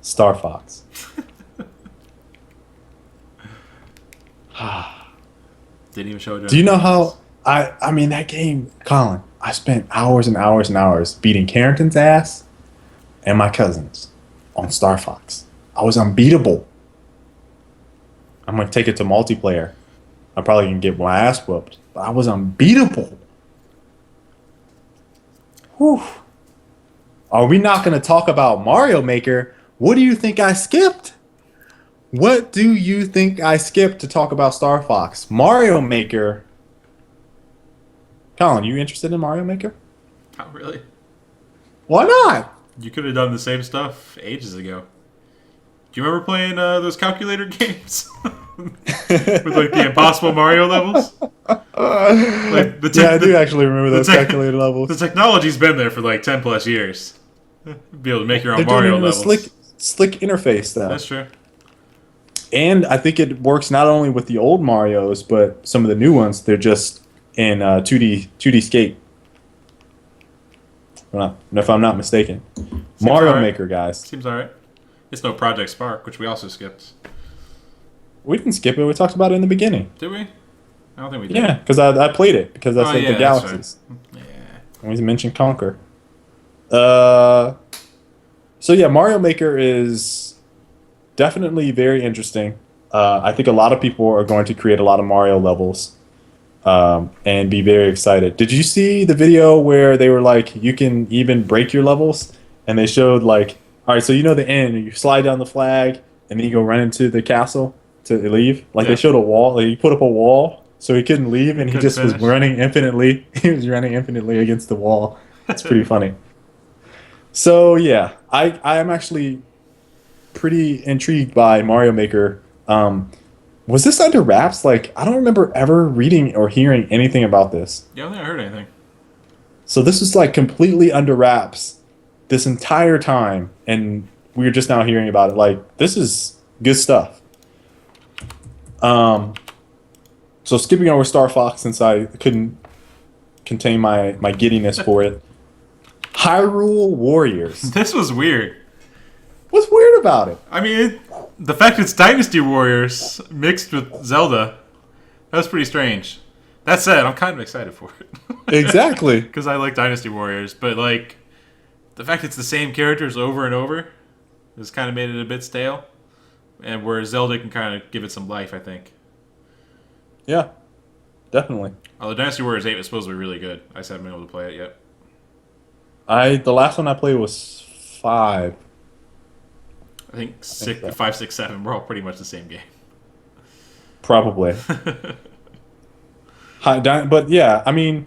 Star Fox. Didn't even show it. Do you know how I mean that game, Colin, I spent hours and hours and hours beating Carrington's ass and my cousins on Star Fox. I was unbeatable. I'm gonna take it to multiplayer. I probably can get my ass whooped, but I was unbeatable. Whew. Are we not gonna talk about Mario Maker? What do you think I skipped? What do you think I skipped to talk about Star Fox? Mario Maker. Colin, you interested in Mario Maker? Not really. Why not? You could have done the same stuff ages ago. Do you remember playing those calculator games with like the impossible Mario levels? Like Yeah, I do actually remember those calculator levels. The technology's been there for like 10 plus years. Be able to make your own They're doing Mario it in a levels. slick interface though. That's true. And I think it works not only with the old Marios, but some of the new ones. They're just in 2D skate. if I'm not mistaken. Mario alright. Maker, guys. Seems alright. It's no Project Spark, which we also skipped. We didn't skip it. We talked about it in the beginning. Did we? I don't think we did. Yeah, because I played it because that's like the that's galaxies. right. Yeah. And we mentioned Conquer. So yeah, Mario Maker is definitely very interesting. I think a lot of people are going to create a lot of Mario levels and be very excited. Did you see the video where they were like, you can even break your levels? And they showed like, all right, so you know the end, you slide down the flag, and then you go run into the castle to leave. Like they showed a wall, like he put up a wall so he couldn't leave, and he just was running infinitely. He was running infinitely against the wall. It's pretty funny. So yeah, I am actually pretty intrigued by Mario Maker. Was this under wraps? Like, I don't remember ever reading or hearing anything about this. Yeah, I don't think I heard anything. So this was like completely under wraps this entire time, and we're just now hearing about it. Like, this is good stuff. So skipping over Star Fox since I couldn't contain my giddiness for it. Hyrule Warriors. This was weird. What's weird about it? I mean, the fact it's Dynasty Warriors mixed with Zelda, that was pretty strange. That said, I'm kind of excited for it. Exactly. Because I like Dynasty Warriors, but like, the fact it's the same characters over and over has kind of made it a bit stale. And where Zelda can kind of give it some life, I think. Yeah, definitely. Although Dynasty Warriors 8 was supposed to be really good. I just haven't been able to play it yet. The last one I played was 5. I think 5, 6, 7. We're all pretty much the same game. Probably. But yeah, I mean,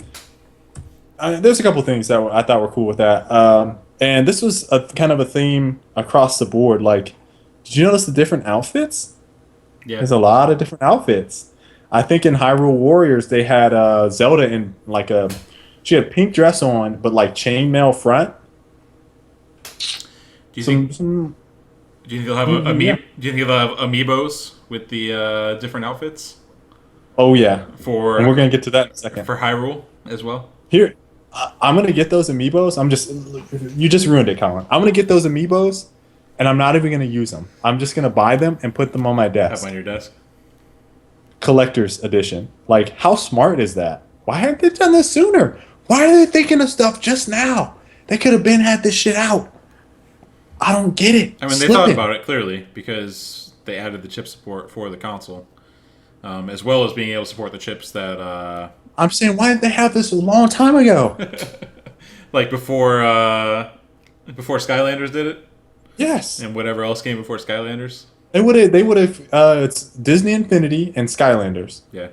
there's a couple things that I thought were cool with that. And this was a kind of a theme across the board. Like, did you notice the different outfits? Yeah. There's a lot of different outfits. I think in Hyrule Warriors they had Zelda in like she had a pink dress on, but like chainmail front. Do you think they'll have Do you think they'll have amiibos with the different outfits? Oh yeah, and we're gonna get to that in a second. For Hyrule as well. Here, I'm gonna get those amiibos. You just ruined it, Colin. I'm gonna get those amiibos, and I'm not even gonna use them. I'm just gonna buy them and put them on my desk. Have them on your desk. Collector's edition. Like, how smart is that? Why haven't they done this sooner? Why are they thinking of stuff just now? They could have had this shit out. I don't get it. I mean, they thought about it clearly because they added the chip support for the console, as well as being able to support the chips that. I'm saying, why didn't they have this a long time ago? Like before Skylanders did it. Yes. And whatever else came before Skylanders. They would have. It's Disney Infinity and Skylanders. Yeah.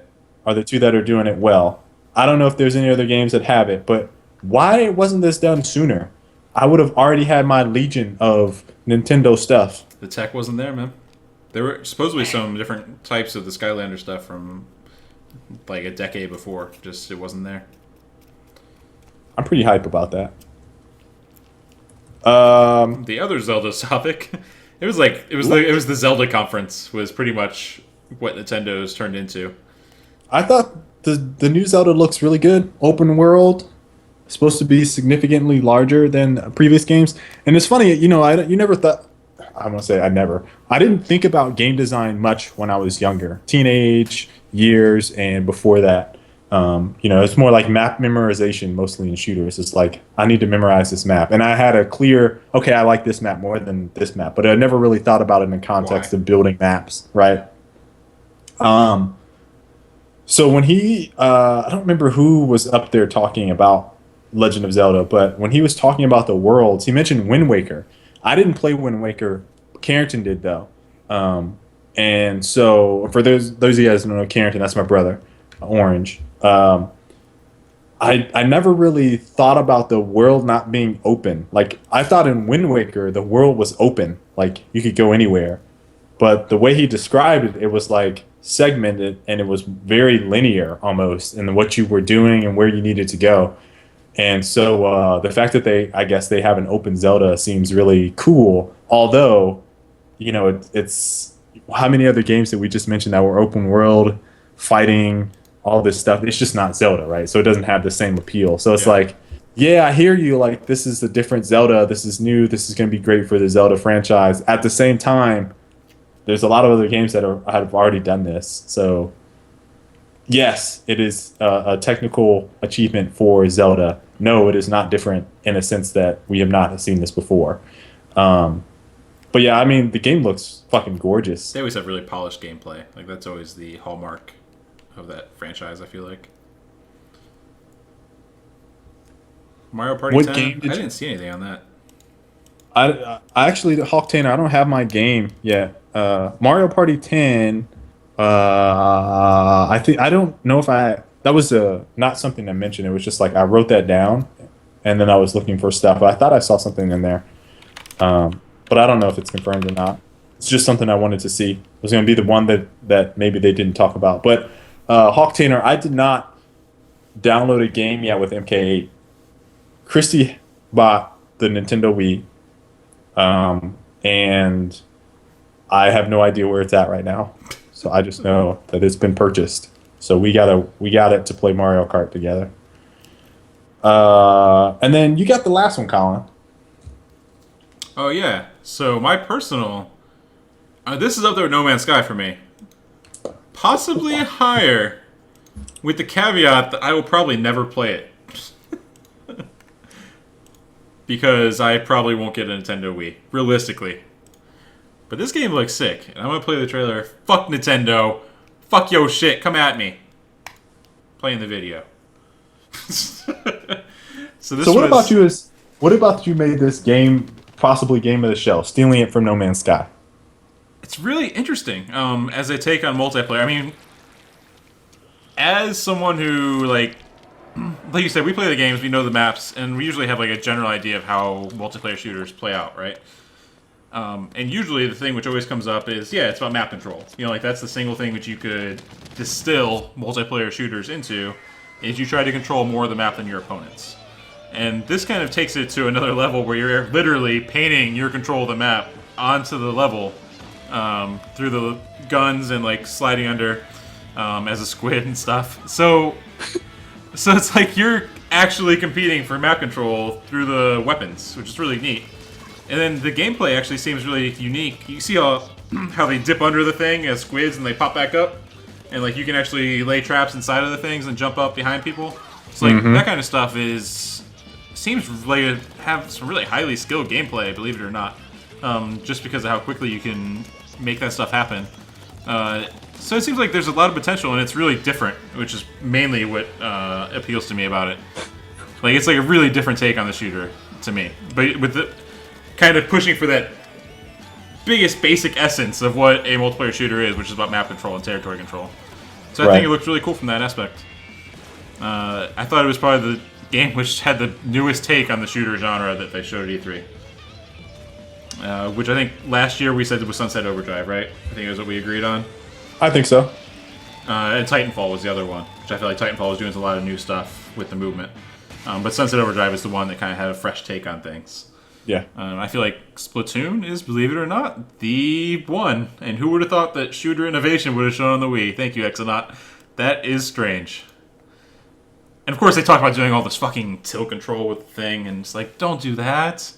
Are the two that are doing it well. I don't know if there's any other games that have it, but why wasn't this done sooner? I would have already had my legion of Nintendo stuff. The tech wasn't there, man. There were supposedly some different types of the Skylander stuff from like a decade before. Just it wasn't there. I'm pretty hype about that. The other Zelda topic, it was the Zelda conference was pretty much what Nintendo's turned into. I thought the new Zelda looks really good. Open world, supposed to be significantly larger than previous games. And it's funny, you never thought. I'm gonna say I didn't think about game design much when I was younger, teenage years, and before that. It's more like map memorization, mostly in shooters. It's like, I need to memorize this map. And I had a clear, okay, I like this map more than this map. But I never really thought about it in the context of building maps, right? So when I don't remember who was up there talking about Legend of Zelda, but when he was talking about the worlds, he mentioned Wind Waker. I didn't play Wind Waker. Carrington did, though. And so for those of you guys who don't know Carrington, that's my brother, Orange. I never really thought about the world not being open. Like, I thought in Wind Waker the world was open, like you could go anywhere. But the way he described it, it was like segmented, and it was very linear almost in what you were doing and where you needed to go. And so the fact that they have an open Zelda seems really cool. Although, it's how many other games that we just mentioned that were open world, fighting, all this stuff, it's just not Zelda, right? So it doesn't have the same appeal. So it's like, yeah, I hear you. Like, this is a different Zelda. This is new. This is going to be great for the Zelda franchise. At the same time, there's a lot of other games that have already done this. So, yes, it is a technical achievement for Zelda. No, it is not different in a sense that we have not seen this before. Um, but yeah, I mean, the game looks fucking gorgeous. They always have really polished gameplay. Like that's always the hallmark of that franchise. I feel like Mario Party What 10. game did I you- didn't see anything on that. I actually, Hawktainer, I don't have my game yet. Mario Party 10. I don't know if that was not something I mentioned. It was just like I wrote that down, and then I was looking for stuff. But I thought I saw something in there, but I don't know if it's confirmed or not. It's just something I wanted to see. It was going to be the one that maybe they didn't talk about. But Hawktainer, I did not download a game yet with MK8. Christy bought the Nintendo Wii. And I have no idea where it's at right now. So I just know that it's been purchased. So we got it to play Mario Kart together. And then you got the last one, Colin. Oh yeah. So my personal, this is up there with No Man's Sky for me. Possibly higher, with the caveat that I will probably never play it. Because I probably won't get a Nintendo Wii, realistically. But this game looks sick, and I'm gonna play the trailer. Fuck Nintendo. Fuck yo shit, come at me. Playing the video. So what about you made this game possibly game of the show, stealing it from No Man's Sky? It's really interesting as a take on multiplayer. I mean, as someone who, like you said, we play the games, we know the maps, and we usually have like a general idea of how multiplayer shooters play out, right? And usually the thing which always comes up is, yeah, it's about map control. You know, like that's the single thing which you could distill multiplayer shooters into, is you try to control more of the map than your opponents. And this kind of takes it to another level where you're literally painting your control of the map onto the level through the guns and like sliding under as a squid and stuff. So it's like you're actually competing for map control through the weapons, which is really neat. And then the gameplay actually seems really unique. You see how they dip under the thing as squids and they pop back up? And like you can actually lay traps inside of the things and jump up behind people. So like that kind of stuff seems like to have some really highly skilled gameplay, believe it or not. Just because of how quickly you can make that stuff happen. So it seems like there's a lot of potential, and it's really different, which is mainly what appeals to me about it. Like it's like a really different take on the shooter to me, but with the kind of pushing for that biggest basic essence of what a multiplayer shooter is, which is about map control and territory control. So I think it looks really cool from that aspect. I thought it was probably the game which had the newest take on the shooter genre that they showed at E3. Which I think last year we said it was Sunset Overdrive, right? I think it was what we agreed on. I think so. And Titanfall was the other one, which I feel like Titanfall was doing a lot of new stuff with the movement. But Sunset Overdrive is the one that kind of had a fresh take on things. Yeah. I feel like Splatoon is, believe it or not, the one. And who would have thought that shooter innovation would have shown on the Wii? Thank you, Exonaut. That is strange. And of course they talk about doing all this fucking tilt control with the thing, and it's like, don't do that.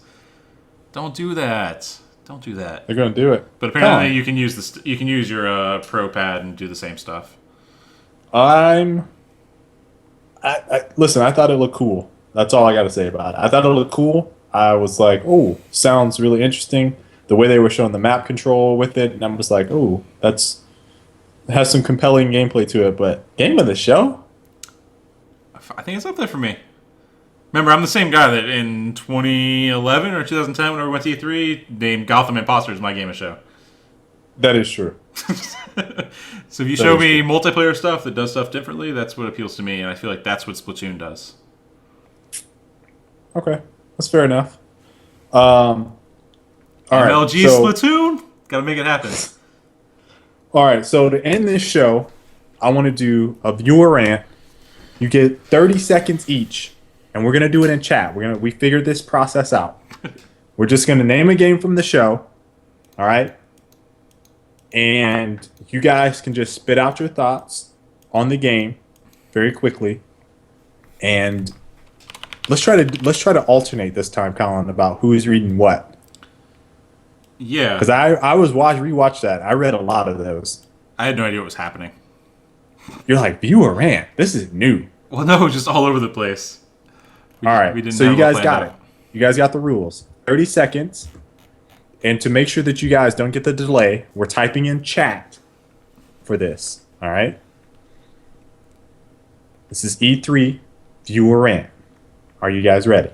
Don't do that. Don't do that. They're gonna do it. But apparently you can use you can use your Pro Pad and do the same stuff. Listen, I thought it looked cool. That's all I got to say about it. I thought it looked cool. I was like, oh, sounds really interesting. The way they were showing the map control with it, and I'm just like, oh, it has some compelling gameplay to it. But game of the show? I think it's up there for me. Remember, I'm the same guy that in 2011 or 2010, when we went to E3, named Gotham Imposter as my game of show. That is true. So if you show me multiplayer stuff that does stuff differently, that's what appeals to me, and I feel like that's what Splatoon does. Okay, that's fair enough. All right, MLG Splatoon, gotta make it happen. All right, so to end this show, I want to do a viewer rant. You get 30 seconds each, and we're gonna do it in chat. We figured this process out. We're just gonna name a game from the show. All right. And you guys can just spit out your thoughts on the game very quickly. And let's try to alternate this time, Colin, about who is reading what. Yeah. Because I rewatched that. I read a lot of those. I had no idea what was happening. You're like, viewer rant. This is new. Well, no, just all over the place. All right. We didn't So have you it guys planned got out. it. You guys got the rules. 30 seconds. And to make sure that you guys don't get the delay, we're typing in chat for this. All right. This is E3 viewer rant. Are you guys ready?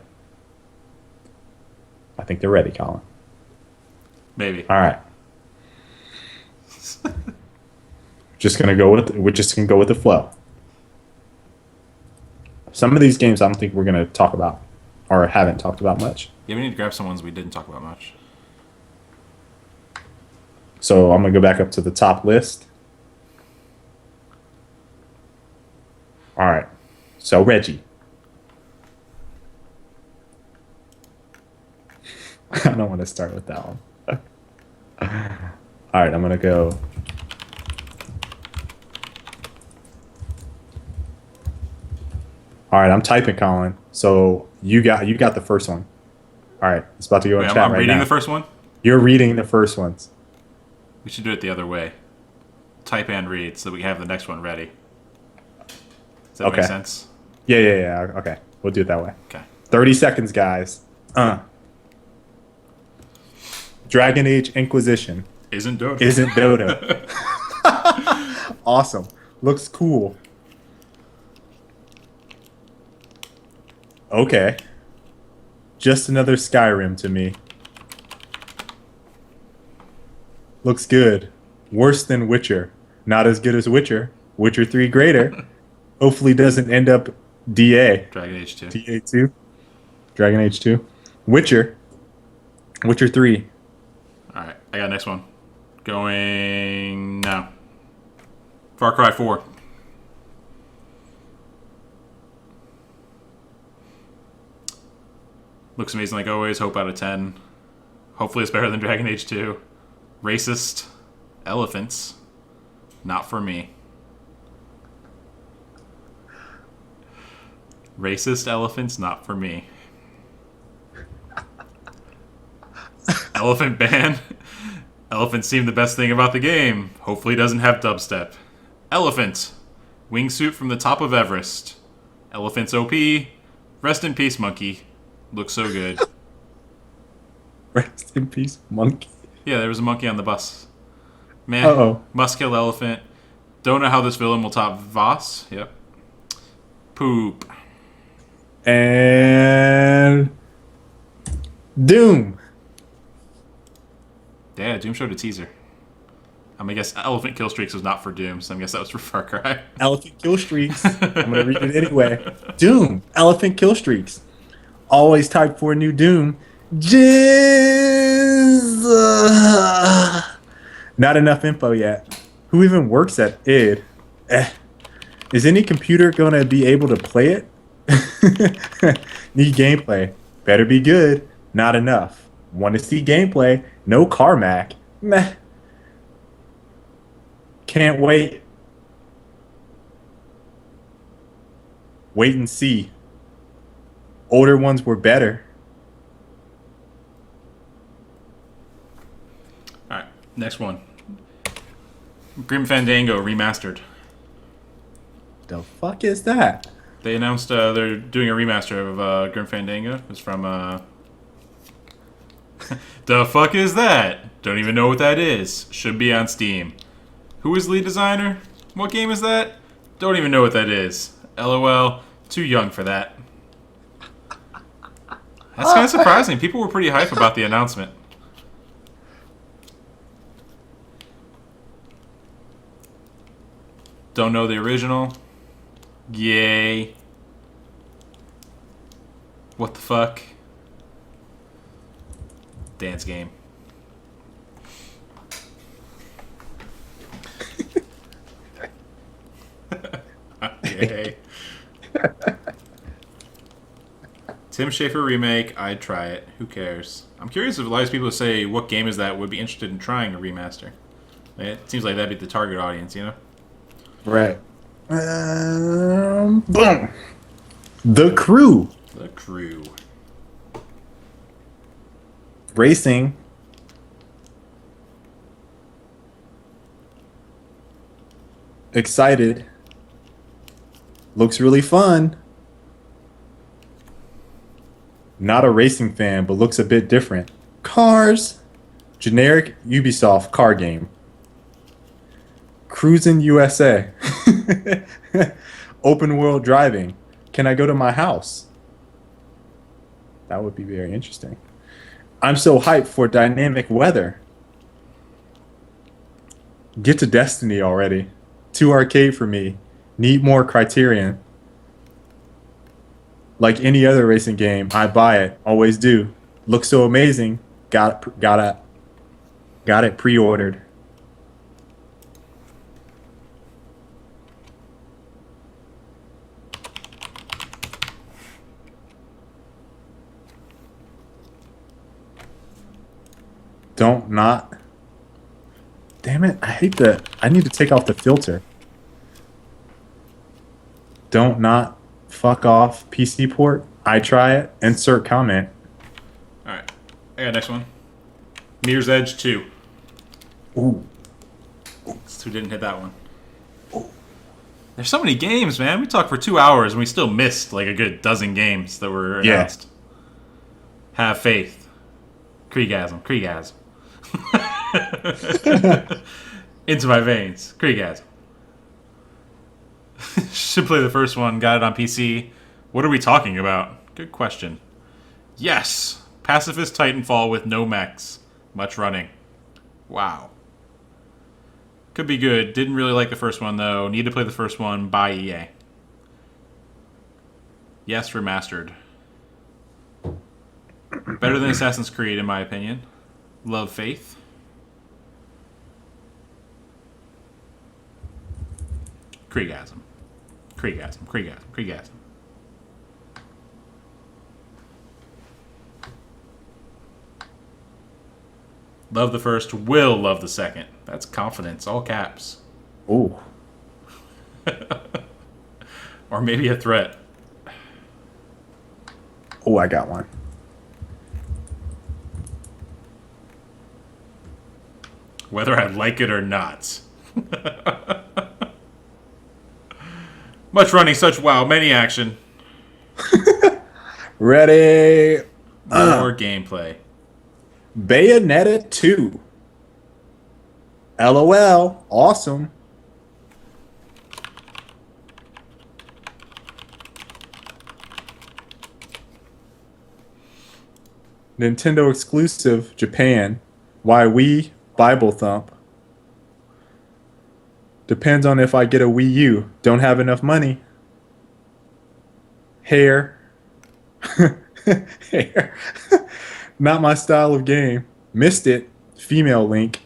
I think they're ready, Colin. Maybe. All right. We're just gonna go with the flow. Some of these games I don't think we're gonna talk about or haven't talked about much. Yeah, we need to grab some ones we didn't talk about much. So I'm gonna go back up to the top list. All right. So Reggie. I don't want to start with that one. All right, I'm gonna go. All right, I'm typing, Colin. So you got the first one. All right, it's about to go in Wait, chat I'm right reading now. the first one? You're reading the first ones. We should do it the other way. Type and read so that we have the next one ready. Does that Okay. make sense? Yeah. Okay, we'll do it that way. Okay. 30 seconds, guys. Dragon Age Inquisition Isn't Dota. isn't Dota. Awesome. Looks cool. Okay. Just another Skyrim to me. Looks good. Worse than Witcher. Not as good as Witcher. Witcher 3 greater. Hopefully doesn't end up DA. Dragon Age 2. DA2. Dragon Age 2. Witcher 3. Alright, I got next one. Going now. Far Cry 4. Looks amazing like always. Hope out of 10. Hopefully it's better than Dragon Age 2. Racist. Elephants. Not for me. Racist elephants, not for me. Elephant ban. Elephants seem the best thing about the game. Hopefully it doesn't have dubstep. Elephant. Wingsuit from the top of Everest. Elephant's OP. Rest in peace, monkey. Looks so good. Rest in peace, monkey. Yeah, there was a monkey on the bus. Man, Uh-oh. must kill elephant. Don't know how this villain will top Voss. Yep. Poop. And Doom. Yeah, Doom showed a teaser. I'm gonna guess Elephant Kill Streaks was not for Doom, so I'm gonna guess that was for Far Cry. Elephant kill streaks. I'm gonna read it anyway. Doom. Elephant kill streaks. Always type for a new Doom. Jizz. Not enough info yet. Who even works at id? Is any computer gonna be able to play it? Need gameplay. Better be good. Not enough. Want to see gameplay? No Carmack. Meh. Can't wait. Wait and see. Older ones were better. Alright, next one. Grim Fandango Remastered. The fuck is that? They announced they're doing a remaster of Grim Fandango. It's from, The fuck is that? Don't even know what that is. Should be on Steam. Who is lead designer? What game is that? Don't even know what that is. LOL. Too young for that. That's kind of surprising. People were pretty hype about the announcement. Don't know the original. Yay. What the fuck? Dance game. Yay. Tim Schafer remake, I'd try it. Who cares? I'm curious if a lot of people say what game is that would be interested in trying a remaster. It seems like that'd be the target audience, you know? Right. Boom. The Crew. The Crew. Racing. Excited. Looks really fun. Not a racing fan, but looks a bit different. Cars. Generic Ubisoft car game. Cruising USA. Open world driving. Can I go to my house? That would be very interesting. I'm so hyped for dynamic weather. Get to Destiny already. Too arcade for me. Need more Criterion. Like any other racing game, I buy it. Always do. Looks so amazing. Got it pre-ordered. Don't not. Damn it, I hate that. I need to take off the filter. Don't not fuck off PC port. I try it. Insert comment. Alright. I got next one. Mirror's Edge 2. Ooh. Who didn't hit that one? There's so many games, man. We talked for 2 hours and we still missed like a good dozen games that were announced. Have faith. Kriegasm. Into my veins. Kriegasm. Should play the first one. Got it on PC. What are we talking about? Good question. Yes. Pacifist Titanfall with no mechs. Much running. Wow. Could be good. Didn't really like the first one, though. Need to play the first one by EA. Yes, remastered. Better than Assassin's Creed, in my opinion. Love Faith. Kriegasm. Love the first, will love the second. That's confidence, all caps. Ooh. Or maybe a threat. Oh, I got one. Whether I like it or not. Much running, such wow, many action. Ready. More gameplay. Bayonetta 2. LOL. Awesome. Nintendo exclusive, Japan. Why we Bible Thump. Depends on if I get a Wii U. Don't have enough money. Hair. Hair. Not my style of game. Missed it. Female Link.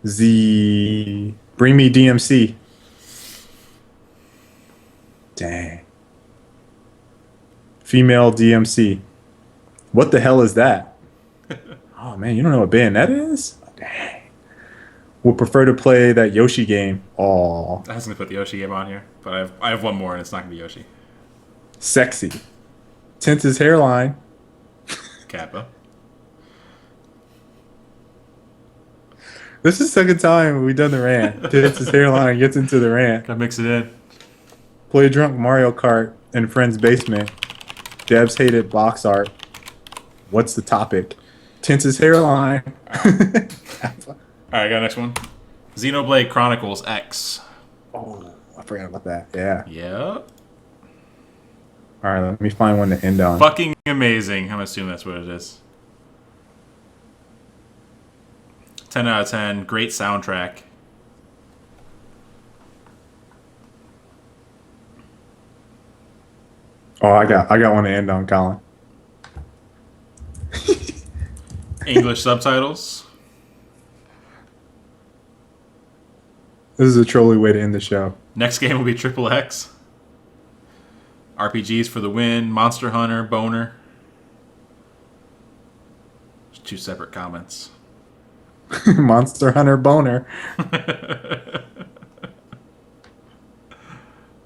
Z. Bring me DMC. Dang. Female DMC. What the hell is that? Oh man, you don't know what Bayonetta is? Dang. Would prefer to play that Yoshi game. Aw. I was going to put the Yoshi game on here, but I have one more and it's not going to be Yoshi. Sexy. Tints his hairline. Kappa. This is the second time we've done the rant. Tints his hairline, gets into the rant. Gotta mix it in. Play drunk Mario Kart in friend's basement. Devs hated box art. What's the topic? Tints his hairline. Alright, I got next one. Xenoblade Chronicles X. Oh, I forgot about that. Yeah. Yep. Alright, let me find one to end on. Fucking amazing. I'm assuming that's what it is. 10 out of 10. Great soundtrack. Oh, I got one to end on, Colin. English subtitles. This is a trolly way to end the show. Next game will be Triple X. RPGs for the win. Monster Hunter, Boner. Two separate comments. Monster Hunter boner.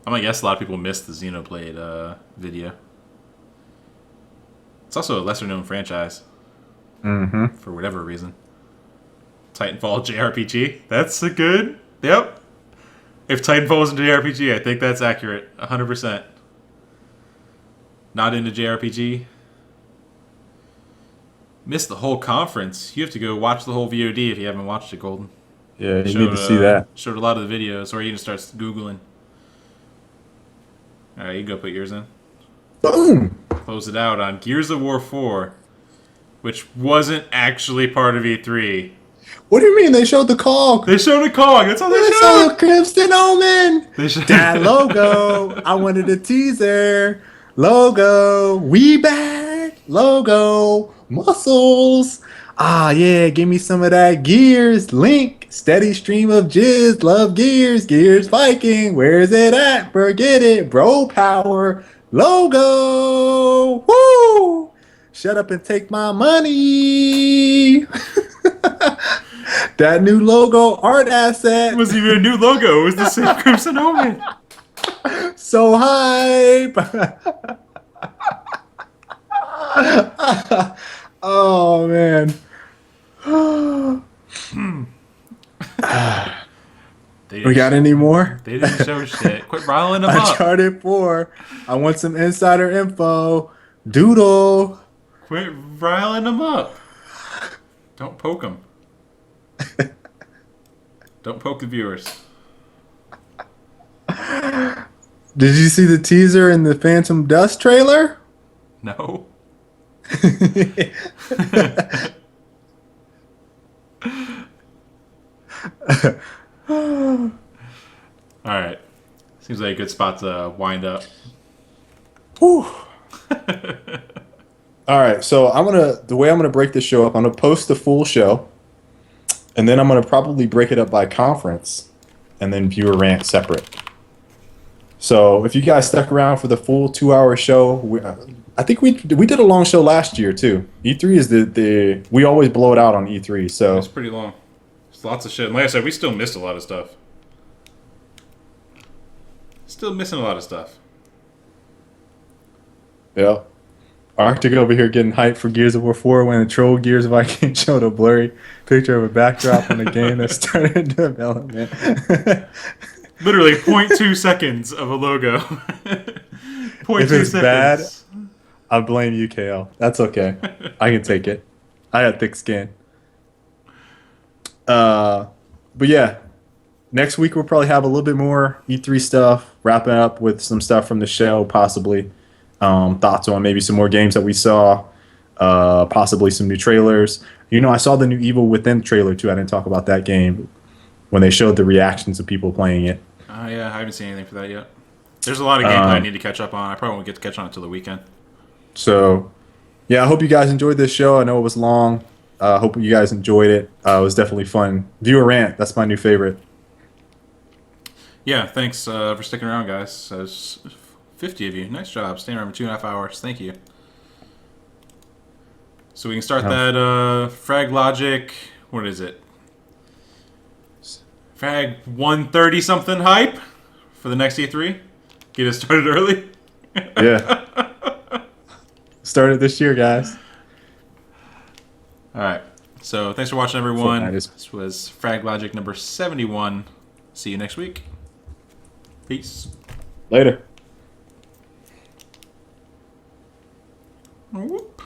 I'm gonna guess a lot of people missed the Xenoblade video. It's also a lesser known franchise. Mm-hmm. For whatever reason. Titanfall JRPG. That's a good. Yep. If Titanfall is a JRPG, I think that's accurate. 100%. Not into JRPG. Missed the whole conference. You have to go watch the whole VOD if you haven't watched it, Golden. Yeah, you need to see that. Showed a lot of the videos, or you can start Googling. Alright, you go put yours in. Boom! Close it out on Gears of War 4, which wasn't actually part of E3. What do you mean? They showed the cog. They showed a cog. That's all they They showed. saw the Crimson Omen. They showed That logo. I wanted a teaser. Logo. We back. Logo. Muscles. Ah, yeah. Give me some of that Gears. Link. Steady stream of jizz. Love Gears. Gears Viking. Where's it at? Forget it. Bro power. Logo. Woo. Shut up and take my money. That new logo art asset. It wasn't even a new logo. It was the same Crimson Omen. So hype. Oh man. We got any more? They didn't show shit. Quit riling them up. Uncharted 4. I want some insider info. Doodle. Quit riling them up. Don't poke them. Don't poke the viewers. Did you see the teaser in the Phantom Dust trailer? No. Alright. Seems like a good spot to wind up. Whew. All right, so the way I'm gonna break this show up, I'm gonna post the full show, and then I'm gonna probably break it up by conference, and then viewer rant separate. So if you guys stuck around for the full 2-hour show, I think we did a long show last year too. E3 is we always blow it out on E3, so It's pretty long. There's lots of shit. And like I said, we still missed a lot of stuff. Still missing a lot of stuff. yeah. Arctic over here getting hyped for Gears of War 4 when the troll Gears Viking showed a blurry picture of a backdrop on a game that started development. Literally 0.2 seconds of a logo. 0.2 If it's seconds. bad, I blame UKL. That's okay. I can take it. I had thick skin. But yeah, next week we'll probably have a little bit more E3 stuff, wrapping up with some stuff from the show, possibly. Thoughts on maybe some more games that we saw, possibly some new trailers. You know, I saw the new Evil Within trailer too. I didn't talk about that game when they showed the reactions of people playing it. Yeah, I haven't seen anything for that yet. There's a lot of gameplay I need to catch up on. I probably won't get to catch on until the weekend. So, yeah, I hope you guys enjoyed this show. I know it was long. I hope you guys enjoyed it. It was definitely fun. Viewer rant, that's my new favorite. Yeah, thanks for sticking around, guys. There's 50 of you. Nice job. Staying around for 2.5 hours. Thank you. So we can start that Frag Logic. What is it? Frag 130 something hype for the next E3. Get it started early. Yeah. Started this year, guys. All right. So thanks for watching, everyone. Fortnite is- This was Frag Logic number 71. See you next week. Peace. Later. Whoop.